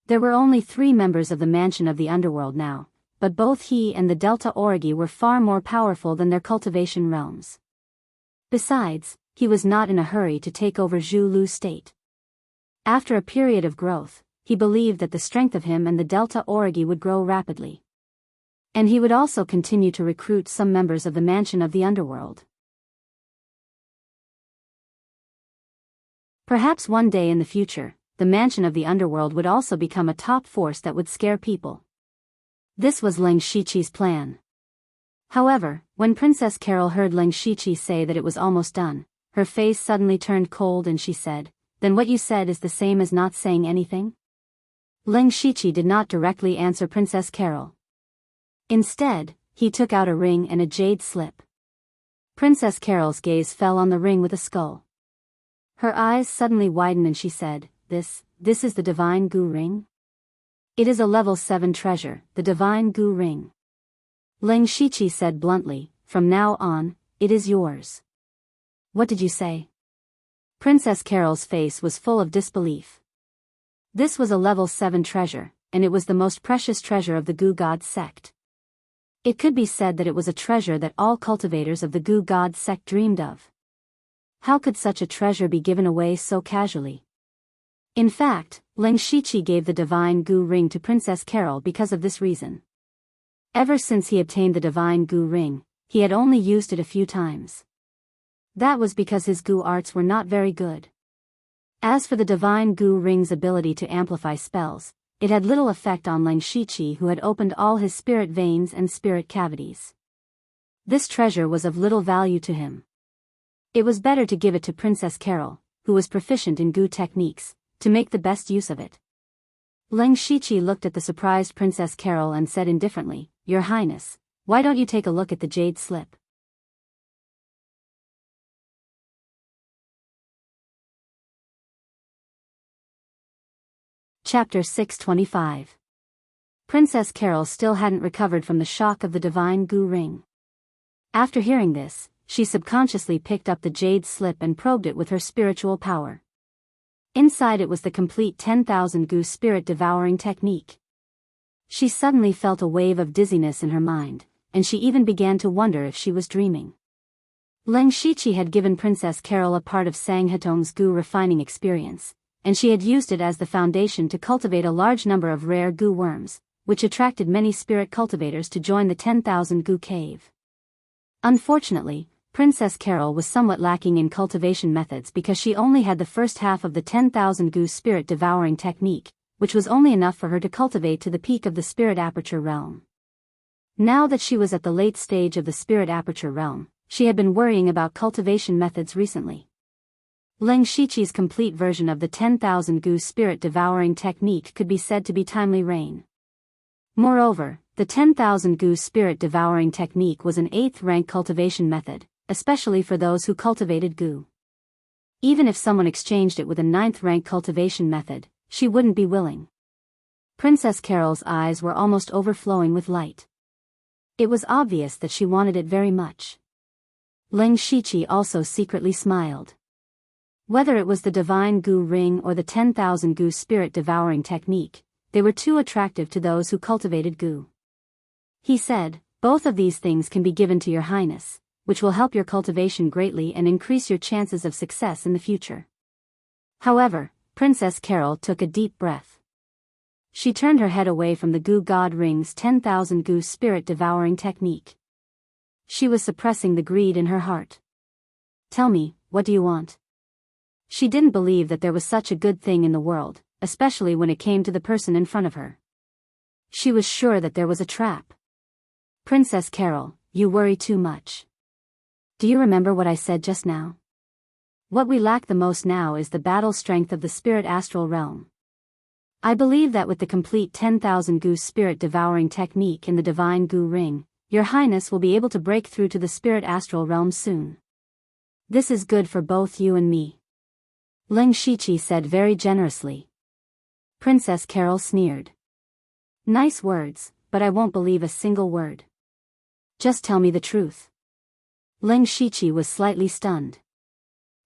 There were only 3 members of the Mansion of the Underworld now, but both he and the Delta Origi were far more powerful than their cultivation realms. Besides, he was not in a hurry to take over Zhu State. After a period of growth, he believed that the strength of him and the Delta Origi would grow rapidly. And he would also continue to recruit some members of the Mansion of the Underworld. Perhaps one day in the future, the Mansion of the Underworld would also become a top force that would scare people. This was Ling Shiqi's plan. However, when Princess Carol heard Ling Shiqi say that it was almost done, her face suddenly turned cold and she said, "Then what you said is the same as not saying anything?" Ling Shiqi did not directly answer Princess Carol. Instead, he took out a ring and a jade slip. Princess Carol's gaze fell on the ring with a skull. Her eyes suddenly widened and she said, This is the Divine Goo Ring? It is a level 7 treasure, the Divine Goo Ring. Ling Shiqi said bluntly, "From now on, it is yours." "What did you say?" Princess Carol's face was full of disbelief. This was a level 7 treasure, and it was the most precious treasure of the Goo God sect. It could be said that it was a treasure that all cultivators of the Goo God sect dreamed of. How could such a treasure be given away so casually? In fact, Ling Shiqi gave the Divine Goo Ring to Princess Carol because of this reason. Ever since he obtained the Divine Goo Ring, he had only used it a few times. That was because his Goo arts were not very good. As for the Divine Goo Ring's ability to amplify spells, it had little effect on Ling Shiqi, who had opened all his spirit veins and spirit cavities. This treasure was of little value to him. It was better to give it to Princess Carol, who was proficient in Goo techniques, to make the best use of it. Ling Shiqi looked at the surprised Princess Carol and said indifferently, "Your Highness, why don't you take a look at the jade slip?" Chapter 625. Princess Carol still hadn't recovered from the shock of the Divine Goo Ring. After hearing this, she subconsciously picked up the jade slip and probed it with her spiritual power. Inside it was the complete 10,000 gu spirit devouring technique. She suddenly felt a wave of dizziness in her mind, and she even began to wonder if she was dreaming. Leng Shiqi had given Princess Carol a part of Sanghatong's gu refining experience, and she had used it as the foundation to cultivate a large number of rare gu worms, which attracted many spirit cultivators to join the 10,000 gu cave. Unfortunately, Princess Carol was somewhat lacking in cultivation methods because she only had the first half of the 10,000 gu spirit devouring technique, which was only enough for her to cultivate to the peak of the spirit aperture realm. Now that she was at the late stage of the spirit aperture realm, she had been worrying about cultivation methods recently. Leng Shiqi's complete version of the 10,000 gu spirit devouring technique could be said to be timely rain. Moreover, the 10,000 gu spirit devouring technique was an 8th rank cultivation method, especially for those who cultivated gu. Even if someone exchanged it with a 9th rank cultivation method, she wouldn't be willing. Princess Carol's eyes were almost overflowing with light. It was obvious that she wanted it very much. Leng Shiqi also secretly smiled. Whether it was the divine gu ring or the 10,000 gu spirit devouring technique, they were too attractive to those who cultivated gu. He said, "Both of these things can be given to your highness, which will help your cultivation greatly and increase your chances of success in the future." However, Princess Carol took a deep breath. She turned her head away from the gu god ring's 10,000 gu spirit devouring technique. She was suppressing the greed in her heart. "Tell me, what do you want?" She didn't believe that there was such a good thing in the world, especially when it came to the person in front of her. She was sure that there was a trap. "Princess Carol, you worry too much. Do you remember what I said just now? What we lack the most now is the battle strength of the spirit astral realm. I believe that with the complete 10,000 gu spirit devouring technique in the divine gu ring, your highness will be able to break through to the spirit astral realm soon. This is good for both you and me," Leng Shiqi said very generously. Princess Carol sneered. "Nice words, but I won't believe a single word. Just tell me the truth." Leng Shiqi was slightly stunned.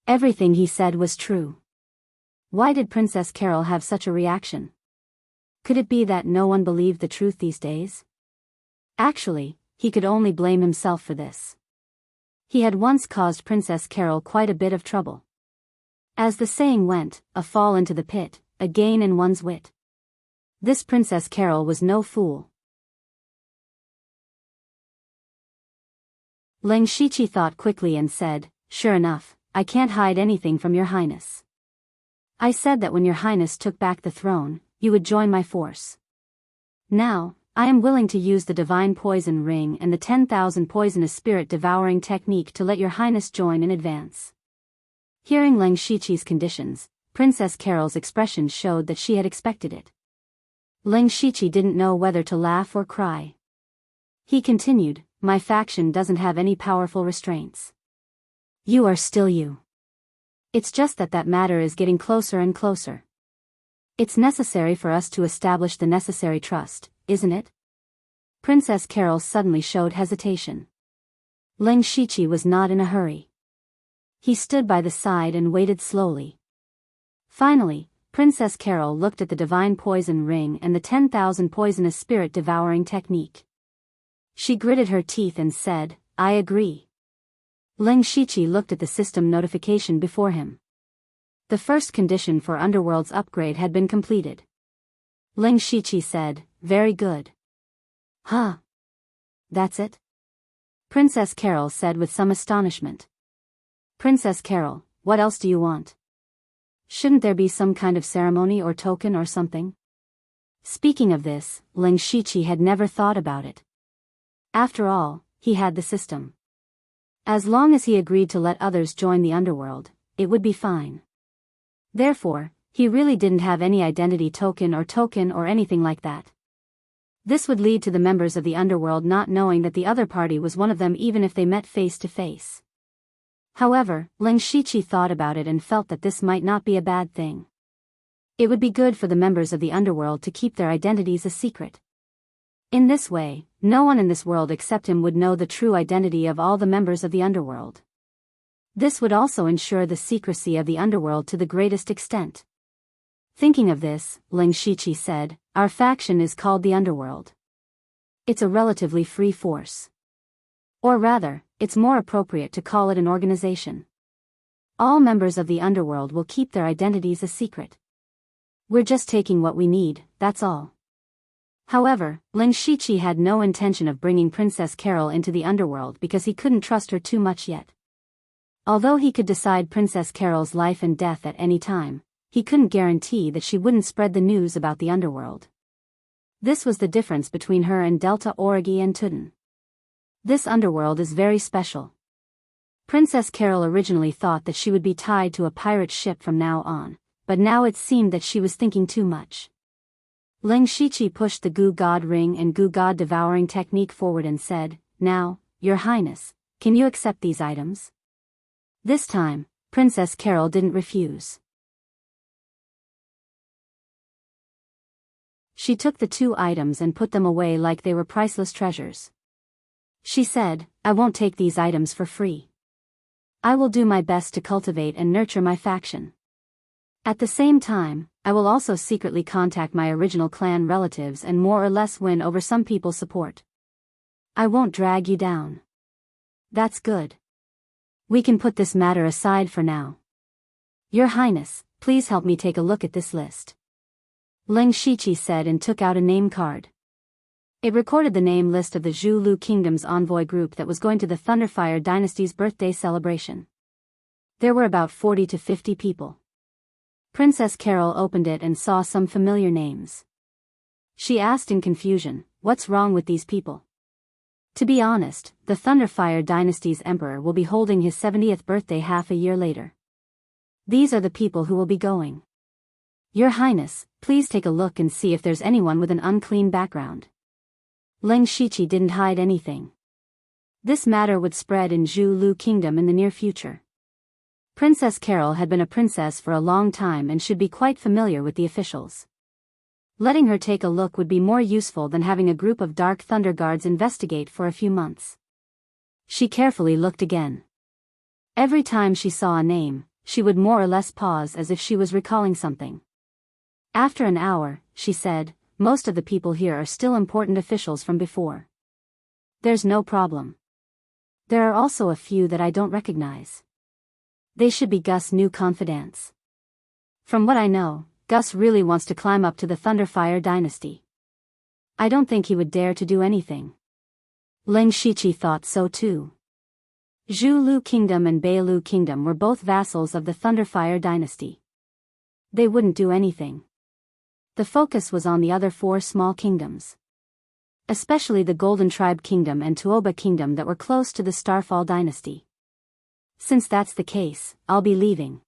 Everything he said was true. Why did Princess Carol have such a reaction? Could it be that no one believed the truth these days? Actually, he could only blame himself for this. He had once caused Princess Carol quite a bit of trouble. As the saying went, a fall into the pit, a gain in one's wit. This Princess Carol was no fool. Leng Shiqi thought quickly and said, "Sure enough, I can't hide anything from your highness. I said that when your highness took back the throne, you would join my force. Now, I am willing to use the divine poison ring and the 10,000 poisonous spirit devouring technique to let your highness join in advance." Hearing Leng Shiqi's conditions, Princess Carol's expression showed that she had expected it. Leng Shiqi didn't know whether to laugh or cry. He continued, "My faction doesn't have any powerful restraints. You are still you. It's just that matter is getting closer and closer. It's necessary for us to establish the necessary trust, isn't it?" Princess Carol suddenly showed hesitation. Leng Shiqi was not in a hurry. He stood by the side and waited slowly. Finally, Princess Carol looked at the divine poison ring and the 10,000 poisonous spirit devouring technique. She gritted her teeth and said, "I agree." Leng Shiqi looked at the system notification before him. The first condition for Underworld's upgrade had been completed. Leng Shiqi said, "Very good." "Huh? That's it?" Princess Carol said with some astonishment. "Princess Carol, what else do you want? Shouldn't there be some kind of ceremony or token or something?" Speaking of this, Leng Shiqi had never thought about it. After all, he had the system. As long as he agreed to let others join the underworld, it would be fine. Therefore, he really didn't have any identity token or anything like that. This would lead to the members of the underworld not knowing that the other party was one of them even if they met face to face. However, Leng Shiqi thought about it and felt that this might not be a bad thing. It would be good for the members of the underworld to keep their identities a secret. In this way, no one in this world except him would know the true identity of all the members of the underworld. This would also ensure the secrecy of the underworld to the greatest extent. Thinking of this, Ling Shiqi said, "Our faction is called the underworld. It's a relatively free force. Or rather, it's more appropriate to call it an organization. All members of the underworld will keep their identities a secret. We're just taking what we need, that's all." However, Ling Shiqi had no intention of bringing Princess Carol into the underworld because he couldn't trust her too much yet. Although he could decide Princess Carol's life and death at any time, he couldn't guarantee that she wouldn't spread the news about the underworld. This was the difference between her and Delta Origi and Tudun. This underworld is very special. Princess Carol originally thought that she would be tied to a pirate ship from now on, but now it seemed that she was thinking too much. Ling Shiqi pushed the Goo God Ring and Goo God Devouring technique forward and said, "Now, Your Highness, can you accept these items?" This time, Princess Carol didn't refuse. She took the 2 items and put them away like they were priceless treasures. She said, "I won't take these items for free. I will do my best to cultivate and nurture my faction. At the same time, I will also secretly contact my original clan relatives and more or less win over some people's support. I won't drag you down." "That's good. We can put this matter aside for now. Your Highness, please help me take a look at this list." Ling Shiqi said and took out a name card. It recorded the name list of the Zhu Lu Kingdom's envoy group that was going to the Thunderfire Dynasty's birthday celebration. There were about 40 to 50 people. Princess Carol opened it and saw some familiar names. She asked in confusion, "What's wrong with these people?" To be honest, the Thunderfire Dynasty's emperor will be holding his 70th birthday half a year later. These are the people who will be going. Your Highness, please take a look and see if there's anyone with an unclean background. Ling Shiqi didn't hide anything. This matter would spread in Zhu Lu Kingdom in the near future. Princess Carol had been a princess for a long time and should be quite familiar with the officials. Letting her take a look would be more useful than having a group of Dark Thunder Guards investigate for a few months. She carefully looked again. Every time she saw a name, she would more or less pause as if she was recalling something. After an hour, she said, "Most of the people here are still important officials from before. There's no problem. There are also a few that I don't recognize. They should be Gus' new confidants. From what I know, Gus really wants to climb up to the Thunderfire Dynasty. I don't think he would dare to do anything." Ling Shiqi thought so too. Zhu Lu Kingdom and Bei Lu Kingdom were both vassals of the Thunderfire Dynasty. They wouldn't do anything. The focus was on the other 4 small kingdoms. Especially the Golden Tribe Kingdom and Tuoba Kingdom that were close to the Starfall Dynasty. "Since that's the case, I'll be leaving."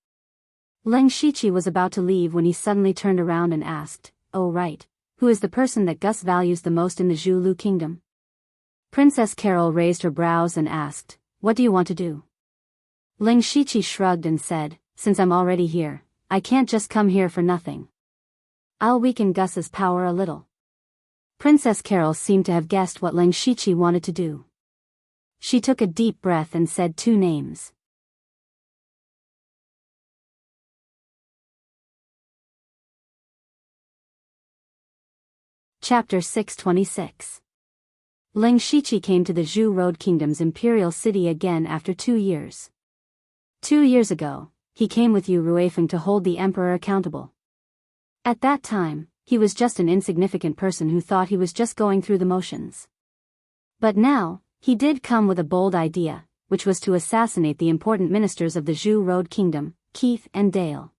Ling Shiqi was about to leave when he suddenly turned around and asked, "Oh right, who is the person that Gus values the most in the Zhu Lu Kingdom?" Princess Carol raised her brows and asked, "What do you want to do?" Ling Shiqi shrugged and said, "Since I'm already here, I can't just come here for nothing. I'll weaken Gus's power a little." Princess Carol seemed to have guessed what Ling Shiqi wanted to do. She took a deep breath and said 2 names. Chapter 626. Ling Shiqi came to the Zhu Road Kingdom's imperial city again after 2 years. 2 years ago, he came with Yu Ruifeng to hold the emperor accountable. At that time, he was just an insignificant person who thought he was just going through the motions. But now, he did come with a bold idea, which was to assassinate the important ministers of the Zhu Road Kingdom, Keith and Dale.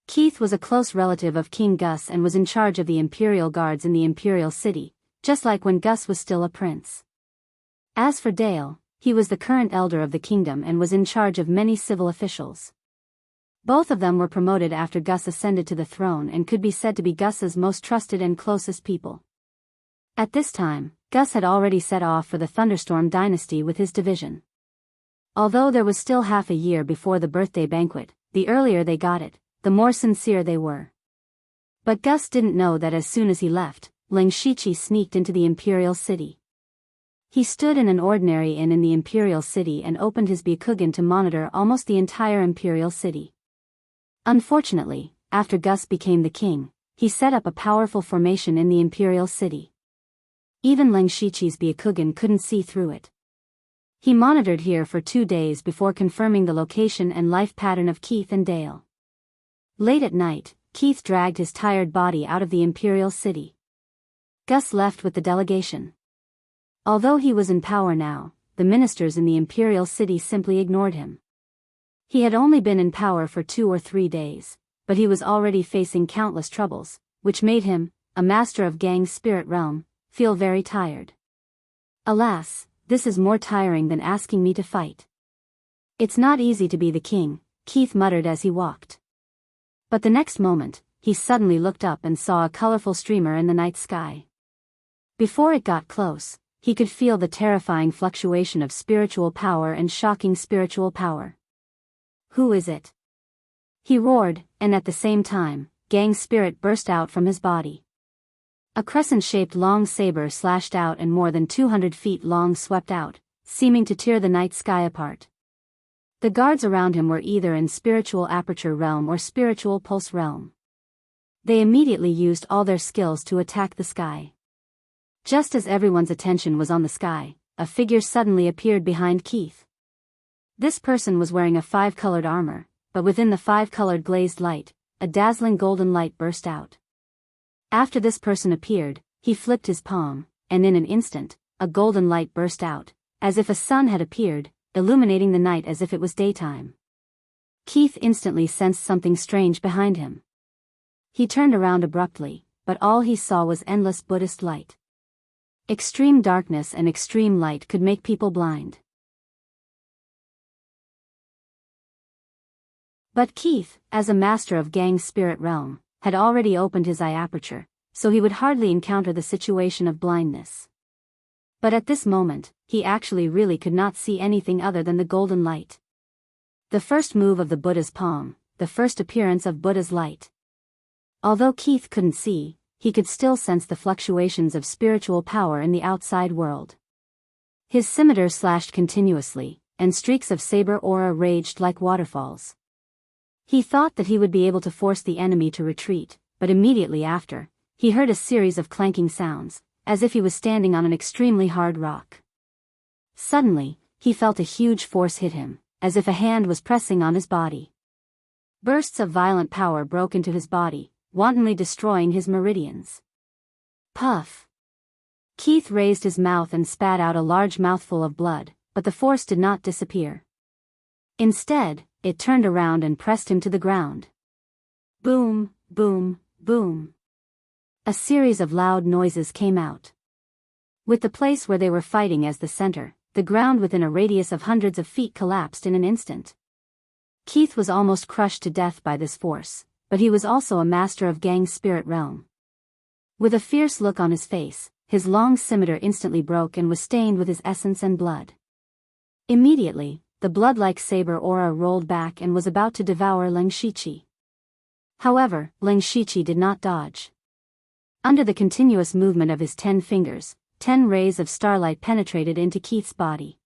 Keith was a close relative of King Gus and was in charge of the imperial guards in the imperial city, just like when Gus was still a prince. As for Dale, he was the current elder of the kingdom and was in charge of many civil officials. Both of them were promoted after Gus ascended to the throne and could be said to be Gus's most trusted and closest people. At this time, Gus had already set off for the Thunderstorm Dynasty with his division. Although there was still half a year before the birthday banquet, the earlier they got it, the more sincere they were. But Gus didn't know that as soon as he left, Ling Shiqi sneaked into the imperial city. He stood in an ordinary inn in the imperial city and opened his Byakugan to monitor almost the entire imperial city. Unfortunately, after Gus became the king, he set up a powerful formation in the imperial city. Even Ling Shiqi's Byakugan couldn't see through it. He monitored here for 2 days before confirming the location and life pattern of Keith and Dale. Late at night, Keith dragged his tired body out of the imperial city. Gus left with the delegation. Although he was in power now, the ministers in the imperial city simply ignored him. He had only been in power for 2 or 3 days, but he was already facing countless troubles, which made him, a master of Gang's spirit realm, feel very tired. Alas, this is more tiring than asking me to fight. It's not easy to be the king, Keith muttered as he walked. But the next moment, he suddenly looked up and saw a colorful streamer in the night sky. Before it got close, he could feel the terrifying fluctuation of spiritual power and shocking spiritual power. Who is it? He roared, and at the same time, Gang's spirit burst out from his body. A crescent-shaped long saber slashed out and more than 200 feet long swept out, seeming to tear the night sky apart. The guards around him were either in spiritual aperture realm or spiritual pulse realm. They immediately used all their skills to attack the sky. Just as everyone's attention was on the sky, a figure suddenly appeared behind Keith. This person was wearing a 5-colored armor, but within the 5-colored glazed light, a dazzling golden light burst out. After this person appeared, he flipped his palm, and in an instant, a golden light burst out, as if a sun had appeared, illuminating the night as if it was daytime. Keith instantly sensed something strange behind him. He turned around abruptly, but all he saw was endless Buddhist light. Extreme darkness and extreme light could make people blind. But Keith, as a master of Gang's spirit realm, had already opened his eye aperture, so he would hardly encounter the situation of blindness. But at this moment, he actually really could not see anything other than the golden light. The first move of the Buddha's palm, the first appearance of Buddha's light. Although Keith couldn't see, he could still sense the fluctuations of spiritual power in the outside world. His scimitar slashed continuously, and streaks of saber aura raged like waterfalls. He thought that he would be able to force the enemy to retreat, but immediately after, he heard a series of clanking sounds, as if he was standing on an extremely hard rock. Suddenly, he felt a huge force hit him, as if a hand was pressing on his body. Bursts of violent power broke into his body, wantonly destroying his meridians. Puff! Keith raised his mouth and spat out a large mouthful of blood, but the force did not disappear. Instead, it turned around and pressed him to the ground. Boom, boom, boom. A series of loud noises came out. With the place where they were fighting as the center, the ground within a radius of hundreds of feet collapsed in an instant. Keith was almost crushed to death by this force, but he was also a master of Gang's spirit realm. With a fierce look on his face, his long scimitar instantly broke and was stained with his essence and blood. Immediately, the blood-like saber aura rolled back and was about to devour Ling Shiqi. However, Ling Shiqi did not dodge. Under the continuous movement of his 10 fingers, 10 rays of starlight penetrated into Keith's body.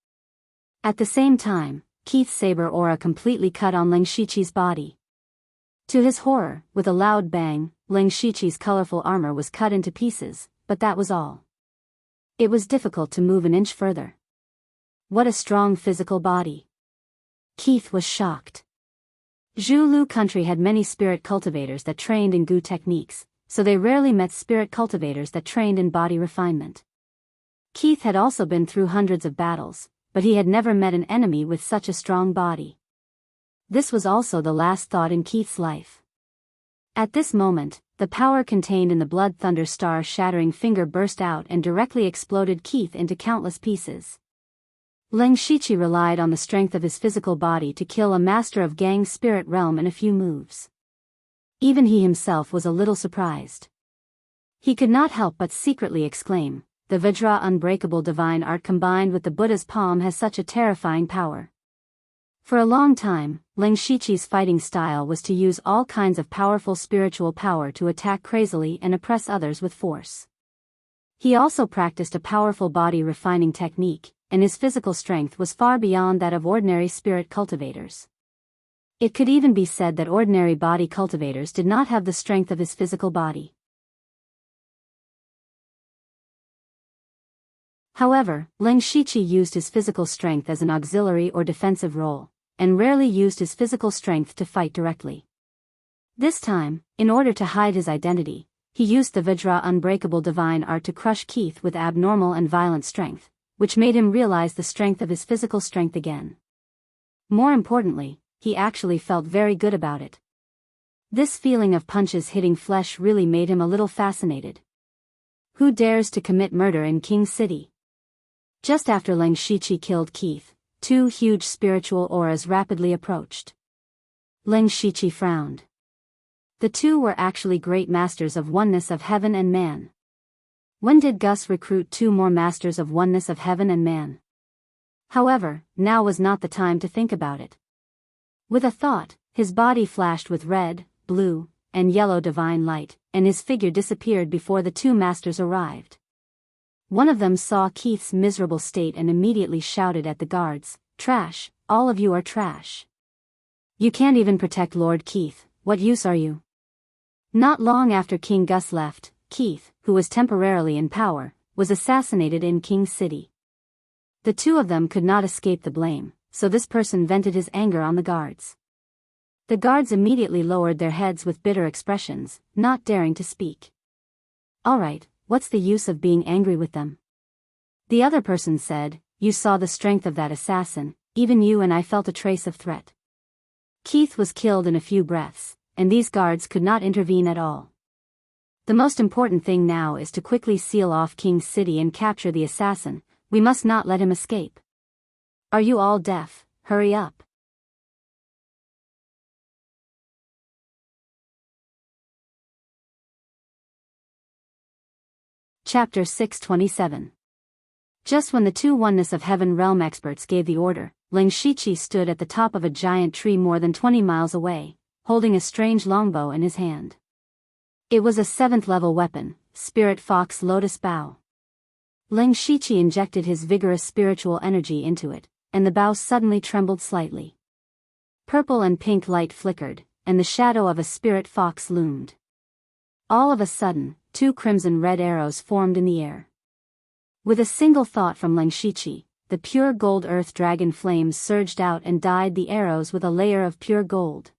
At the same time, Keith's saber aura completely cut on Ling Shiqi's body. To his horror, with a loud bang, Ling Shiqi's colorful armor was cut into pieces, but that was all. It was difficult to move an inch further. What a strong physical body. Keith was shocked. Zhulu country had many spirit cultivators that trained in Gu techniques, so they rarely met spirit cultivators that trained in body refinement. Keith had also been through hundreds of battles, but he had never met an enemy with such a strong body. This was also the last thought in Keith's life. At this moment, the power contained in the blood thunder star shattering finger burst out and directly exploded Keith into countless pieces. Ling Shiqi relied on the strength of his physical body to kill a master of Gang's spirit realm in a few moves. Even he himself was a little surprised. He could not help but secretly exclaim, "The Vajra unbreakable divine art combined with the Buddha's palm has such a terrifying power." For a long time, Ling Shiqi's fighting style was to use all kinds of powerful spiritual power to attack crazily and oppress others with force. He also practiced a powerful body refining technique, and his physical strength was far beyond that of ordinary spirit cultivators. It could even be said that ordinary body cultivators did not have the strength of his physical body. However, Leng Shiqi used his physical strength as an auxiliary or defensive role, and rarely used his physical strength to fight directly. This time, in order to hide his identity, he used the Vajra unbreakable divine art to crush Keith with abnormal and violent strength, which made him realize the strength of his physical strength again. More importantly, he actually felt very good about it. This feeling of punches hitting flesh really made him a little fascinated. Who dares to commit murder in King City? Just after Leng Shiqi killed Keith, two huge spiritual auras rapidly approached. Leng Shiqi frowned. The two were actually great masters of oneness of heaven and man. When did Gus recruit two more masters of oneness of heaven and man? However, now was not the time to think about it. With a thought, his body flashed with red, blue, and yellow divine light, and his figure disappeared before the two masters arrived. One of them saw Keith's miserable state and immediately shouted at the guards, "Trash, all of you are trash. You can't even protect Lord Keith, what use are you?" Not long after King Gus left, Keith, who was temporarily in power, was assassinated in King City. The two of them could not escape the blame, so this person vented his anger on the guards. The guards immediately lowered their heads with bitter expressions, not daring to speak. "Alright, what's the use of being angry with them?" The other person said, "You saw the strength of that assassin, even you and I felt a trace of threat. Keith was killed in a few breaths, and these guards could not intervene at all. The most important thing now is to quickly seal off King's City and capture the assassin. We must not let him escape. Are you all deaf? Hurry up." Chapter 627. Just when the two Oneness of Heaven realm experts gave the order, Leng Shiqi stood at the top of a giant tree more than 20 miles away, holding a strange longbow in his hand. It was a 7th-level weapon, Spirit Fox Lotus Bow. Leng Shiqi injected his vigorous spiritual energy into it, and the bow suddenly trembled slightly. Purple and pink light flickered, and the shadow of a spirit fox loomed. All of a sudden, two crimson-red arrows formed in the air. With a single thought from Leng Shiqi, the pure gold earth dragon flames surged out and dyed the arrows with a layer of pure gold.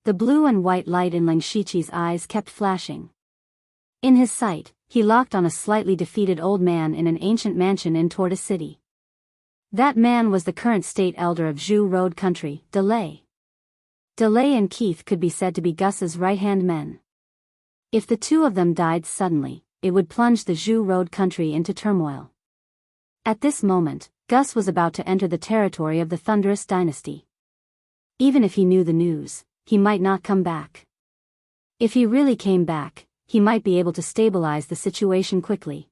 The blue and white light in Leng Shiqi's eyes kept flashing. In his sight, he locked on a slightly defeated old man in an ancient mansion in Tortoise City. That man was the current state elder of Zhu Road Country, Delay. Delay and Keith could be said to be Gus's right-hand men. If the two of them died suddenly, it would plunge the Zhu Road Country into turmoil. At this moment, Gus was about to enter the territory of the Thunderous Dynasty. Even if he knew the news, he might not come back. If he really came back, he might be able to stabilize the situation quickly.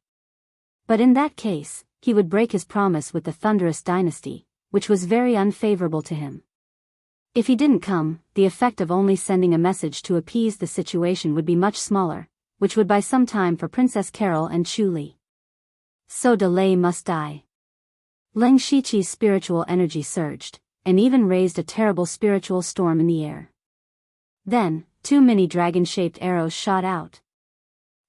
But in that case, he would break his promise with the Thunderous Dynasty, which was very unfavorable to him. If he didn't come, the effect of only sending a message to appease the situation would be much smaller, which would buy some time for Princess Carol and Chu Li. So Delay must die. Leng Shiqi's spiritual energy surged, and even raised a terrible spiritual storm in the air. Then, two mini dragon-shaped arrows shot out.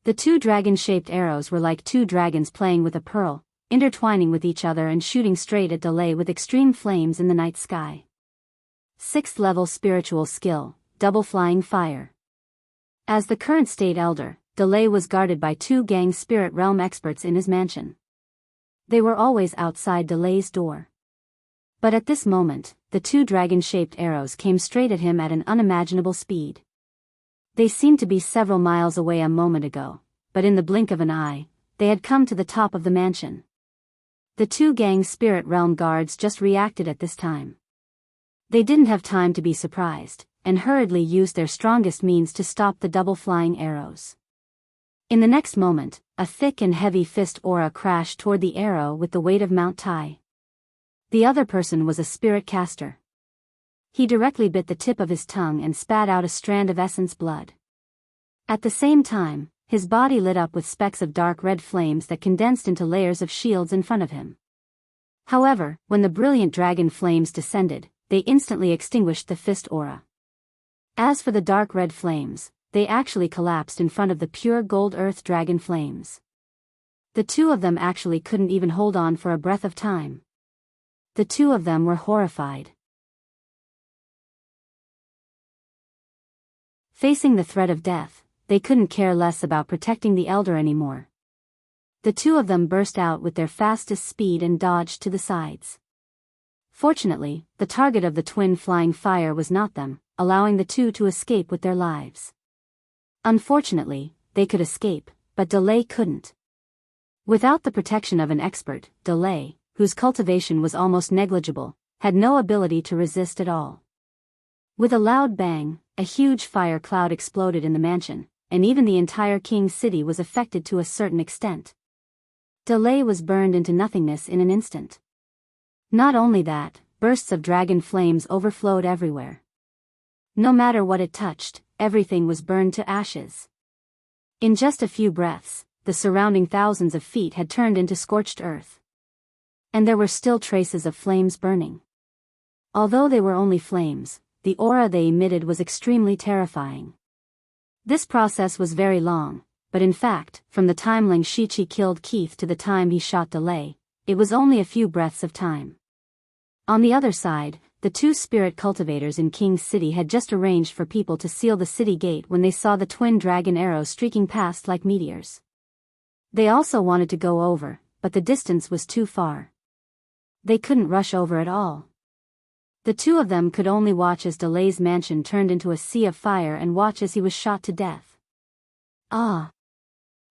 The two dragon-shaped arrows were like two dragons playing with a pearl, intertwining with each other and shooting straight at Delay with extreme flames in the night sky. 6th-level spiritual skill, double flying fire. As the current state elder, Delay was guarded by two gang spirit realm experts in his mansion. They were always outside Delay's door. But at this moment, the two dragon-shaped arrows came straight at him at an unimaginable speed. They seemed to be several miles away a moment ago, but in the blink of an eye, they had come to the top of the mansion. The two gang spirit realm guards just reacted at this time. They didn't have time to be surprised, and hurriedly used their strongest means to stop the double-flying arrows. In the next moment, a thick and heavy fist aura crashed toward the arrow with the weight of Mount Tai. The other person was a spirit caster. He directly bit the tip of his tongue and spat out a strand of essence blood. At the same time, his body lit up with specks of dark red flames that condensed into layers of shields in front of him. However, when the brilliant dragon flames descended, they instantly extinguished the fist aura. As for the dark red flames, they actually collapsed in front of the pure gold earth dragon flames. The two of them actually couldn't even hold on for a breath of time. The two of them were horrified. Facing the threat of death, they couldn't care less about protecting the elder anymore. The two of them burst out with their fastest speed and dodged to the sides. Fortunately, the target of the twin flying fire was not them, allowing the two to escape with their lives. Unfortunately, they could escape, but Delay couldn't. Without the protection of an expert, Delay, whose cultivation was almost negligible, had no ability to resist at all. With a loud bang, a huge fire cloud exploded in the mansion, and even the entire King's city was affected to a certain extent. Delay was burned into nothingness in an instant. Not only that, bursts of dragon flames overflowed everywhere. No matter what it touched, everything was burned to ashes. In just a few breaths, the surrounding thousands of feet had turned into scorched earth. And there were still traces of flames burning. Although they were only flames, the aura they emitted was extremely terrifying. This process was very long, but in fact, from the time Ling Shiqi killed Keith to the time he shot Delay, it was only a few breaths of time. On the other side, the two spirit cultivators in King's City had just arranged for people to seal the city gate when they saw the twin dragon arrows streaking past like meteors. They also wanted to go over, but the distance was too far. They couldn't rush over at all. The two of them could only watch as Delay's mansion turned into a sea of fire and watch as he was shot to death. Ah!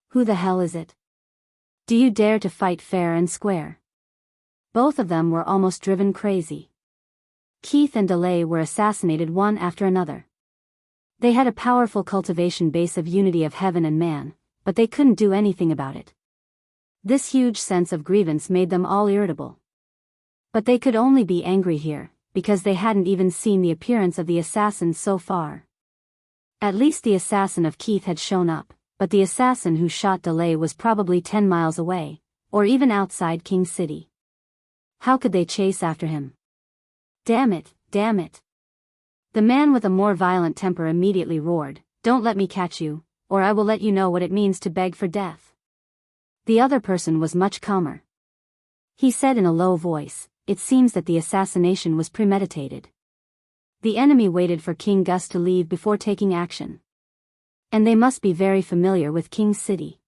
Who the hell is it? Do you dare to fight fair and square? Both of them were almost driven crazy. Keith and Delay were assassinated one after another. They had a powerful cultivation base of unity of heaven and man, but they couldn't do anything about it. This huge sense of grievance made them all irritable. But they could only be angry here, because they hadn't even seen the appearance of the assassins so far. At least the assassin of Keith had shown up, but the assassin who shot Delay was probably 10 miles away, or even outside King City. How could they chase after him? Damn it, damn it. The man with a more violent temper immediately roared, "Don't let me catch you, or I will let you know what it means to beg for death." The other person was much calmer. He said in a low voice, "It seems that the assassination was premeditated. The enemy waited for King Gus to leave before taking action. And they must be very familiar with King's City.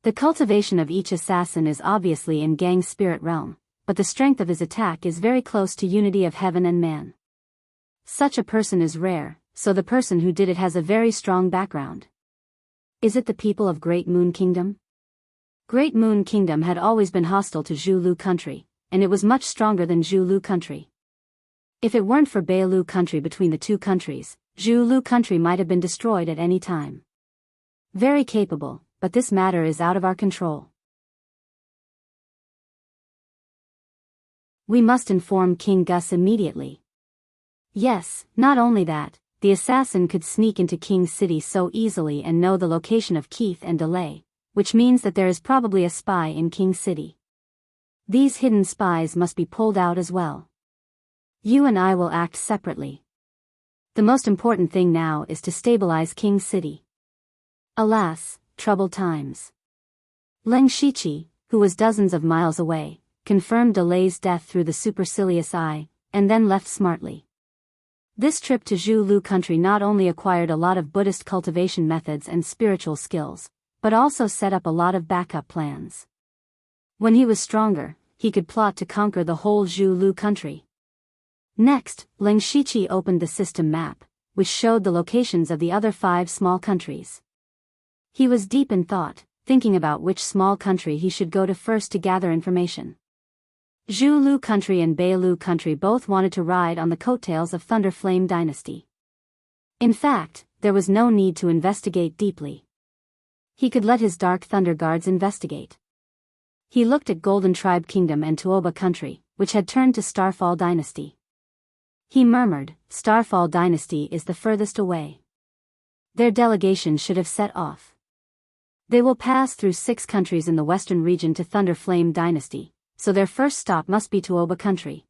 The cultivation of each assassin is obviously in gang spirit realm, but the strength of his attack is very close to unity of heaven and man. Such a person is rare, so the person who did it has a very strong background. Is it the people of Great Moon Kingdom? Great Moon Kingdom had always been hostile to Zhulu country, and it was much stronger than Zhulu country. If it weren't for Bailu country between the two countries, Zhulu country might have been destroyed at any time. Very capable, but this matter is out of our control. We must inform King Gus immediately. Yes, not only that, the assassin could sneak into King's City so easily and know the location of Keith and Delay, which means that there is probably a spy in King's City. These hidden spies must be pulled out as well. You and I will act separately. The most important thing now is to stabilize King's City. Alas, troubled times. Ling Shiqi, who was dozens of miles away, confirmed Delay's death through the supercilious eye, and then left smartly. This trip to Zhulu country not only acquired a lot of Buddhist cultivation methods and spiritual skills, but also set up a lot of backup plans. When he was stronger, he could plot to conquer the whole Zhulu country. Next, Ling Shiqi opened the system map, which showed the locations of the other 5 small countries. He was deep in thought, thinking about which small country he should go to first to gather information. Zhulu country and Bailu country both wanted to ride on the coattails of Thunderflame dynasty. In fact, there was no need to investigate deeply. He could let his Dark Thunder Guards investigate. He looked at Golden Tribe Kingdom and Tuoba country, which had turned to Starfall dynasty. He murmured, Starfall dynasty is the furthest away. Their delegation should have set off. They will pass through 6 countries in the western region to Thunder Flame Dynasty, so their first stop must be Tuoba country.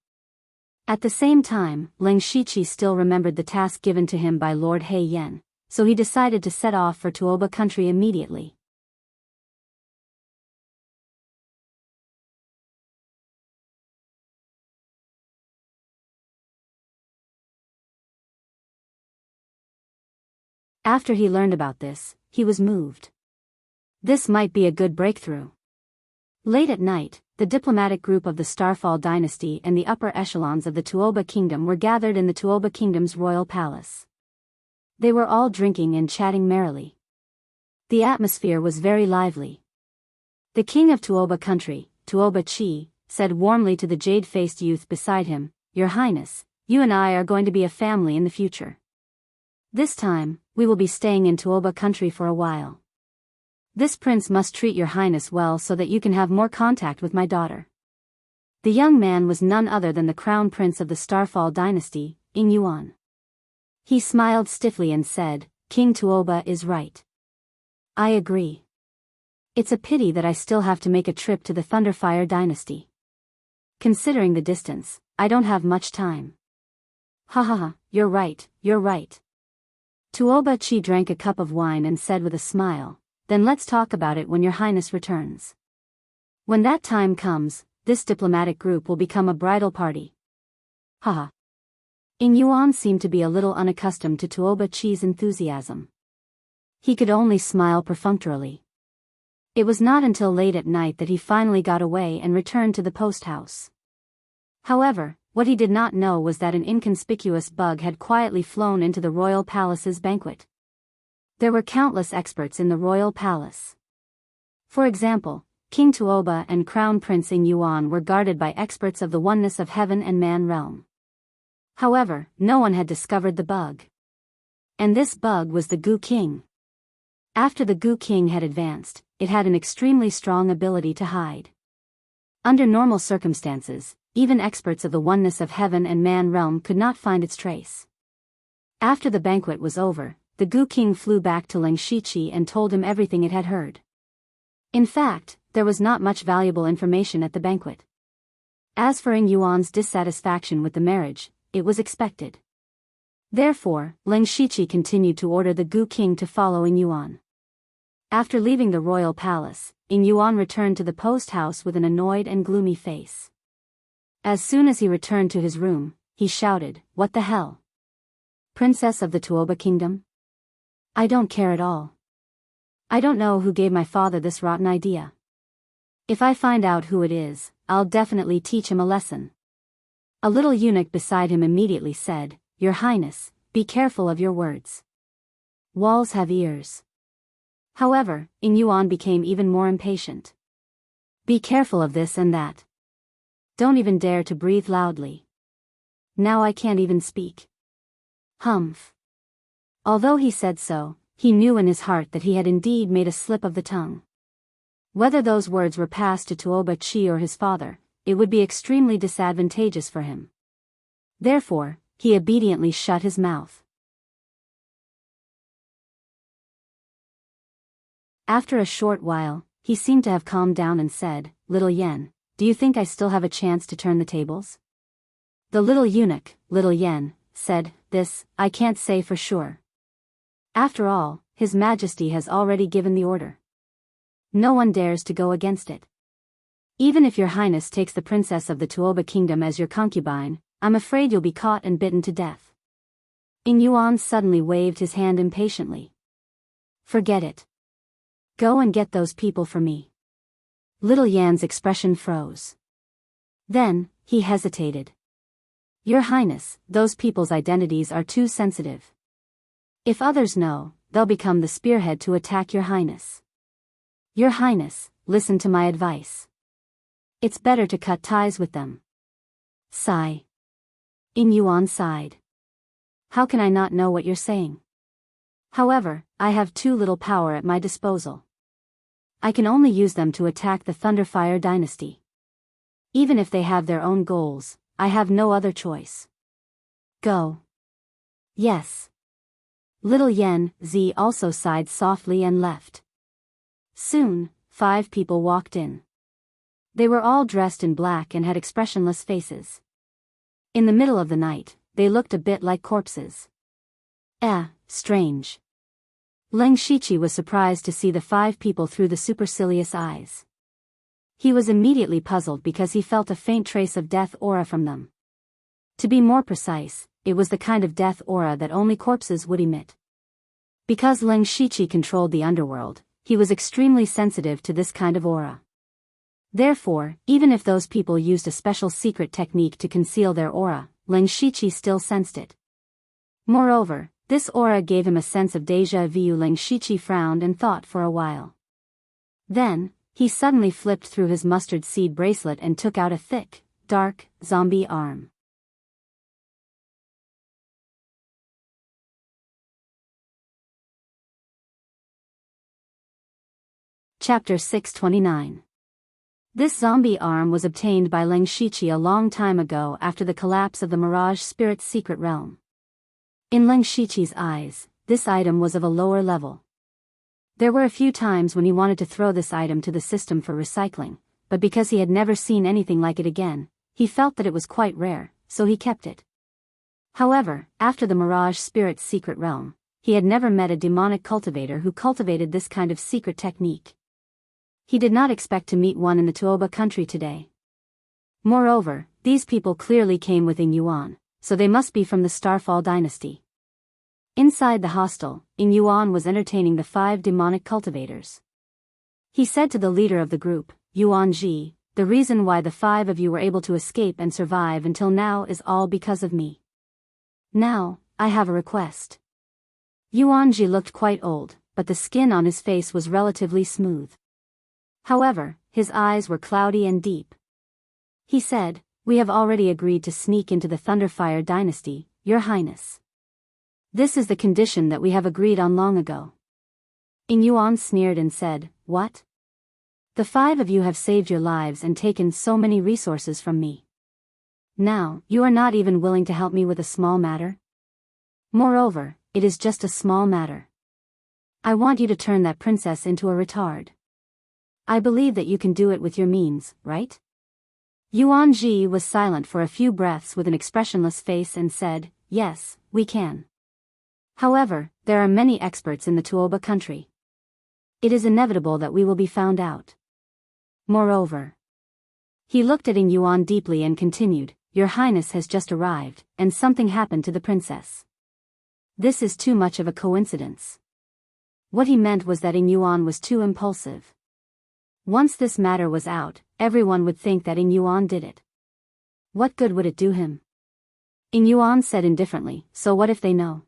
At the same time, Ling Shiqi still remembered the task given to him by Lord He Yen, so he decided to set off for Tuoba country immediately. After he learned about this, he was moved. This might be a good breakthrough. Late at night, the diplomatic group of the Starfall dynasty and the upper echelons of the Tuoba kingdom were gathered in the Tuoba kingdom's royal palace. They were all drinking and chatting merrily. The atmosphere was very lively. The king of Tuoba country, Tuoba Chi, said warmly to the jade-faced youth beside him, "Your Highness, you and I are going to be a family in the future. This time, we will be staying in Tuoba country for a while. This prince must treat your highness well so that you can have more contact with my daughter." The young man was none other than the crown prince of the Starfall dynasty, Ing Yuan. He smiled stiffly and said, "King Tuoba is right. I agree. It's a pity that I still have to make a trip to the Thunderfire dynasty. Considering the distance, I don't have much time." "Ha ha ha, you're right, you're right." Tuoba Chi drank a cup of wine and said with a smile, "Then let's talk about it when your highness returns. When that time comes, this diplomatic group will become a bridal party." Haha. Ing Yuan seemed to be a little unaccustomed to Tuoba Chi's enthusiasm. He could only smile perfunctorily. It was not until late at night that he finally got away and returned to the post house. However, what he did not know was that an inconspicuous bug had quietly flown into the royal palace's banquet. There were countless experts in the royal palace. For example, King Tuoba and Crown Prince Ing Yuan were guarded by experts of the oneness of heaven and man realm. However, no one had discovered the bug. And this bug was the Gu King. After the Gu King had advanced, it had an extremely strong ability to hide. Under normal circumstances, even experts of the oneness of heaven and man realm could not find its trace. After the banquet was over, the Gu King flew back to Ling Shiqi and told him everything it had heard. In fact, there was not much valuable information at the banquet. As for Ing Yuan's dissatisfaction with the marriage, it was expected. Therefore, Ling Shiqi continued to order the Gu King to follow Ing Yuan. After leaving the royal palace, Ing Yuan returned to the post house with an annoyed and gloomy face. As soon as he returned to his room, he shouted, "What the hell? Princess of the Tuoba kingdom? I don't care at all. I don't know who gave my father this rotten idea. If I find out who it is, I'll definitely teach him a lesson." A little eunuch beside him immediately said, "Your Highness, be careful of your words. Walls have ears." However, Ing Yuan became even more impatient. "Be careful of this and that. Don't even dare to breathe loudly. Now I can't even speak." Humph. Although he said so, he knew in his heart that he had indeed made a slip of the tongue. Whether those words were passed to Tuoba Chi or his father, it would be extremely disadvantageous for him. Therefore, he obediently shut his mouth. After a short while, he seemed to have calmed down and said, "Little Yen, do you think I still have a chance to turn the tables?" The little eunuch, Little Yen, said, "This, I can't say for sure. After all, His Majesty has already given the order. No one dares to go against it. Even if your highness takes the princess of the Tuoba kingdom as your concubine, I'm afraid you'll be caught and bitten to death." Ing Yuan suddenly waved his hand impatiently. "Forget it. Go and get those people for me." Little Yan's expression froze. Then, he hesitated. "Your Highness, those people's identities are too sensitive. If others know, they'll become the spearhead to attack your Highness. Your Highness, listen to my advice. It's better to cut ties with them." Sigh. Ing Yuan sighed. "How can I not know what you're saying? However, I have too little power at my disposal. I can only use them to attack the Thunderfire dynasty. Even if they have their own goals, I have no other choice. Go." "Yes." Little Yen, Z also sighed softly and left. Soon, 5 people walked in. They were all dressed in black and had expressionless faces. In the middle of the night, they looked a bit like corpses. Strange. Leng Shiqi was surprised to see the 5 people through the supercilious eyes. He was immediately puzzled because he felt a faint trace of death aura from them. To be more precise, it was the kind of death aura that only corpses would emit. Because Leng Shiqi controlled the underworld, he was extremely sensitive to this kind of aura. Therefore, even if those people used a special secret technique to conceal their aura, Leng Shiqi still sensed it. Moreover, this aura gave him a sense of déjà vu. Leng Shiqi frowned and thought for a while. Then, he suddenly flipped through his mustard seed bracelet and took out a thick, dark, zombie arm. Chapter 629. This zombie arm was obtained by Leng Shiqi a long time ago after the collapse of the Mirage Spirit's secret realm. In Leng Shiqi's eyes, this item was of a lower level. There were a few times when he wanted to throw this item to the system for recycling, but because he had never seen anything like it again, he felt that it was quite rare, so he kept it. However, after the Mirage Spirit's secret realm, he had never met a demonic cultivator who cultivated this kind of secret technique. He did not expect to meet one in the Tuoba country today. Moreover, these people clearly came with Ing Yuan, so they must be from the Starfall dynasty. Inside the hostel, Ing Yuan was entertaining the 5 demonic cultivators. He said to the leader of the group, Yuan Ji, the reason why the 5 of you were able to escape and survive until now is all because of me. Now, I have a request. Yuan Ji looked quite old, but the skin on his face was relatively smooth. However, his eyes were cloudy and deep. He said, "We have already agreed to sneak into the Thunderfire dynasty, Your Highness. This is the condition that we have agreed on long ago." Ing Yuan sneered and said, "What? The 5 of you have saved your lives and taken so many resources from me. Now, you are not even willing to help me with a small matter? Moreover, it is just a small matter. I want you to turn that princess into a retard. I believe that you can do it with your means, right?" Yuan Ji was silent for a few breaths with an expressionless face and said, "Yes, we can. However, there are many experts in the Tuoba country. It is inevitable that we will be found out. Moreover." He looked at Ing Yuan deeply and continued, "Your Highness has just arrived, and something happened to the princess. This is too much of a coincidence." What he meant was that Ing Yuan was too impulsive. Once this matter was out, everyone would think that Ing Yuan did it. What good would it do him? Ing Yuan said indifferently, "So what if they know?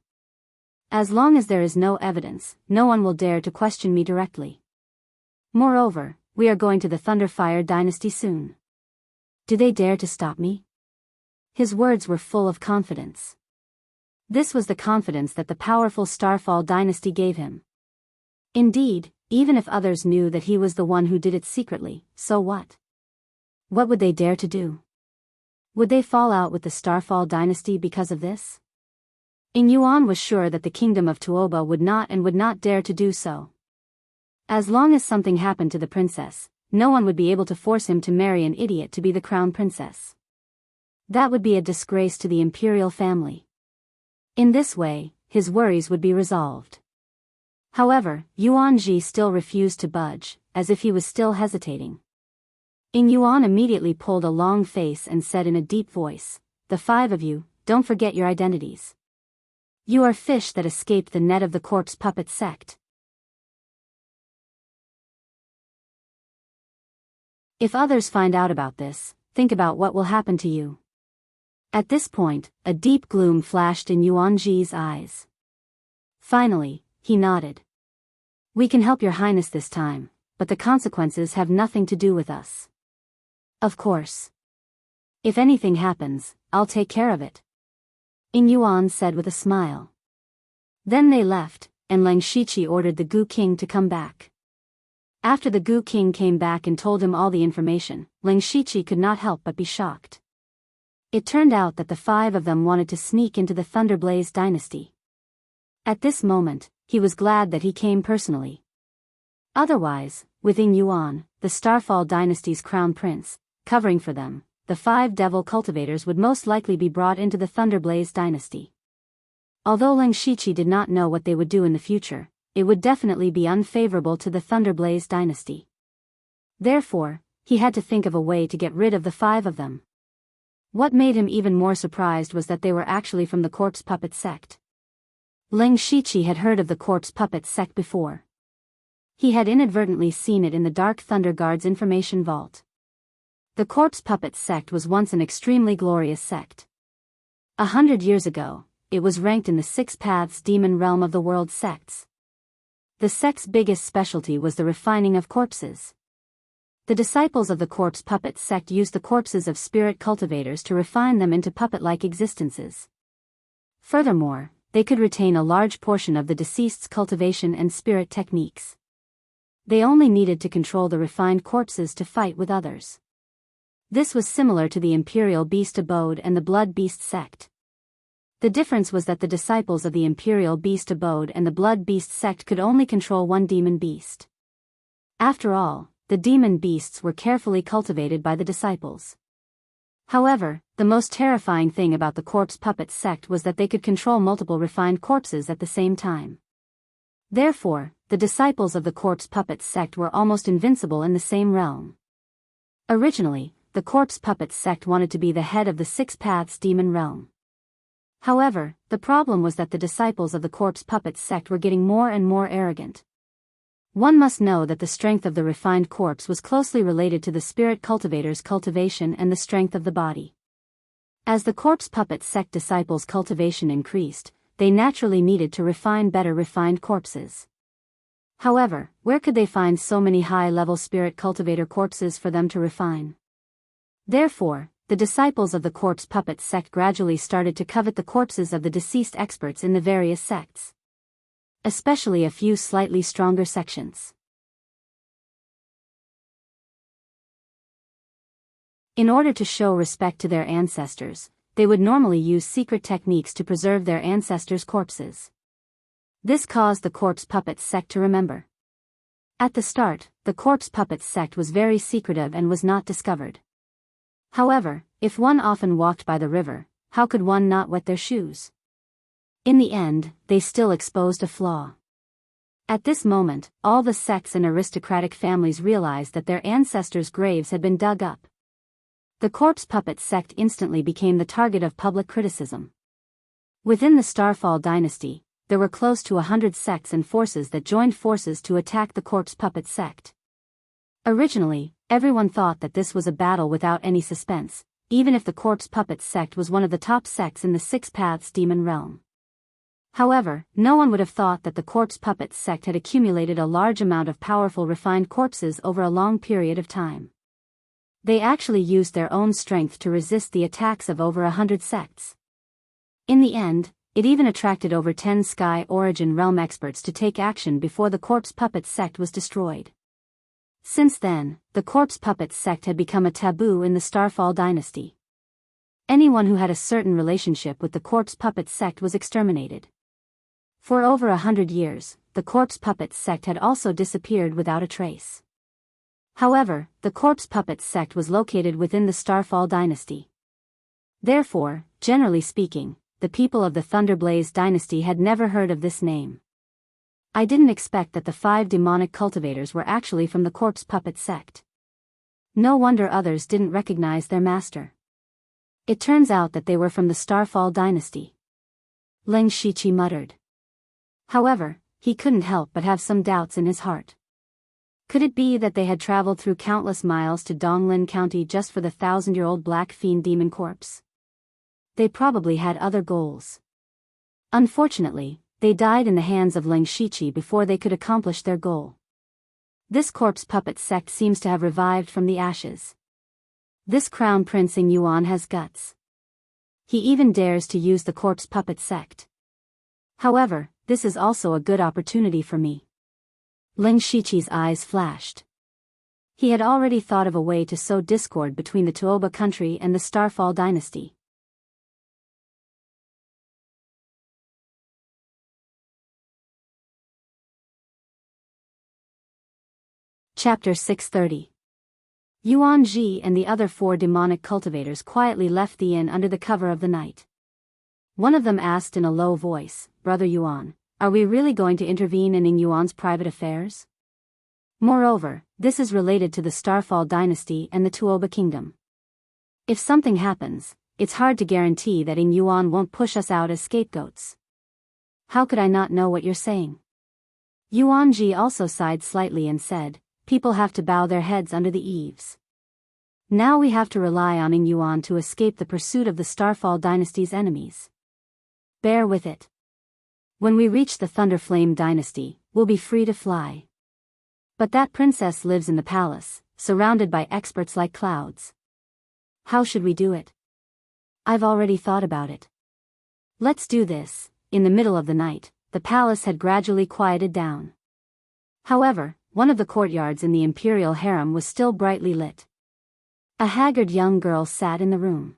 As long as there is no evidence, no one will dare to question me directly. Moreover, we are going to the Thunderfire dynasty soon. Do they dare to stop me?" His words were full of confidence. This was the confidence that the powerful Starfall dynasty gave him. Indeed, even if others knew that he was the one who did it secretly, so what? What would they dare to do? Would they fall out with the Starfall dynasty because of this? Ing Yuan was sure that the kingdom of Tuoba would not dare to do so. As long as something happened to the princess, no one would be able to force him to marry an idiot to be the crown princess. That would be a disgrace to the imperial family. In this way, his worries would be resolved. However, Yuan Ji still refused to budge, as if he was still hesitating. Ing Yuan immediately pulled a long face and said in a deep voice, "The 5 of you, don't forget your identities. You are fish that escaped the net of the corpse puppet sect. If others find out about this, think about what will happen to you." At this point, a deep gloom flashed in Yuan Ji's eyes. Finally, he nodded. "We can help Your Highness this time, but the consequences have nothing to do with us. Of course. If anything happens, I'll take care of it," Ing Yuan said with a smile. Then they left, and Leng Shiqi ordered the Gu King to come back. After the Gu King came back and told him all the information, Leng Shiqi could not help but be shocked. It turned out that the 5 of them wanted to sneak into the Thunderblaze dynasty. At this moment, he was glad that he came personally. Otherwise, with Ying Yuan, the Starfall dynasty's crown prince, covering for them, the 5 devil cultivators would most likely be brought into the Thunderblaze dynasty. Although Ling Shiqi did not know what they would do in the future, it would definitely be unfavorable to the Thunderblaze dynasty. Therefore, he had to think of a way to get rid of the 5 of them. What made him even more surprised was that they were actually from the Corpse Puppet sect. Ling Shiqi had heard of the Corpse Puppet sect before. He had inadvertently seen it in the Dark Thunder Guard's information vault. The Corpse Puppet sect was once an extremely glorious sect. 100 years ago, it was ranked in the 6 Paths Demon Realm of the world's sects. The sect's biggest specialty was the refining of corpses. The disciples of the Corpse Puppet sect used the corpses of spirit cultivators to refine them into puppet-like existences. Furthermore, they could retain a large portion of the deceased's cultivation and spirit techniques. They only needed to control the refined corpses to fight with others. This was similar to the Imperial Beast Abode and the Blood Beast sect. The difference was that the disciples of the Imperial Beast Abode and the Blood Beast sect could only control one demon beast. After all, the demon beasts were carefully cultivated by the disciples. However, the most terrifying thing about the Corpse Puppet sect was that they could control multiple refined corpses at the same time. Therefore, the disciples of the Corpse Puppet sect were almost invincible in the same realm. Originally, the Corpse Puppet sect wanted to be the head of the 6 Paths Demon Realm. However, the problem was that the disciples of the Corpse Puppet sect were getting more and more arrogant. One must know that the strength of the refined corpse was closely related to the spirit cultivator's cultivation and the strength of the body. As the Corpse Puppet sect disciples' cultivation increased, they naturally needed to refine better refined corpses. However, where could they find so many high-level spirit cultivator corpses for them to refine? Therefore, the disciples of the Corpse Puppet sect gradually started to covet the corpses of the deceased experts in the various sects. Especially a few slightly stronger sections. In order to show respect to their ancestors, they would normally use secret techniques to preserve their ancestors' corpses. This caused the Corpse Puppet sect to remember. At the start, the Corpse Puppet sect was very secretive and was not discovered. However, if one often walked by the river, how could one not wet their shoes? In the end, they still exposed a flaw. At this moment, all the sects and aristocratic families realized that their ancestors' graves had been dug up. The Corpse Puppet sect instantly became the target of public criticism. Within the Starfall dynasty, there were close to 100 sects and forces that joined forces to attack the Corpse Puppet sect. Originally, everyone thought that this was a battle without any suspense, even if the Corpse Puppet sect was one of the top sects in the 6 Paths Demon Realm. However, no one would have thought that the Corpse Puppet sect had accumulated a large amount of powerful refined corpses over a long period of time. They actually used their own strength to resist the attacks of over 100 sects. In the end, it even attracted over 10 Sky Origin Realm experts to take action before the Corpse Puppet sect was destroyed. Since then, the Corpse Puppet sect had become a taboo in the Starfall dynasty. Anyone who had a certain relationship with the Corpse Puppet sect was exterminated. For over 100 years, the Corpse Puppet sect had also disappeared without a trace. However, the Corpse Puppet sect was located within the Starfall dynasty. Therefore, generally speaking, the people of the Thunderblaze dynasty had never heard of this name. I didn't expect that the 5 demonic cultivators were actually from the Corpse Puppet sect. No wonder others didn't recognize their master. It turns out that they were from the Starfall dynasty. Ling Shiqi muttered. However, he couldn't help but have some doubts in his heart. Could it be that they had traveled through countless miles to Donglin County just for the 1,000-year-old Black Fiend demon corpse? They probably had other goals. Unfortunately, they died in the hands of Ling Shiqi before they could accomplish their goal. This Corpse Puppet sect seems to have revived from the ashes. This Crown Prince Ying Yuan has guts. He even dares to use the Corpse Puppet sect. However, this is also a good opportunity for me. Ling Shiqi's eyes flashed. He had already thought of a way to sow discord between the Tuoba country and the Starfall dynasty. Chapter 630. Yuan Ji and the other 4 demonic cultivators quietly left the inn under the cover of the night. One of them asked in a low voice, "Brother Yuan, are we really going to intervene in Yuan's private affairs? Moreover, this is related to the Starfall dynasty and the Tuoba kingdom. If something happens, it's hard to guarantee that Yuan won't push us out as scapegoats." "How could I not know what you're saying?" Yuan Ji also sighed slightly and said, "People have to bow their heads under the eaves. Now we have to rely on Yuan to escape the pursuit of the Starfall dynasty's enemies. Bear with it. When we reach the Thunderflame dynasty, we'll be free to fly. But that princess lives in the palace, surrounded by experts like clouds. How should we do it?" "I've already thought about it. Let's do this." In the middle of the night, the palace had gradually quieted down. However, one of the courtyards in the imperial harem was still brightly lit. A haggard young girl sat in the room.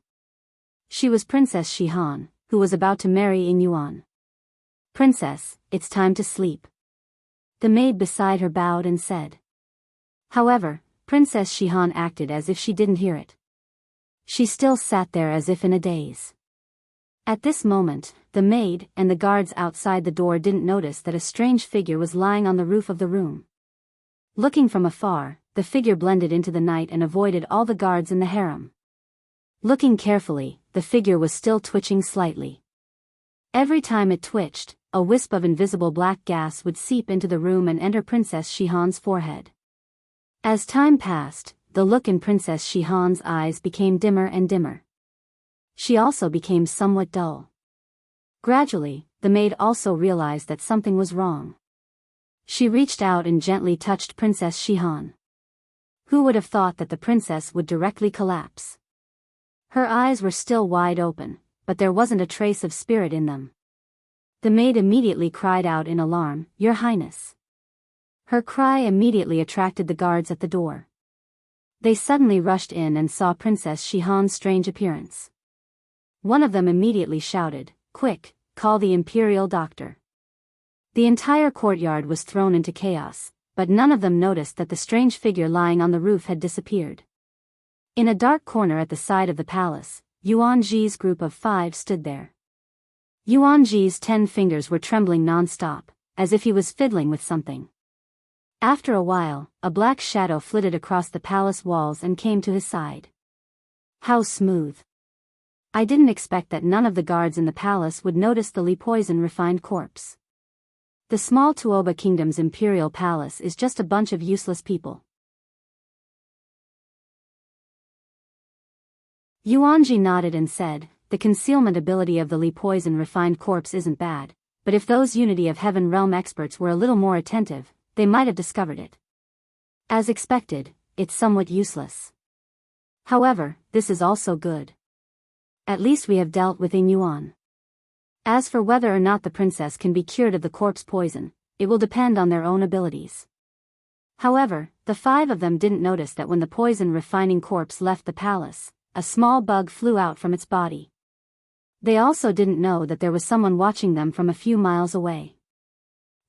She was Princess Shihan, who was about to marry Yuan. "Princess, it's time to sleep." The maid beside her bowed and said. However, Princess Shihan acted as if she didn't hear it. She still sat there as if in a daze. At this moment, the maid and the guards outside the door didn't notice that a strange figure was lying on the roof of the room. Looking from afar, the figure blended into the night and avoided all the guards in the harem. Looking carefully, the figure was still twitching slightly. Every time it twitched, a wisp of invisible black gas would seep into the room and enter Princess Shihan's forehead. As time passed, the look in Princess Shihan's eyes became dimmer and dimmer. She also became somewhat dull. Gradually, the maid also realized that something was wrong. She reached out and gently touched Princess Shihan. Who would have thought that the princess would directly collapse? Her eyes were still wide open, but there wasn't a trace of spirit in them. The maid immediately cried out in alarm, "Your Highness." Her cry immediately attracted the guards at the door. They suddenly rushed in and saw Princess Shihan's strange appearance. One of them immediately shouted, "Quick, call the imperial doctor." The entire courtyard was thrown into chaos, but none of them noticed that the strange figure lying on the roof had disappeared. In a dark corner at the side of the palace, Yuan Ji's group of 5 stood there. Yuan Ji's 10 fingers were trembling non-stop, as if he was fiddling with something. After a while, a black shadow flitted across the palace walls and came to his side. How smooth. I didn't expect that none of the guards in the palace would notice the Li Poison refined corpse. The small Tuoba kingdom's imperial palace is just a bunch of useless people. Yuan Ji nodded and said, "The concealment ability of the Li Poison refined corpse isn't bad, but if those Unity of Heaven realm experts were a little more attentive, they might have discovered it. As expected, it's somewhat useless. However, this is also good. At least we have dealt with Yuan. As for whether or not the princess can be cured of the corpse poison, it will depend on their own abilities." However, the 5 of them didn't notice that when the poison refining corpse left the palace, a small bug flew out from its body. They also didn't know that there was someone watching them from a few miles away.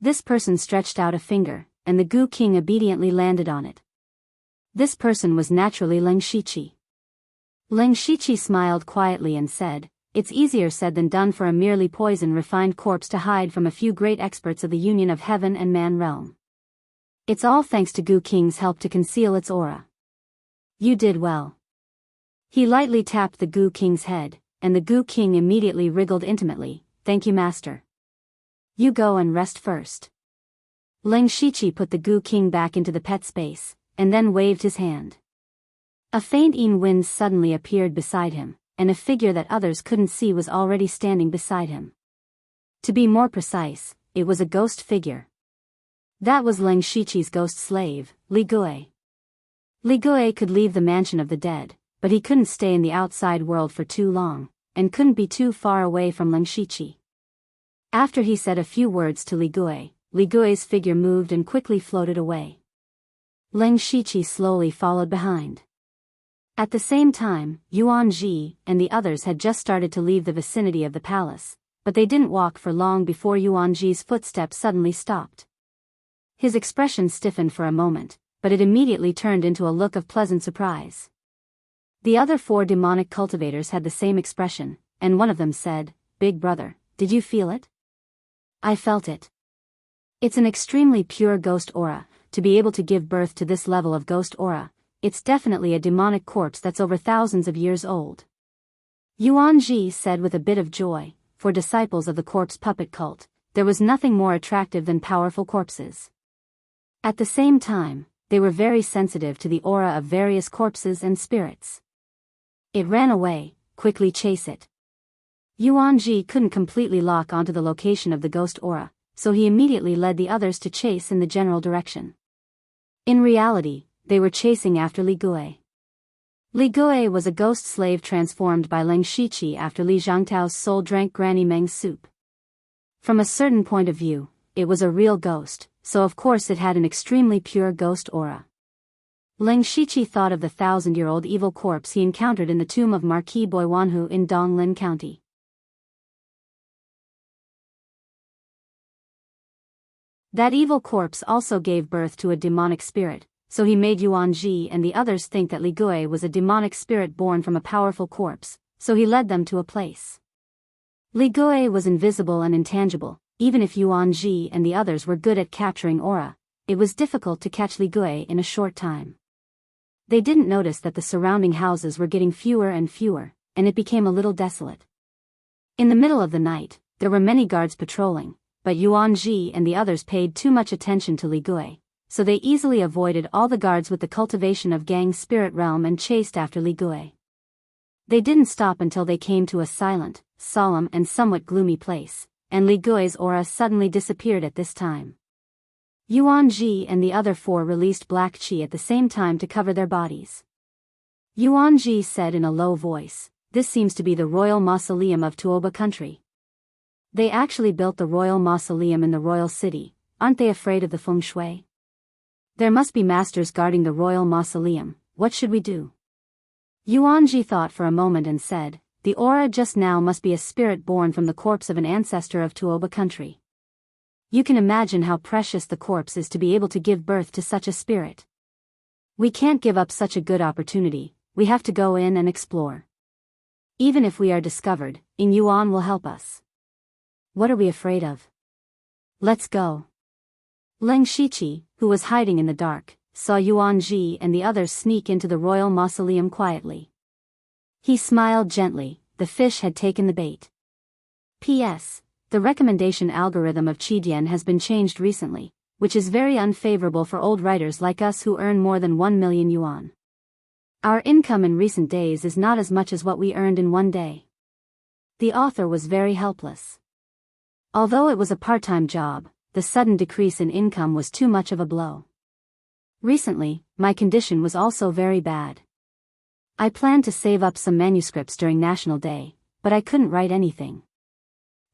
This person stretched out a finger, and the Goo King obediently landed on it. This person was naturally Leng Shiqi. Leng Shiqi smiled quietly and said, "It's easier said than done for a merely poison-refined corpse to hide from a few great experts of the union of heaven and man realm. It's all thanks to Goo King's help to conceal its aura. You did well." He lightly tapped the Goo King's head, and the Goo King immediately wriggled intimately. "Thank you, master. You go and rest first." Leng Shiqi put the Goo King back into the pet space, and then waved his hand. A faint wind suddenly appeared beside him, and a figure that others couldn't see was already standing beside him. To be more precise, it was a ghost figure. That was Leng Shiqi's ghost slave, Li Gui. Li Gui could leave the mansion of the dead, but he couldn't stay in the outside world for too long, and couldn't be too far away from Leng Shiqi. After he said a few words to Li Gui's figure moved and quickly floated away. Leng Shiqi slowly followed behind. At the same time, Yuan Ji and the others had just started to leave the vicinity of the palace, but they didn't walk for long before Yuan Ji's footsteps suddenly stopped. His expression stiffened for a moment, but it immediately turned into a look of pleasant surprise. The other 4 demonic cultivators had the same expression, and one of them said, "Big brother, did you feel it?" "I felt it. It's an extremely pure ghost aura. To be able to give birth to this level of ghost aura, it's definitely a demonic corpse that's over thousands of years old." Yuan Ji said with a bit of joy. For disciples of the corpse puppet cult, there was nothing more attractive than powerful corpses. At the same time, they were very sensitive to the aura of various corpses and spirits. It ran away, quickly chase it. Yuan Ji couldn't completely lock onto the location of the ghost aura, so he immediately led the others to chase in the general direction. In reality, they were chasing after Li Gui. Li Gui was a ghost slave transformed by Leng Shiqi after Li Zhangtao's soul drank Granny Meng's soup. From a certain point of view, it was a real ghost, so of course it had an extremely pure ghost aura. Leng Shiqi thought of the 1,000-year-old evil corpse he encountered in the tomb of Marquis Boiwanhu in Donglin County. That evil corpse also gave birth to a demonic spirit, so he made Yuan Ji and the others think that Li Gui was a demonic spirit born from a powerful corpse, so he led them to a place. Li Gui was invisible and intangible. Even if Yuan Ji and the others were good at capturing aura, it was difficult to catch Li Gui in a short time. They didn't notice that the surrounding houses were getting fewer and fewer, and it became a little desolate. In the middle of the night, there were many guards patrolling, but Yuan Ji and the others paid too much attention to Li Gui, so they easily avoided all the guards with the cultivation of Gang's spirit realm and chased after Li Gui. They didn't stop until they came to a silent, solemn and somewhat gloomy place, and Li Gui's aura suddenly disappeared at this time. Yuan Ji and the other 4 released black qi at the same time to cover their bodies. Yuan Ji said in a low voice, "This seems to be the royal mausoleum of Tuoba country. They actually built the royal mausoleum in the royal city. Aren't they afraid of the feng shui? There must be masters guarding the royal mausoleum. What should we do?" Yuan Ji thought for a moment and said, "The aura just now must be a spirit born from the corpse of an ancestor of Tuoba country. You can imagine how precious the corpse is to be able to give birth to such a spirit. We can't give up such a good opportunity. We have to go in and explore. Even if we are discovered, Yuan will help us. What are we afraid of? Let's go." Leng Shiqi, who was hiding in the dark, saw Yuan Ji and the others sneak into the royal mausoleum quietly. He smiled gently. The fish had taken the bait. P.S. The recommendation algorithm of Qidian has been changed recently, which is very unfavorable for old writers like us who earn more than 1 million yuan. Our income in recent days is not as much as what we earned in one day. The author was very helpless. Although it was a part-time job, the sudden decrease in income was too much of a blow. Recently, my condition was also very bad. I planned to save up some manuscripts during National Day, but I couldn't write anything.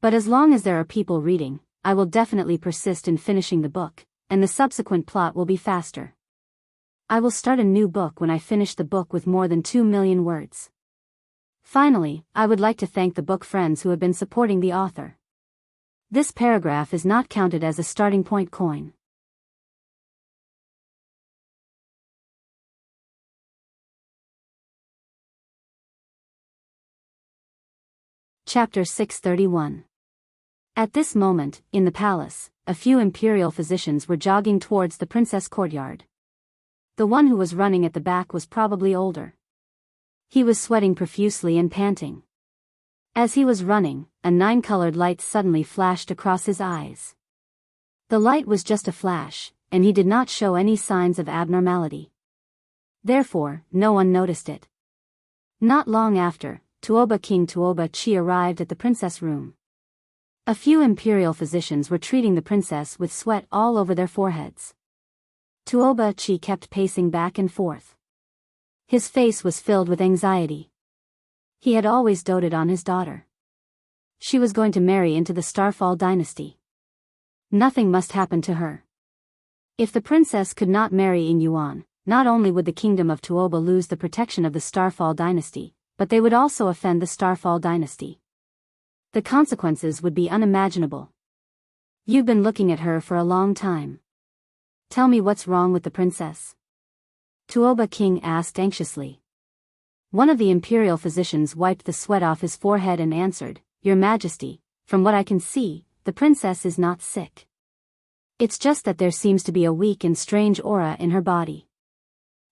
But as long as there are people reading, I will definitely persist in finishing the book, and the subsequent plot will be faster. I will start a new book when I finish the book with more than 2 million words. Finally, I would like to thank the book friends who have been supporting the author. This paragraph is not counted as a starting point coin. Chapter 631. At this moment, in the palace, a few imperial physicians were jogging towards the princess courtyard. The one who was running at the back was probably older. He was sweating profusely and panting. As he was running, a 9-colored light suddenly flashed across his eyes. The light was just a flash, and he did not show any signs of abnormality. Therefore, no one noticed it. Not long after, Tuoba King Tuoba Chi arrived at the princess room. A few imperial physicians were treating the princess with sweat all over their foreheads. Tuoba Chi kept pacing back and forth. His face was filled with anxiety. He had always doted on his daughter. She was going to marry into the Starfall dynasty. Nothing must happen to her. If the princess could not marry Yuan, not only would the kingdom of Tuoba lose the protection of the Starfall dynasty, but they would also offend the Starfall dynasty. The consequences would be unimaginable. You've been looking at her for a long time. Tell me what's wrong with the princess. Tuoba King asked anxiously. One of the imperial physicians wiped the sweat off his forehead and answered, Your Majesty, from what I can see, the princess is not sick. It's just that there seems to be a weak and strange aura in her body.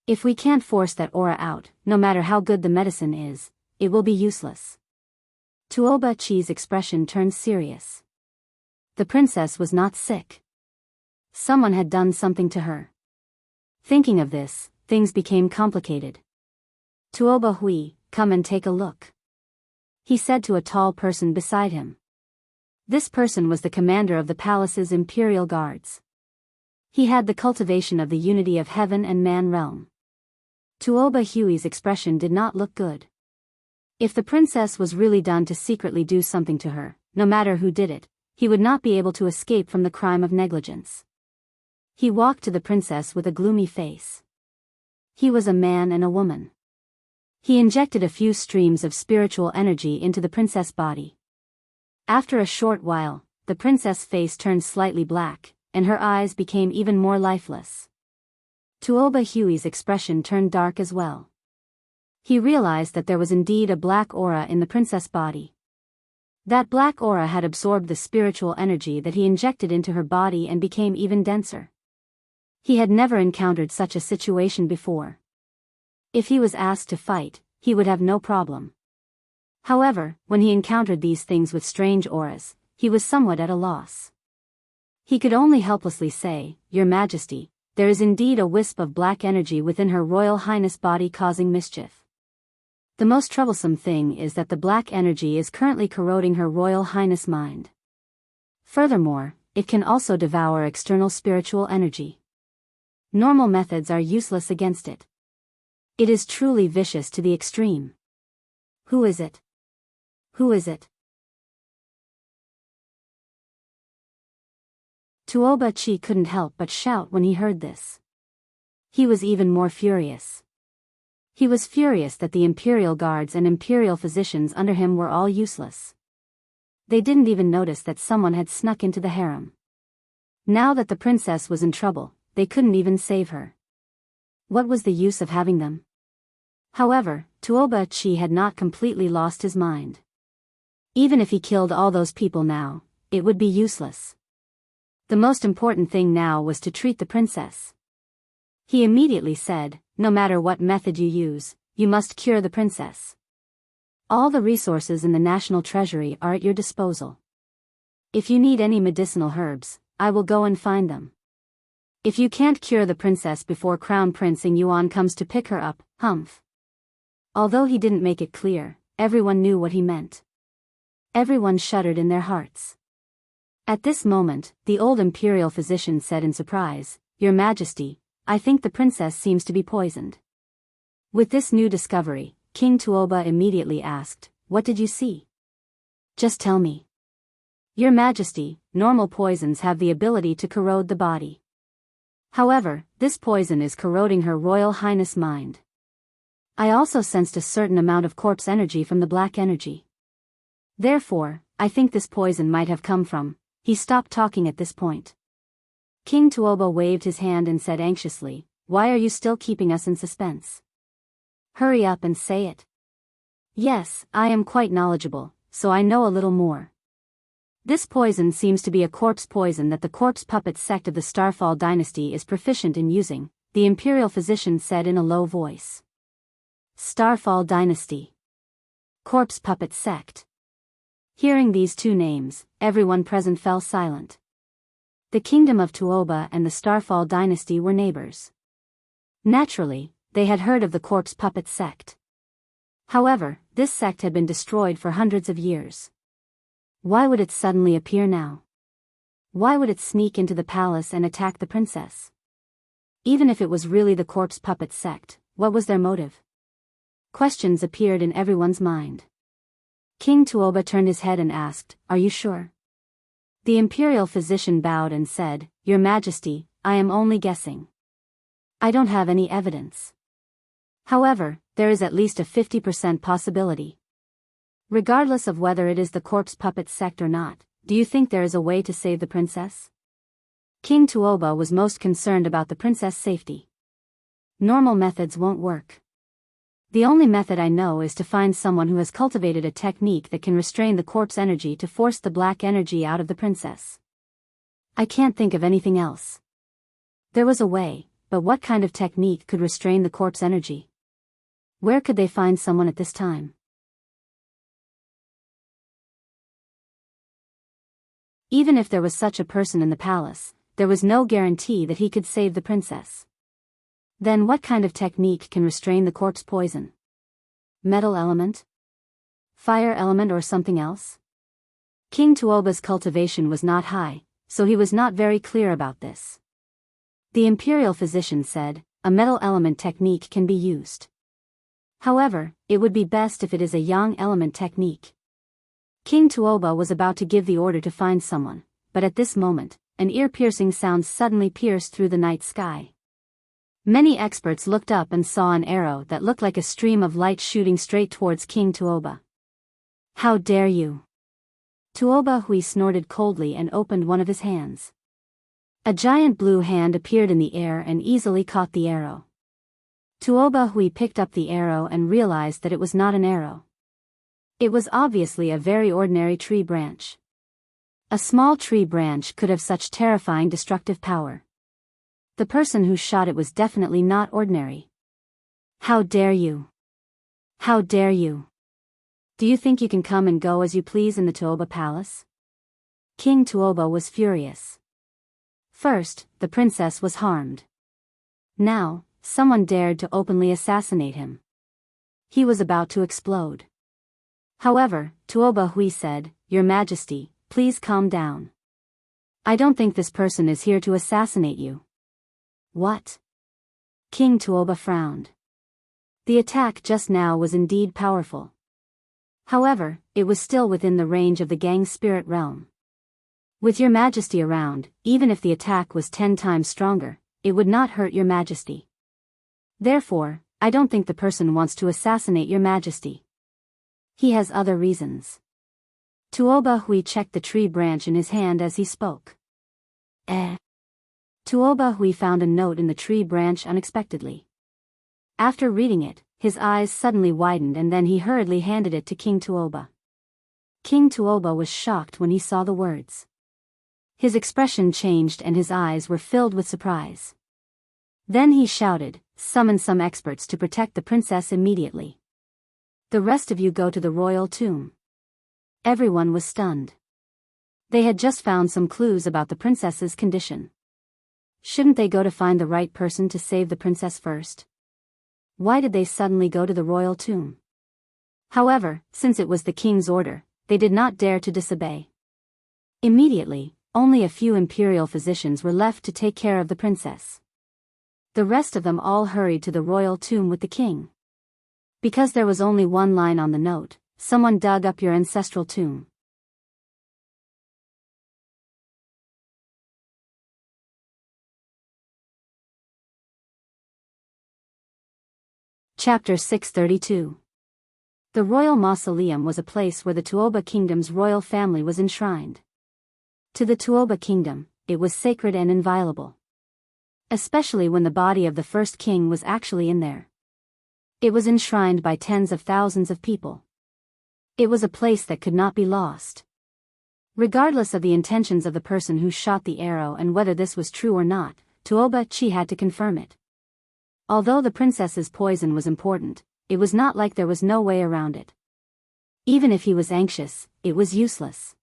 If we can't force that aura out, no matter how good the medicine is, it will be useless. Tuoba Chi's expression turned serious. The princess was not sick. Someone had done something to her. Thinking of this, things became complicated. Tuoba Hui, come and take a look, he said to a tall person beside him. This person was the commander of the palace's imperial guards. He had the cultivation of the unity of heaven and man realm. Tuoba Hui's expression did not look good. If the princess was really done to secretly do something to her, no matter who did it, he would not be able to escape from the crime of negligence. He walked to the princess with a gloomy face. He was a man and a woman. He injected a few streams of spiritual energy into the princess' body. After a short while, the princess' face turned slightly black, and her eyes became even more lifeless. Tuoba Hui's expression turned dark as well. He realized that there was indeed a black aura in the princess' body. That black aura had absorbed the spiritual energy that he injected into her body and became even denser. He had never encountered such a situation before. If he was asked to fight, he would have no problem. However, when he encountered these things with strange auras, he was somewhat at a loss. He could only helplessly say, Your Majesty, there is indeed a wisp of black energy within Her Royal Highness' body causing mischief. The most troublesome thing is that the black energy is currently corroding Her Royal Highness' mind. Furthermore, it can also devour external spiritual energy. Normal methods are useless against it. It is truly vicious to the extreme. Who is it? Who is it? Tuoba Chi couldn't help but shout when he heard this. He was even more furious. He was furious that the imperial guards and imperial physicians under him were all useless. They didn't even notice that someone had snuck into the harem. Now that the princess was in trouble, they couldn't even save her. What was the use of having them? However, Tuoba Chi had not completely lost his mind. Even if he killed all those people now, it would be useless. The most important thing now was to treat the princess. He immediately said, No matter what method you use, you must cure the princess. All the resources in the national treasury are at your disposal. If you need any medicinal herbs, I will go and find them. If you can't cure the princess before Crown Prince Ing Yuan comes to pick her up, humph. Although he didn't make it clear, everyone knew what he meant. Everyone shuddered in their hearts. At this moment, the old imperial physician said in surprise, Your Majesty, I think the princess seems to be poisoned. With this new discovery, King Tuoba immediately asked, What did you see? Just tell me. Your Majesty, normal poisons have the ability to corrode the body. However, this poison is corroding Her Royal Highness' mind. I also sensed a certain amount of corpse energy from the black energy. Therefore, I think this poison might have come from. He stopped talking at this point. King Tuoba waved his hand and said anxiously, Why are you still keeping us in suspense? Hurry up and say it. Yes, I am quite knowledgeable, so I know a little more. This poison seems to be a corpse poison that the corpse puppet sect of the Starfall dynasty is proficient in using, the imperial physician said in a low voice. Starfall dynasty. Corpse puppet sect. Hearing these two names, everyone present fell silent. The kingdom of Tuoba and the Starfall dynasty were neighbors. Naturally, they had heard of the corpse puppet sect. However, this sect had been destroyed for hundreds of years. Why would it suddenly appear now? Why would it sneak into the palace and attack the princess? Even if it was really the corpse puppet sect, what was their motive? Questions appeared in everyone's mind. King Tuoba turned his head and asked, Are you sure? The imperial physician bowed and said, Your Majesty, I am only guessing. I don't have any evidence. However, there is at least a 50% possibility. Regardless of whether it is the corpse puppet sect or not, do you think there is a way to save the princess? King Tuoba was most concerned about the princess' safety. Normal methods won't work. The only method I know is to find someone who has cultivated a technique that can restrain the corpse energy to force the black energy out of the princess. I can't think of anything else. There was a way, but what kind of technique could restrain the corpse energy? Where could they find someone at this time? Even if there was such a person in the palace, there was no guarantee that he could save the princess. Then what kind of technique can restrain the corpse poison? Metal element? Fire element or something else? King Tuoba's cultivation was not high, so he was not very clear about this. The imperial physician said, a metal element technique can be used. However, it would be best if it is a yang element technique. King Tuoba was about to give the order to find someone, but at this moment, an ear-piercing sound suddenly pierced through the night sky. Many experts looked up and saw an arrow that looked like a stream of light shooting straight towards King Tuoba. How dare you! Tuoba Hui snorted coldly and opened one of his hands. A giant blue hand appeared in the air and easily caught the arrow. Tuoba Hui picked up the arrow and realized that it was not an arrow. It was obviously a very ordinary tree branch. A small tree branch could have such terrifying destructive power. The person who shot it was definitely not ordinary. How dare you! How dare you! Do you think you can come and go as you please in the Tuoba palace? King Tuoba was furious. First, the princess was harmed. Now, someone dared to openly assassinate him. He was about to explode. However, Tuoba Hui said, Your Majesty, please calm down. I don't think this person is here to assassinate you. What? King Tuoba frowned. The attack just now was indeed powerful. However, it was still within the range of the gang's spirit realm. With Your Majesty around, even if the attack was 10 times stronger, it would not hurt Your Majesty. Therefore, I don't think the person wants to assassinate Your Majesty. He has other reasons. Tuoba Hui checked the tree branch in his hand as he spoke. Tuoba Hui found a note in the tree branch unexpectedly. After reading it, his eyes suddenly widened and then he hurriedly handed it to King Tuoba. King Tuoba was shocked when he saw the words. His expression changed and his eyes were filled with surprise. Then he shouted, Summon some experts to protect the princess immediately. The rest of you go to the royal tomb. Everyone was stunned. They had just found some clues about the princess's condition. Shouldn't they go to find the right person to save the princess first? Why did they suddenly go to the royal tomb? However, since it was the king's order, they did not dare to disobey. Immediately, only a few imperial physicians were left to take care of the princess. The rest of them all hurried to the royal tomb with the king. Because there was only one line on the note, someone dug up your ancestral tomb. Chapter 632. The royal mausoleum was a place where the Tuoba kingdom's royal family was enshrined. To the Tuoba kingdom, it was sacred and inviolable. Especially when the body of the first king was actually in there. It was enshrined by tens of thousands of people. It was a place that could not be lost. Regardless of the intentions of the person who shot the arrow and whether this was true or not, Tuoba Chi had to confirm it. Although the princess's poison was important, it was not like there was no way around it. Even if he was anxious, it was useless.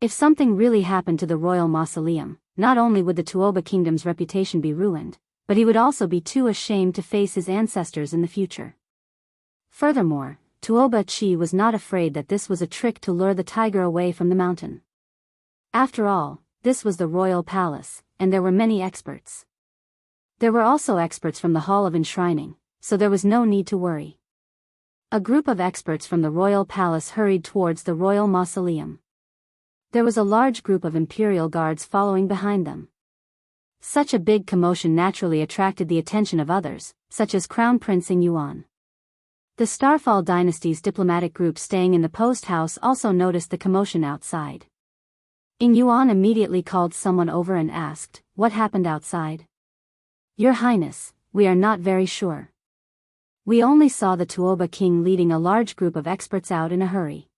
If something really happened to the royal mausoleum, not only would the Tuoba kingdom's reputation be ruined, but he would also be too ashamed to face his ancestors in the future. Furthermore, Tuoba Chi was not afraid that this was a trick to lure the tiger away from the mountain. After all, this was the royal palace, and there were many experts. There were also experts from the Hall of Enshrining, so there was no need to worry. A group of experts from the royal palace hurried towards the royal mausoleum. There was a large group of imperial guards following behind them. Such a big commotion naturally attracted the attention of others, such as Crown Prince Ing Yuan. The Starfall dynasty's diplomatic group staying in the post house also noticed the commotion outside. Ing Yuan immediately called someone over and asked, "What happened outside?" "Your Highness, we are not very sure. We only saw the Tuoba king leading a large group of experts out in a hurry.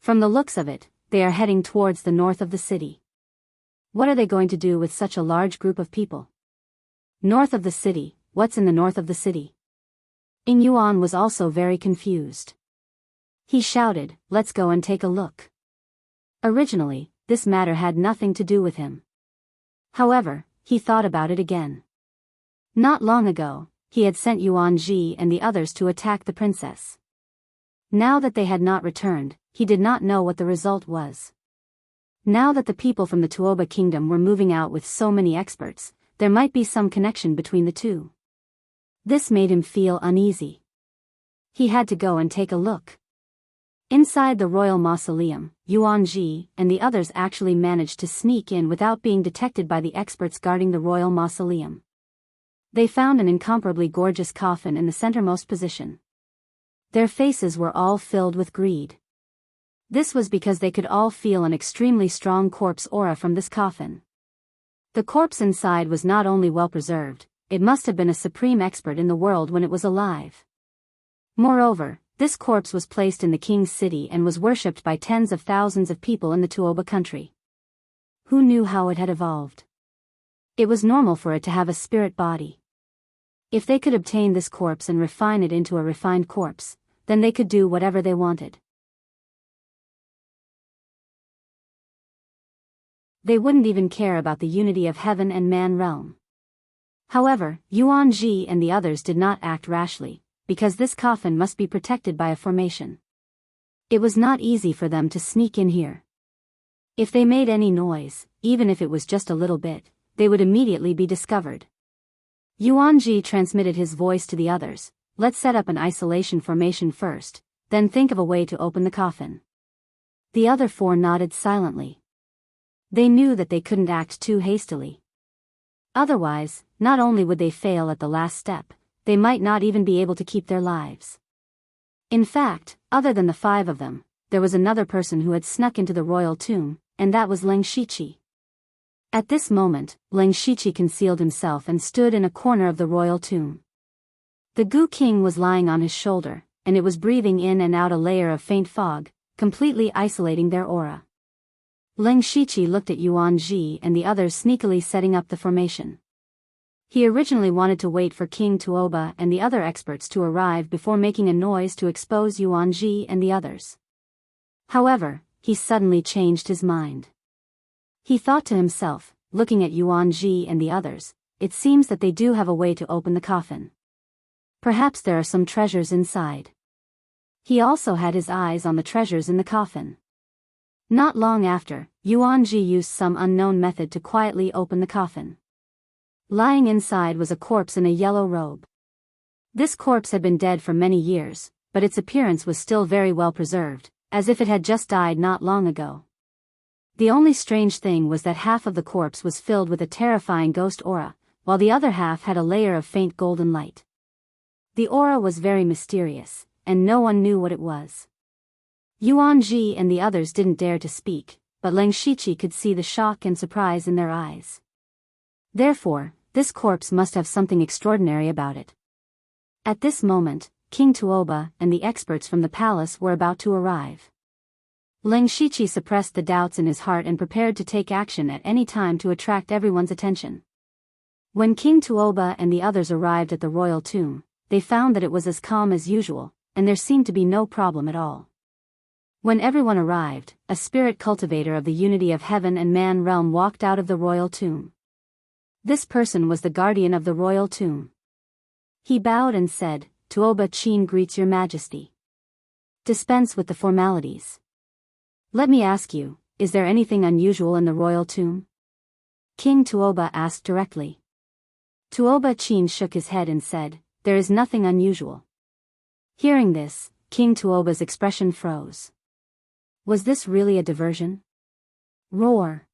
From the looks of it, they are heading towards the north of the city. What are they going to do with such a large group of people? North of the city, what's in the north of the city? Ing Yuan was also very confused. He shouted, let's go and take a look. Originally, this matter had nothing to do with him. However, he thought about it again. Not long ago, he had sent Yuan Ji and the others to attack the princess. Now that they had not returned, he did not know what the result was. Now that the people from the Tuoba kingdom were moving out with so many experts, there might be some connection between the two. This made him feel uneasy. He had to go and take a look. Inside the royal mausoleum, Yuan Ji and the others actually managed to sneak in without being detected by the experts guarding the royal mausoleum. They found an incomparably gorgeous coffin in the centermost position. Their faces were all filled with greed. This was because they could all feel an extremely strong corpse aura from this coffin. The corpse inside was not only well preserved, it must have been a supreme expert in the world when it was alive. Moreover, this corpse was placed in the king's city and was worshipped by tens of thousands of people in the Tuoba country. Who knew how it had evolved? It was normal for it to have a spirit body. If they could obtain this corpse and refine it into a refined corpse, then they could do whatever they wanted. They wouldn't even care about the unity of heaven and man realm. However, Yuan Ji and the others did not act rashly, because this coffin must be protected by a formation. It was not easy for them to sneak in here. If they made any noise, even if it was just a little bit, they would immediately be discovered. Yuan Ji transmitted his voice to the others, let's set up an isolation formation first, then think of a way to open the coffin. The other four nodded silently. They knew that they couldn't act too hastily. Otherwise, not only would they fail at the last step, they might not even be able to keep their lives. In fact, other than the five of them, there was another person who had snuck into the royal tomb, and that was Leng Shiqi. At this moment, Leng Shiqi concealed himself and stood in a corner of the royal tomb. The Gu King was lying on his shoulder, and it was breathing in and out a layer of faint fog, completely isolating their aura. Leng Shiqi looked at Yuan Ji and the others sneakily setting up the formation. He originally wanted to wait for King Tuoba and the other experts to arrive before making a noise to expose Yuan Ji and the others. However, he suddenly changed his mind. He thought to himself, looking at Yuan Ji and the others, it seems that they do have a way to open the coffin. Perhaps there are some treasures inside. He also had his eyes on the treasures in the coffin. Not long after, Yuan Ji used some unknown method to quietly open the coffin. Lying inside was a corpse in a yellow robe. This corpse had been dead for many years, but its appearance was still very well preserved, as if it had just died not long ago. The only strange thing was that half of the corpse was filled with a terrifying ghost aura, while the other half had a layer of faint golden light. The aura was very mysterious, and no one knew what it was. Yuan Ji and the others didn't dare to speak, but Leng Shiqi could see the shock and surprise in their eyes. Therefore, this corpse must have something extraordinary about it. At this moment, King Tuoba and the experts from the palace were about to arrive. Leng Shiqi suppressed the doubts in his heart and prepared to take action at any time to attract everyone's attention. When King Tuoba and the others arrived at the royal tomb, they found that it was as calm as usual, and there seemed to be no problem at all. When everyone arrived, a spirit cultivator of the unity of heaven and man realm walked out of the royal tomb. This person was the guardian of the royal tomb. He bowed and said, Tuoba Qin greets your majesty. Dispense with the formalities. Let me ask you, is there anything unusual in the royal tomb? King Tuoba asked directly. Tuoba Qin shook his head and said, there is nothing unusual. Hearing this, King Tuoba's expression froze. Was this really a diversion? Roar.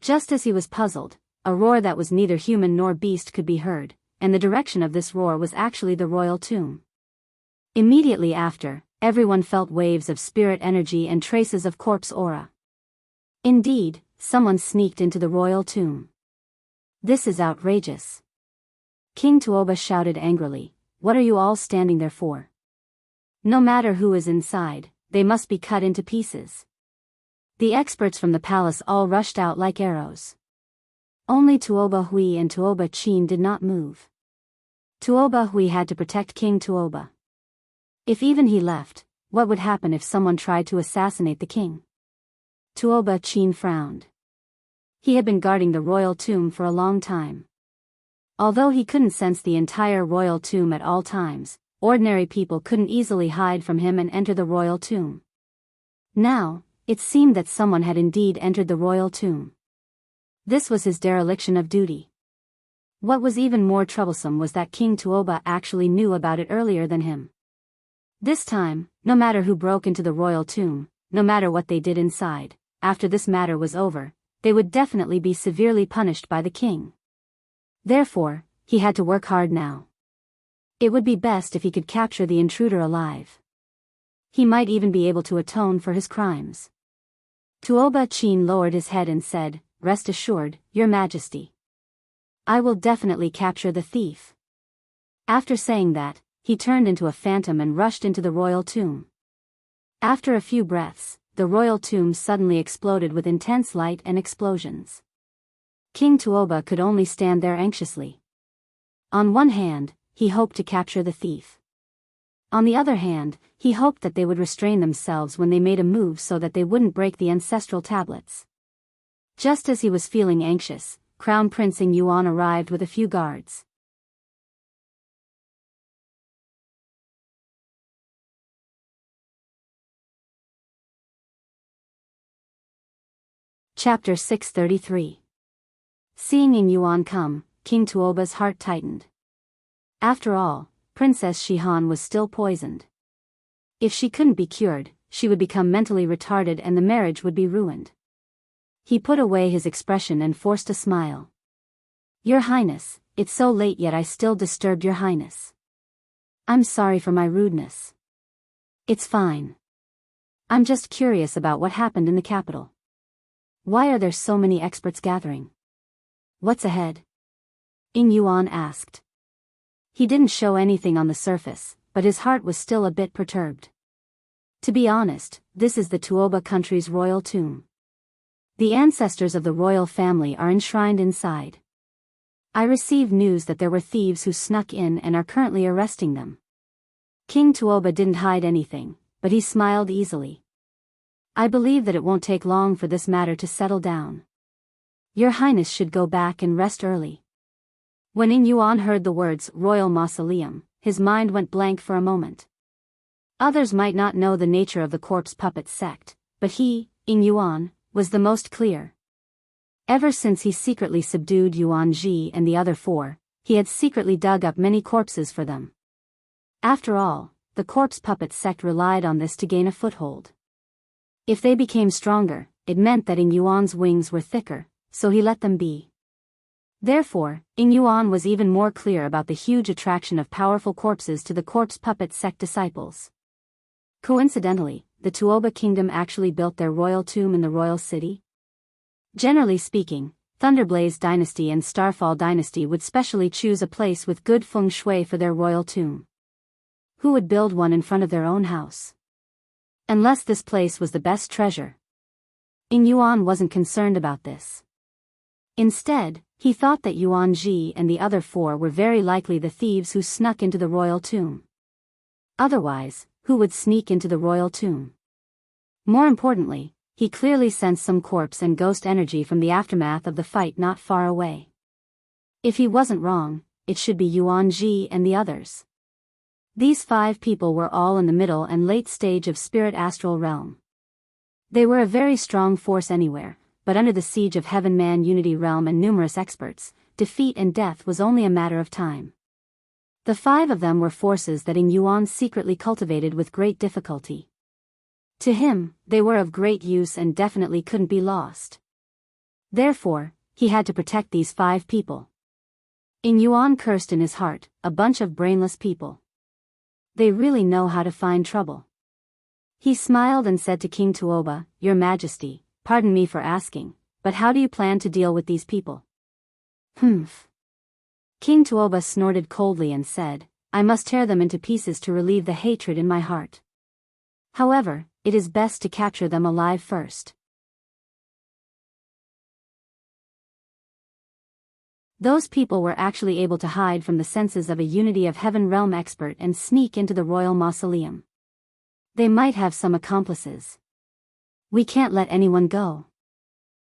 Just as he was puzzled, a roar that was neither human nor beast could be heard, and the direction of this roar was actually the royal tomb. Immediately after, everyone felt waves of spirit energy and traces of corpse aura. Indeed, someone sneaked into the royal tomb. This is outrageous. King Tuoba shouted angrily, "What are you all standing there for? No matter who is inside, they must be cut into pieces." The experts from the palace all rushed out like arrows. Only Tuoba Hui and Tuoba Chin did not move. Tuoba Hui had to protect King Tuoba. If even he left, what would happen if someone tried to assassinate the king? Tuoba Chin frowned. He had been guarding the royal tomb for a long time. Although he couldn't sense the entire royal tomb at all times, ordinary people couldn't easily hide from him and enter the royal tomb. Now, it seemed that someone had indeed entered the royal tomb. This was his dereliction of duty. What was even more troublesome was that King Tuoba actually knew about it earlier than him. This time, no matter who broke into the royal tomb, no matter what they did inside, after this matter was over, they would definitely be severely punished by the king. Therefore, he had to work hard now. It would be best if he could capture the intruder alive. He might even be able to atone for his crimes. Tuoba Chin lowered his head and said, "Rest assured, Your Majesty. I will definitely capture the thief." After saying that, he turned into a phantom and rushed into the royal tomb. After a few breaths, the royal tomb suddenly exploded with intense light and explosions. King Tuoba could only stand there anxiously. On one hand, he hoped to capture the thief. On the other hand, he hoped that they would restrain themselves when they made a move so that they wouldn't break the ancestral tablets. Just as he was feeling anxious, Crown Prince Ing Yuan arrived with a few guards. Chapter 633. Seeing Ing Yuan come, King Tuoba's heart tightened. After all, Princess Shihan was still poisoned. If she couldn't be cured, she would become mentally retarded and the marriage would be ruined. He put away his expression and forced a smile. "Your Highness, it's so late yet I still disturbed Your Highness. I'm sorry for my rudeness." "It's fine. I'm just curious about what happened in the capital. Why are there so many experts gathering? What's ahead?" Ing Yuan asked. He didn't show anything on the surface, but his heart was still a bit perturbed. To be honest, this is the Tuoba country's royal tomb. The ancestors of the royal family are enshrined inside. I received news that there were thieves who snuck in and are currently arresting them. King Tuoba didn't hide anything, but he smiled easily. "I believe that it won't take long for this matter to settle down. Your Highness should go back and rest early." When Ing Yuan heard the words "royal mausoleum," his mind went blank for a moment. Others might not know the nature of the corpse puppet sect, but he, Ing Yuan, was the most clear. Ever since he secretly subdued Yuan Ji and the other four, he had secretly dug up many corpses for them. After all, the corpse puppet sect relied on this to gain a foothold. If they became stronger, it meant that Ing Yuan's wings were thicker, so he let them be. Therefore, Ing Yuan was even more clear about the huge attraction of powerful corpses to the corpse puppet sect disciples. Coincidentally, the Tuoba kingdom actually built their royal tomb in the royal city. Generally speaking, Thunderblaze dynasty and Starfall dynasty would specially choose a place with good feng shui for their royal tomb. Who would build one in front of their own house? Unless this place was the best treasure. Ing Yuan wasn't concerned about this. Instead, he thought that Yuan Ji and the other four were very likely the thieves who snuck into the royal tomb. Otherwise, who would sneak into the royal tomb? More importantly, he clearly sensed some corpse and ghost energy from the aftermath of the fight not far away. If he wasn't wrong, it should be Yuan Ji and the others. These 5 people were all in the middle and late stage of spirit astral realm. They were a very strong force anywhere, but under the siege of Heaven Man Unity Realm and numerous experts, defeat and death was only a matter of time. The 5 of them were forces that Ing Yuan secretly cultivated with great difficulty. To him, they were of great use and definitely couldn't be lost. Therefore, he had to protect these 5 people. Ing Yuan cursed in his heart, a bunch of brainless people. They really know how to find trouble. He smiled and said to King Tuoba, "Your Majesty, pardon me for asking, but how do you plan to deal with these people? Humph. King Tuoba snorted coldly and said, I must tear them into pieces to relieve the hatred in my heart. However, it is best to capture them alive first. Those people were actually able to hide from the senses of a Unity of Heaven realm expert and sneak into the royal mausoleum. They might have some accomplices. We can't let anyone go.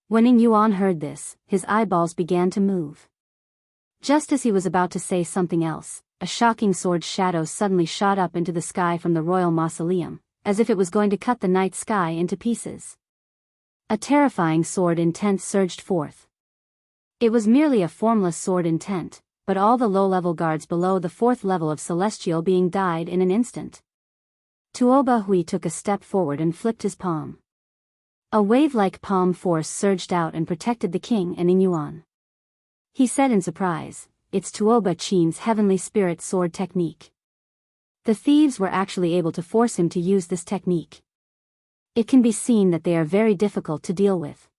When Ing Yuan heard this, his eyeballs began to move. Just as he was about to say something else, a shocking sword shadow suddenly shot up into the sky from the royal mausoleum, as if it was going to cut the night sky into pieces. A terrifying sword intent surged forth. It was merely a formless sword intent, but all the low-level guards below the 4th level of celestial being died in an instant. Tuoba Hui took a step forward and flipped his palm. A wave-like palm force surged out and protected the king and Ing Yuan. He said in surprise, it's Tuoba Chin's heavenly spirit sword technique. The thieves were actually able to force him to use this technique. It can be seen that they are very difficult to deal with.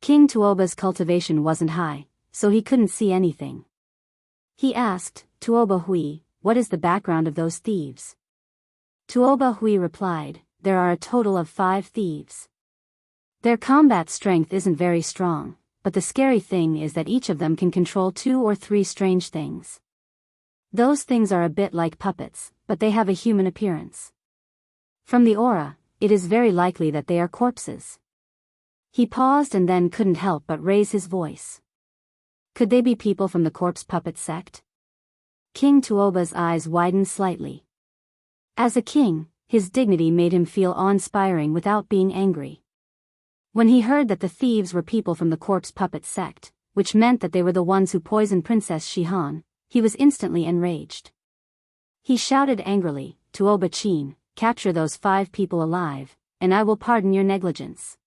King Tuoba's cultivation wasn't high, so he couldn't see anything. He asked, Tuoba Hui, what is the background of those thieves? Tuoba Hui replied, there are a total of 5 thieves. Their combat strength isn't very strong, but the scary thing is that each of them can control 2 or 3 strange things. Those things are a bit like puppets, but they have a human appearance. From the aura, it is very likely that they are corpses. He paused and then couldn't help but raise his voice. Could they be people from the corpse puppet sect? King Tuoba's eyes widened slightly. As a king, his dignity made him feel awe-inspiring without being angry. When he heard that the thieves were people from the corpse puppet sect, which meant that they were the ones who poisoned Princess Shihan, he was instantly enraged. He shouted angrily, Tuoba Chin, capture those 5 people alive, and I will pardon your negligence.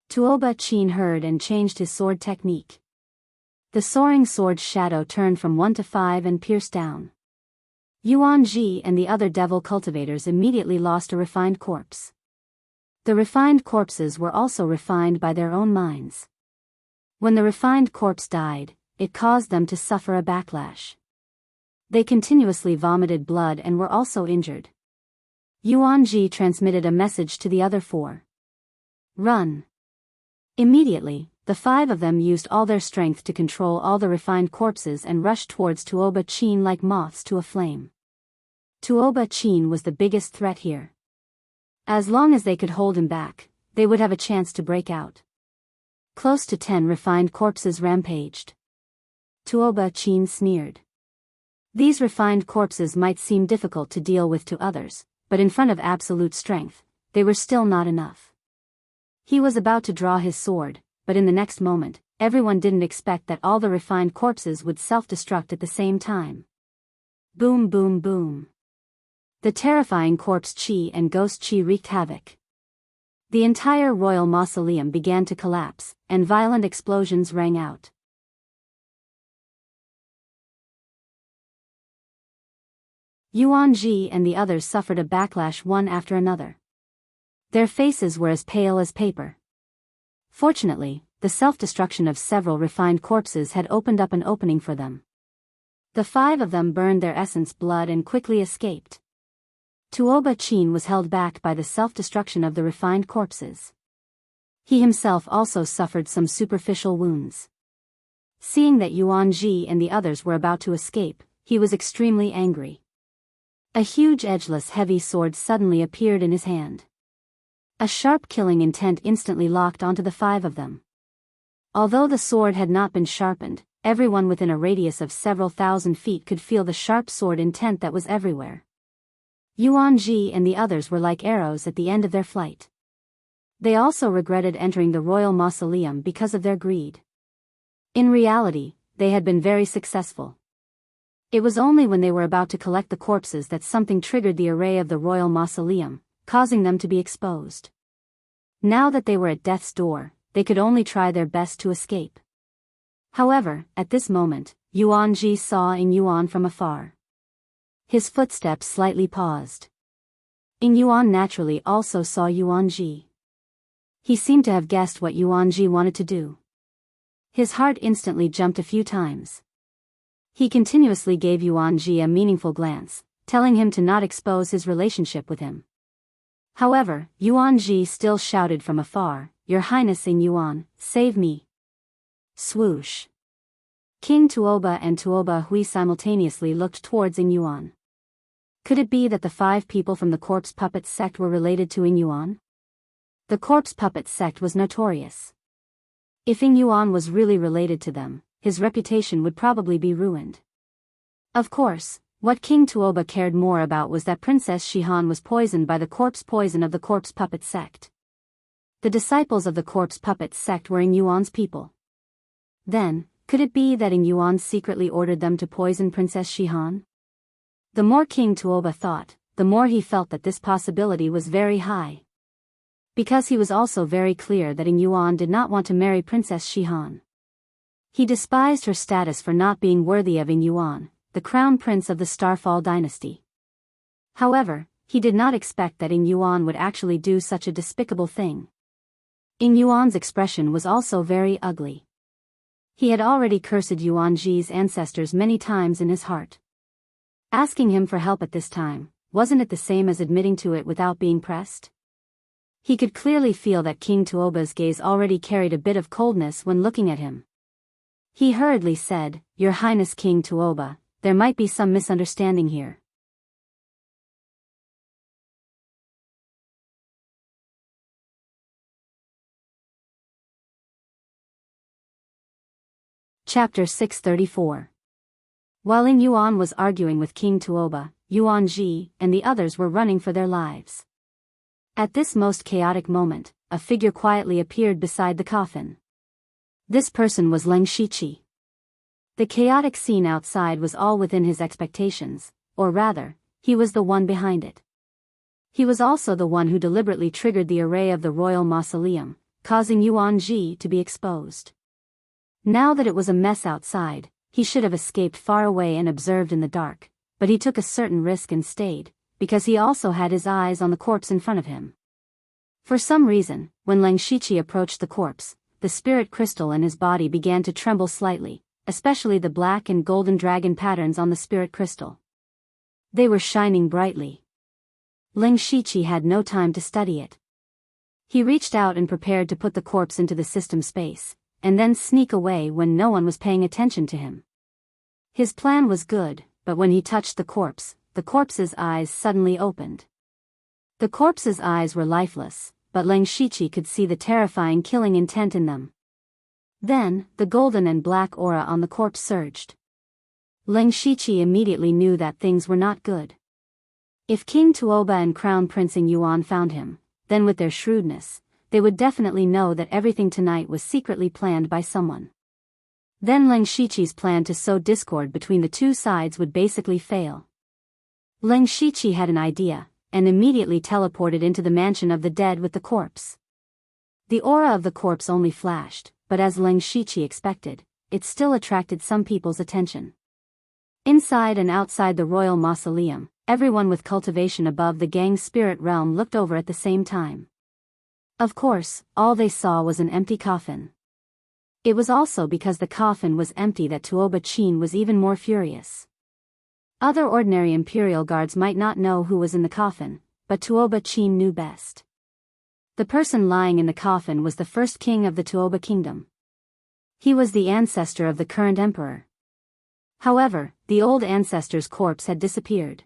Tuoba Chin heard and changed his sword technique. The soaring sword shadow turned from 1 to 5 and pierced down. Yuan Ji and the other devil cultivators immediately lost a refined corpse. The refined corpses were also refined by their own minds. When the refined corpse died, it caused them to suffer a backlash. They continuously vomited blood and were also injured. Yuan Ji transmitted a message to the other 4. Run. Immediately, the 5 of them used all their strength to control all the refined corpses and rushed towards Tuoba Chin like moths to a flame. Tuoba Chin was the biggest threat here. As long as they could hold him back, they would have a chance to break out. Close to 10 refined corpses rampaged. Tuoba Chin sneered. These refined corpses might seem difficult to deal with to others, but in front of absolute strength, they were still not enough. He was about to draw his sword, but in the next moment, everyone didn't expect that all the refined corpses would self-destruct at the same time. Boom boom boom. The terrifying corpse chi and ghost chi wreaked havoc. The entire royal mausoleum began to collapse, and violent explosions rang out. Yuan Ji and the others suffered a backlash one after another. Their faces were as pale as paper. Fortunately, the self-destruction of several refined corpses had opened up an opening for them. The 5 of them burned their essence blood and quickly escaped. Tuoba Chin was held back by the self-destruction of the refined corpses. He himself also suffered some superficial wounds. Seeing that Yuan Ji and the others were about to escape, he was extremely angry. A huge edgeless heavy sword suddenly appeared in his hand. A sharp killing intent instantly locked onto the 5 of them. Although the sword had not been sharpened, everyone within a radius of several thousand feet could feel the sharp sword intent that was everywhere. Yuan Ji and the others were like arrows at the end of their flight. They also regretted entering the royal mausoleum because of their greed. In reality, they had been very successful. It was only when they were about to collect the corpses that something triggered the array of the royal mausoleum, causing them to be exposed. Now that they were at death's door, they could only try their best to escape. However, at this moment, Yuan Ji saw Ing Yuan from afar. His footsteps slightly paused. Ing Yuan naturally also saw Yuan Ji. He seemed to have guessed what Yuanji wanted to do. His heart instantly jumped a few times. He continuously gave Yuanji a meaningful glance, telling him to not expose his relationship with him. However, Yuanji still shouted from afar, "Your Highness Ing Yuan, save me!" Swoosh. King Tuoba and Tuoba Hui simultaneously looked towards Ing Yuan. Could it be that the 5 people from the corpse puppet sect were related to Ing Yuan? The corpse puppet sect was notorious. If Ing Yuan was really related to them, his reputation would probably be ruined. Of course, what King Tuoba cared more about was that Princess Shihan was poisoned by the corpse poison of the corpse puppet sect. The disciples of the corpse puppet sect were Ing Yuan's people. Then, could it be that Ing Yuan secretly ordered them to poison Princess Shihan? The more King Tuoba thought, the more he felt that this possibility was very high. Because he was also very clear that Ing Yuan did not want to marry Princess Shihan. He despised her status for not being worthy of Ing Yuan, the crown prince of the Starfall dynasty. However, he did not expect that Ing Yuan would actually do such a despicable thing. Ing Yuan's expression was also very ugly. He had already cursed Yuanji's ancestors many times in his heart. Asking him for help at this time, wasn't it the same as admitting to it without being pressed? He could clearly feel that King Tuoba's gaze already carried a bit of coldness when looking at him. He hurriedly said, "Your Highness King Tuoba, there might be some misunderstanding here." Chapter 634. While Ing Yuan was arguing with King Tuoba, Yuanji and the others were running for their lives. At this most chaotic moment, a figure quietly appeared beside the coffin. This person was Leng Shiqi. The chaotic scene outside was all within his expectations, or rather, he was the one behind it. He was also the one who deliberately triggered the array of the royal mausoleum, causing Yuanji to be exposed. Now that it was a mess outside, he should have escaped far away and observed in the dark, but he took a certain risk and stayed, because he also had his eyes on the corpse in front of him. For some reason, when Leng Shiqi approached the corpse, the spirit crystal in his body began to tremble slightly, especially the black and golden dragon patterns on the spirit crystal. They were shining brightly. Leng Shiqi had no time to study it. He reached out and prepared to put the corpse into the system space, and then sneak away when no one was paying attention to him. His plan was good, but when he touched the corpse's eyes suddenly opened. The corpse's eyes were lifeless, but Leng Shiqi could see the terrifying killing intent in them. Then, the golden and black aura on the corpse surged. Leng Shiqi immediately knew that things were not good. If King Tuoba and Crown Prince Ing Yuan found him, then with their shrewdness, they would definitely know that everything tonight was secretly planned by someone. Then Leng Shiqi's plan to sow discord between the two sides would basically fail. Leng Shiqi had an idea, and immediately teleported into the mansion of the dead with the corpse. The aura of the corpse only flashed, but as Leng Shiqi expected, it still attracted some people's attention. Inside and outside the royal mausoleum, everyone with cultivation above the gang's spirit realm looked over at the same time. Of course, all they saw was an empty coffin. It was also because the coffin was empty that Tuoba Qin was even more furious. Other ordinary imperial guards might not know who was in the coffin, but Tuoba Qin knew best. The person lying in the coffin was the first king of the Tuoba kingdom. He was the ancestor of the current emperor. However, the old ancestor's corpse had disappeared.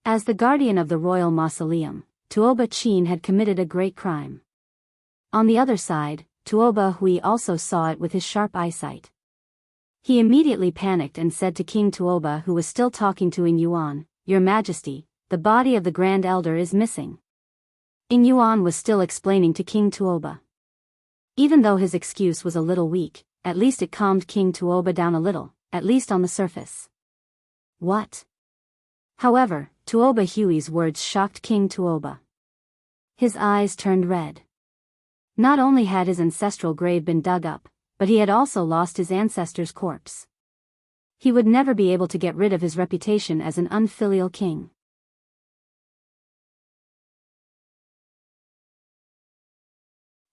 As the guardian of the royal mausoleum, Tuoba Qin had committed a great crime. On the other side, Tuoba Hui also saw it with his sharp eyesight. He immediately panicked and said to King Tuoba, who was still talking to Ing Yuan, "Your Majesty, the body of the Grand Elder is missing." Ing Yuan was still explaining to King Tuoba. Even though his excuse was a little weak, at least it calmed King Tuoba down a little, at least on the surface. What? However, Tuoba Hui's words shocked King Tuoba. His eyes turned red. Not only had his ancestral grave been dug up, but he had also lost his ancestor's corpse. He would never be able to get rid of his reputation as an unfilial king.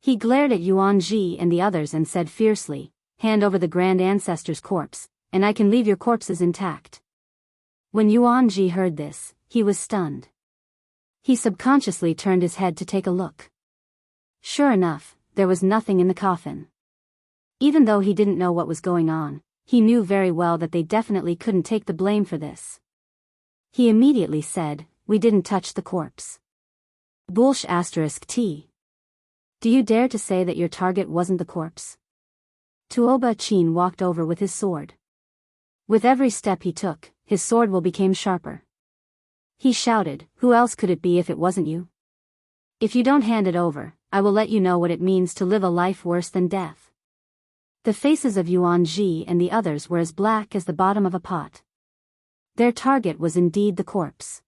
He glared at Yuan Ji and the others and said fiercely, "Hand over the Grand Ancestor's corpse, and I can leave your corpses intact." When Yuan Ji heard this, he was stunned. He subconsciously turned his head to take a look. Sure enough, there was nothing in the coffin. Even though he didn't know what was going on, he knew very well that they definitely couldn't take the blame for this. He immediately said, "We didn't touch the corpse." Bullsh *T. Do you dare to say that your target wasn't the corpse? Tuoba Chin walked over with his sword. With every step he took, his sword will became sharper. He shouted, "Who else could it be if it wasn't you? If you don't hand it over, I will let you know what it means to live a life worse than death." The faces of Yuan Ji and the others were as black as the bottom of a pot. Their target was indeed the corpse.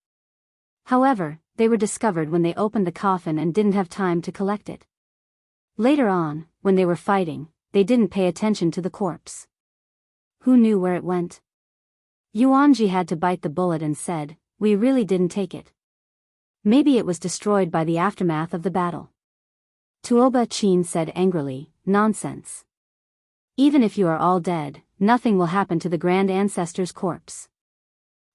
However, they were discovered when they opened the coffin and didn't have time to collect it. Later on, when they were fighting, they didn't pay attention to the corpse. Who knew where it went? Yuan Ji had to bite the bullet and said, "We really didn't take it. Maybe it was destroyed by the aftermath of the battle." Tuoba Chin said angrily, "Nonsense. Even if you are all dead, nothing will happen to the Grand Ancestor's corpse.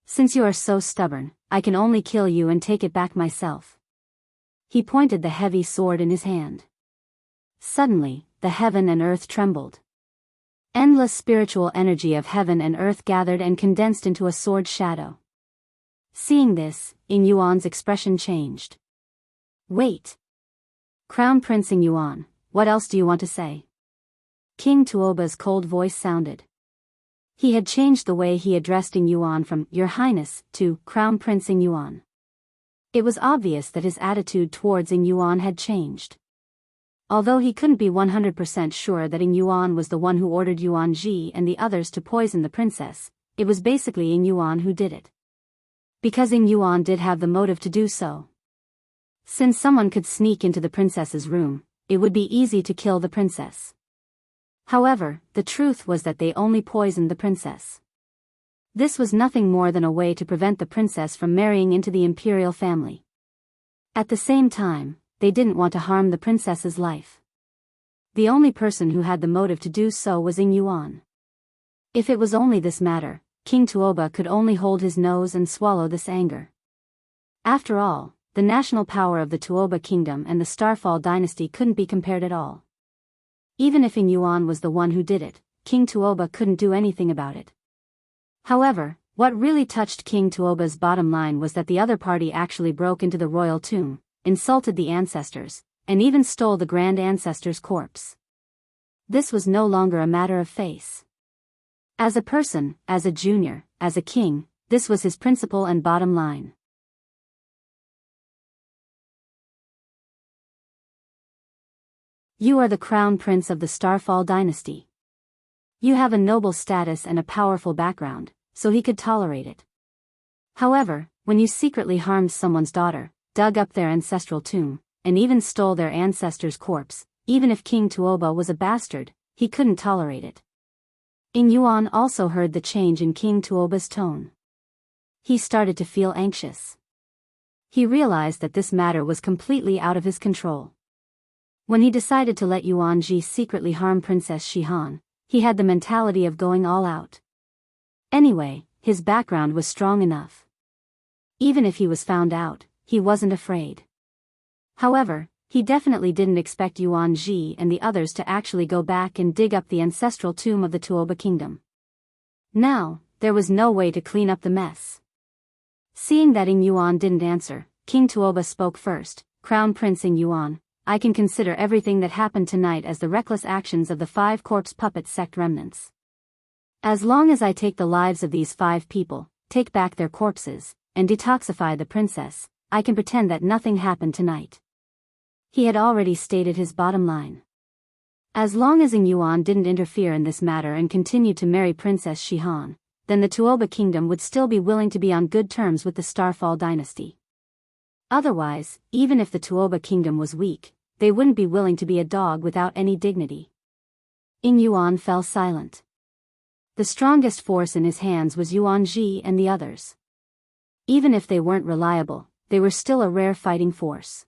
Since you are so stubborn, I can only kill you and take it back myself." He pointed the heavy sword in his hand. Suddenly, the heaven and earth trembled. Endless spiritual energy of heaven and earth gathered and condensed into a sword shadow. Seeing this, Ing Yuan's expression changed. "Wait. Crown Prince Ing Yuan, what else do you want to say?" King Tuoba's cold voice sounded. He had changed the way he addressed Ing Yuan from "Your Highness" to "Crown Prince Ing Yuan." It was obvious that his attitude towards Ing Yuan had changed. Although he couldn't be 100% sure that Ing Yuan was the one who ordered Yuan Ji and the others to poison the princess, it was basically Ing Yuan who did it. Because Ing Yuan did have the motive to do so. Since someone could sneak into the princess's room, it would be easy to kill the princess. However, the truth was that they only poisoned the princess. This was nothing more than a way to prevent the princess from marrying into the imperial family. At the same time, they didn't want to harm the princess's life. The only person who had the motive to do so was Ing Yuan. If it was only this matter, King Tuoba could only hold his nose and swallow this anger. After all, the national power of the Tuoba kingdom and the Starfall dynasty couldn't be compared at all. Even if Ing Yuan was the one who did it, King Tuoba couldn't do anything about it. However, what really touched King Tuoba's bottom line was that the other party actually broke into the royal tomb, insulted the ancestors, and even stole the Grand Ancestor's corpse. This was no longer a matter of face. As a person, as a junior, as a king, this was his principle and bottom line. You are the crown prince of the Starfall dynasty. You have a noble status and a powerful background, so he could tolerate it. However, when you secretly harmed someone's daughter, dug up their ancestral tomb, and even stole their ancestor's corpse, even if King Tuoba was a bastard, he couldn't tolerate it. Ing Yuan also heard the change in King Tuoba's tone. He started to feel anxious. He realized that this matter was completely out of his control. When he decided to let Yuan Ji secretly harm Princess Shihan, he had the mentality of going all out. Anyway, his background was strong enough. Even if he was found out, he wasn't afraid. However, he definitely didn't expect Yuan Ji and the others to actually go back and dig up the ancestral tomb of the Tuoba kingdom. Now, there was no way to clean up the mess. Seeing that Ing Yuan didn't answer, King Tuoba spoke first. "Crown Prince Ing Yuan, I can consider everything that happened tonight as the reckless actions of the 5 corpse puppet sect remnants. As long as I take the lives of these 5 people, take back their corpses, and detoxify the princess, I can pretend that nothing happened tonight." He had already stated his bottom line. As long as Ing Yuan didn't interfere in this matter and continued to marry Princess Shihan, then the Tuoba kingdom would still be willing to be on good terms with the Starfall dynasty. Otherwise, even if the Tuoba kingdom was weak, they wouldn't be willing to be a dog without any dignity. Ing Yuan fell silent. The strongest force in his hands was Yuan Ji and the others. Even if they weren't reliable, they were still a rare fighting force.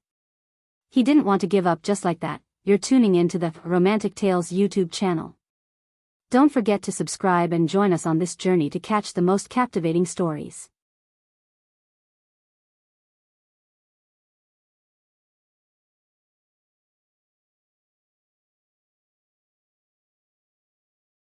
He didn't want to give up just like that, you're tuning into the Romantic Tales YouTube channel. Don't forget to subscribe and join us on this journey to catch the most captivating stories.